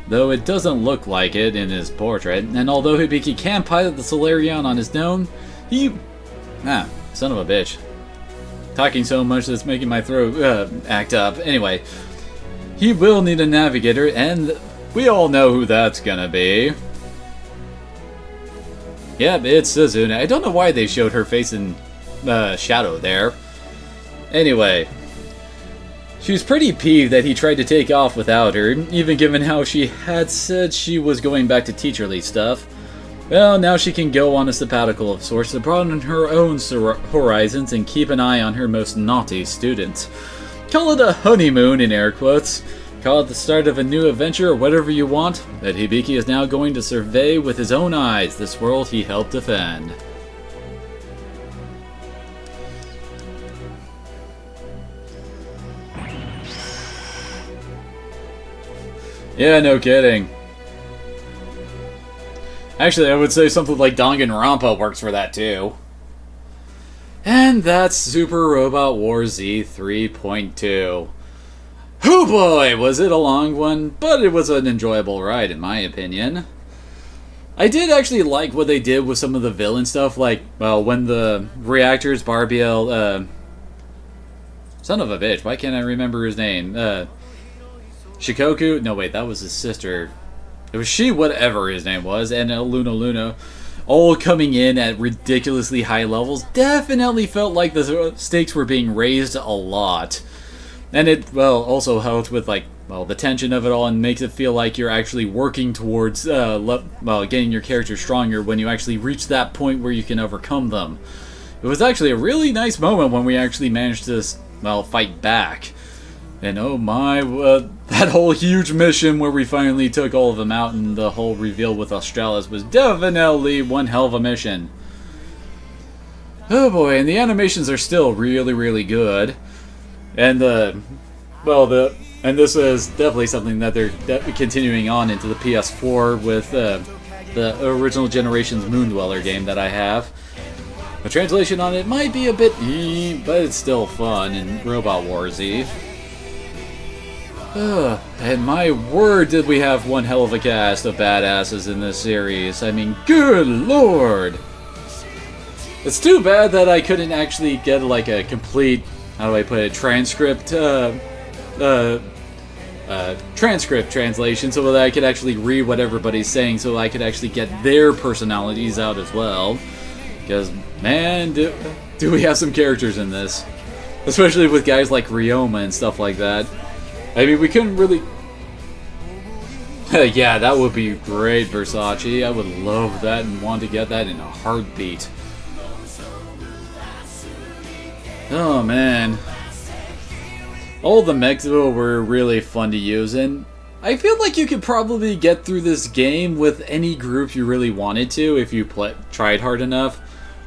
though it doesn't look like it in his portrait, and although Hibiki can pilot the Solarion on his own, son of a bitch. Talking so much that's making my throat act up. Anyway, he will need a navigator, and we all know who that's gonna be. Yep, it's Suzune. I don't know why they showed her face in shadow there. Anyway, she's pretty peeved that he tried to take off without her, even given how she had said she was going back to teacherly stuff. Well, now she can go on a sabbatical of sorts to broaden her own horizons and keep an eye on her most naughty students. Call it a honeymoon in air quotes. Call it the start of a new adventure or whatever you want, but Hibiki is now going to survey with his own eyes this world he helped defend. Yeah, no kidding. Actually, I would say something like Danganronpa works for that too. And that's Super Robot Wars Z3.2. Oh boy, was it a long one, but it was an enjoyable ride in my opinion. I did actually like what they did with some of the villain stuff, like, well, when the reactors, Barbiel, son of a bitch, why can't I remember his name? Shikoku? No, wait, that was his sister. It was she, whatever his name was, and Luna, all coming in at ridiculously high levels. Definitely felt like the stakes were being raised a lot. And it, well, also helped with, like, well, the tension of it all and makes it feel like you're actually working towards, getting your character stronger when you actually reach that point where you can overcome them. It was actually a really nice moment when we actually managed to, well, fight back. And oh my, that whole huge mission where we finally took all of them out and the whole reveal with Australis was definitely one hell of a mission. Oh boy, and the animations are still really, really good. And and this is definitely something that they're continuing on into the PS4 with the original generation's Moondweller game that I have. The translation on it might be a bit but it's still fun in Robot Wars Z. And my word, did we have one hell of a cast of badasses in this series. I mean, good lord! It's too bad that I couldn't actually get like a complete, how do I put it, transcript translation so that I could actually read what everybody's saying, so I could actually get their personalities out as well. Because, man, do we have some characters in this. Especially with guys like Ryoma and stuff like that. I mean, we couldn't really... yeah, that would be great, Versace. I would love that and want to get that in a heartbeat. Oh, man. All the mechs were really fun to use, and I feel like you could probably get through this game with any group you really wanted to if you tried hard enough.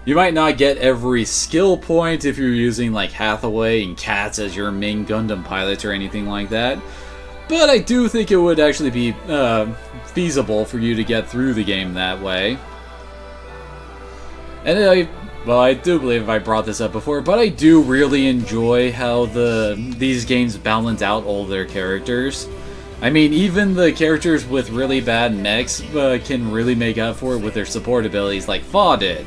You might not get every skill point if you're using like Hathaway and Katz as your main Gundam pilots or anything like that, but I do think it would actually be feasible for you to get through the game that way. And I do believe I brought this up before, but I do really enjoy how these games balance out all their characters. I mean, even the characters with really bad mechs can really make up for it with their support abilities, like Fa did.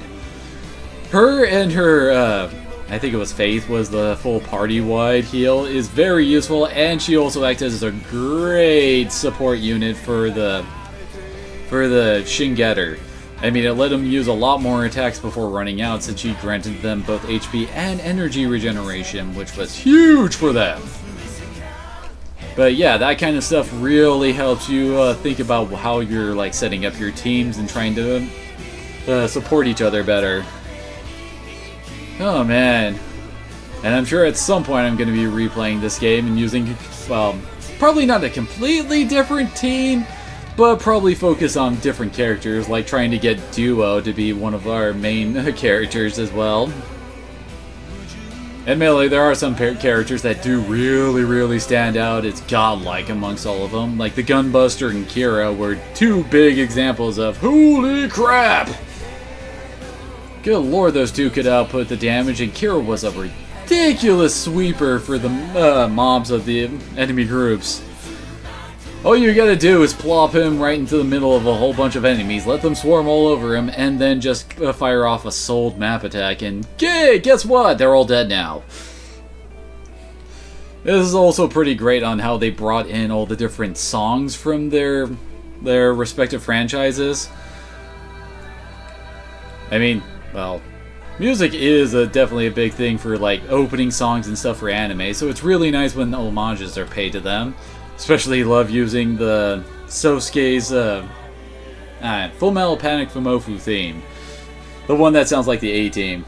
Her and her, I think it was Faith, was the full party-wide heal, is very useful, and she also acted as a great support unit for the Shingetter. I mean, it let them use a lot more attacks before running out, since she granted them both HP and energy regeneration, which was huge for them. But yeah, that kind of stuff really helps you think about how you're like setting up your teams and trying to support each other better. Oh man. And I'm sure at some point I'm going to be replaying this game and using, well, probably not a completely different team, but probably focus on different characters, like trying to get Duo to be one of our main characters as well. Admittedly, there are some characters that do really stand out as godlike amongst all of them, like the Gunbuster and Kira were two big examples of holy crap! Good lord, those two could output the damage, and Kira was a ridiculous sweeper for the mobs of the enemy groups. All you gotta do is plop him right into the middle of a whole bunch of enemies, let them swarm all over him, and then just fire off a sold map attack, and guess what? They're all dead now. This is also pretty great on how they brought in all the different songs from their respective franchises. I mean, well, music is definitely a big thing for like opening songs and stuff for anime, so it's really nice when homages are paid to them. Especially love using the Sosuke's Full Metal Panic Fumofu theme. The one that sounds like the A-Team.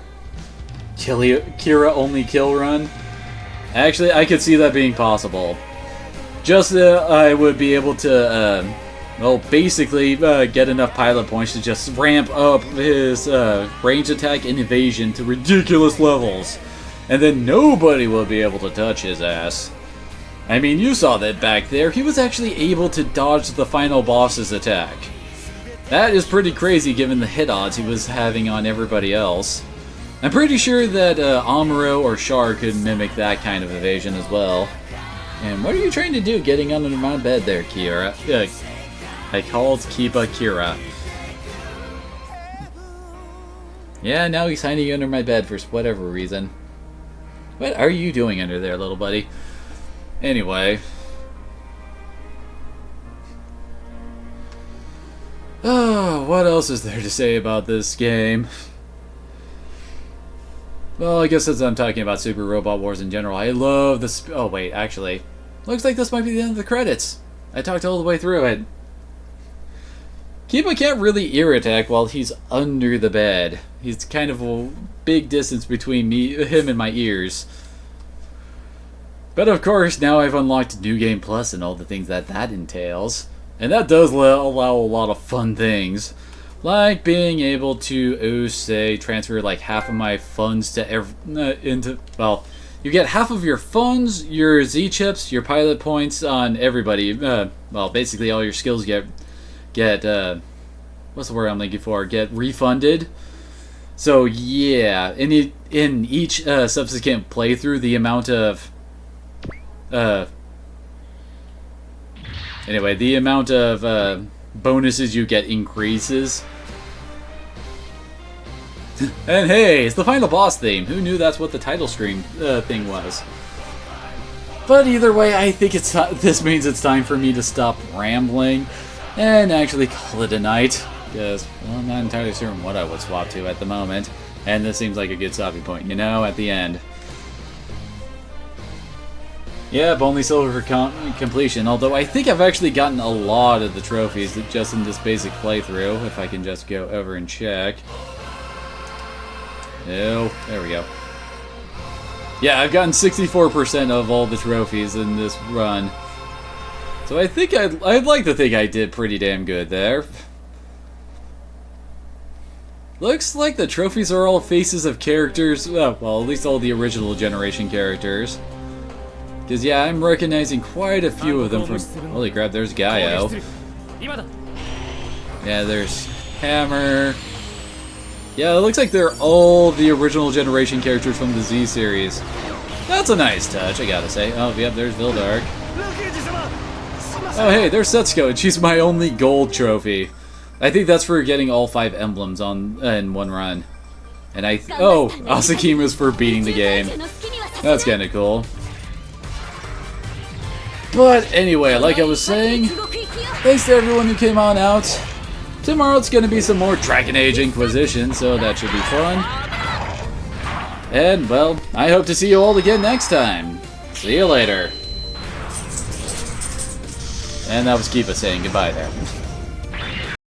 Kira only kill run? Actually, I could see that being possible. Just I would be able to, well, basically get enough pilot points to just ramp up his range attack and evasion to ridiculous levels. And then nobody will be able to touch his ass. I mean, you saw that back there. He was actually able to dodge the final boss's attack. That is pretty crazy given the hit odds he was having on everybody else. I'm pretty sure that Amuro or Char could mimic that kind of evasion as well. And what are you trying to do getting under my bed there, Kira? I called Kiba Kira. Yeah, now he's hiding under my bed for whatever reason. What are you doing under there, little buddy? Anyway. Oh, what else is there to say about this game? Well, I guess since I'm talking about Super Robot Wars in general, I love this. Oh, wait, actually. Looks like this might be the end of the credits. I talked all the way through it. Kiba can't really ear attack while he's under the bed. He's kind of a big distance between him and my ears. But of course, now I've unlocked New Game Plus and all the things that entails. And that does allow a lot of fun things. Like being able to, say, transfer like half of my funds to well, you get half of your funds, your Z-chips, your pilot points on everybody. Well, basically all your skills get what's the word I'm looking for? Get refunded. So yeah, in each subsequent playthrough, the amount of anyway, the amount of bonuses you get increases. And hey, it's the final boss theme. Who knew that's what the title screen thing was? But either way, I think this means it's time for me to stop rambling and actually call it a night. Because, well, I'm not entirely certain what I would swap to at the moment. And this seems like a good stopping point, you know, at the end. Yep, only silver for completion, although I think I've actually gotten a lot of the trophies just in this basic playthrough, if I can just go over and check. Oh, there we go. Yeah, I've gotten 64% of all the trophies in this run. So I think I'd like to think I did pretty damn good there. Looks like the trophies are all faces of characters, well, at least all the original generation characters. Because, yeah, I'm recognizing quite a few of them from... Holy crap, there's Gaio. Yeah, there's Hammer. Yeah, it looks like they're all the original generation characters from the Z series. That's a nice touch, I gotta say. Oh, yep, there's Vildark. Oh, hey, there's Setsuko, and she's my only gold trophy. I think that's for getting all 5 emblems in one run. And oh, Asakima's for beating the game. That's kinda cool. But anyway, like I was saying, thanks to everyone who came on out. Tomorrow it's going to be some more Dragon Age Inquisition, so that should be fun. And, well, I hope to see you all again next time. See you later. And that was Kiva saying goodbye there.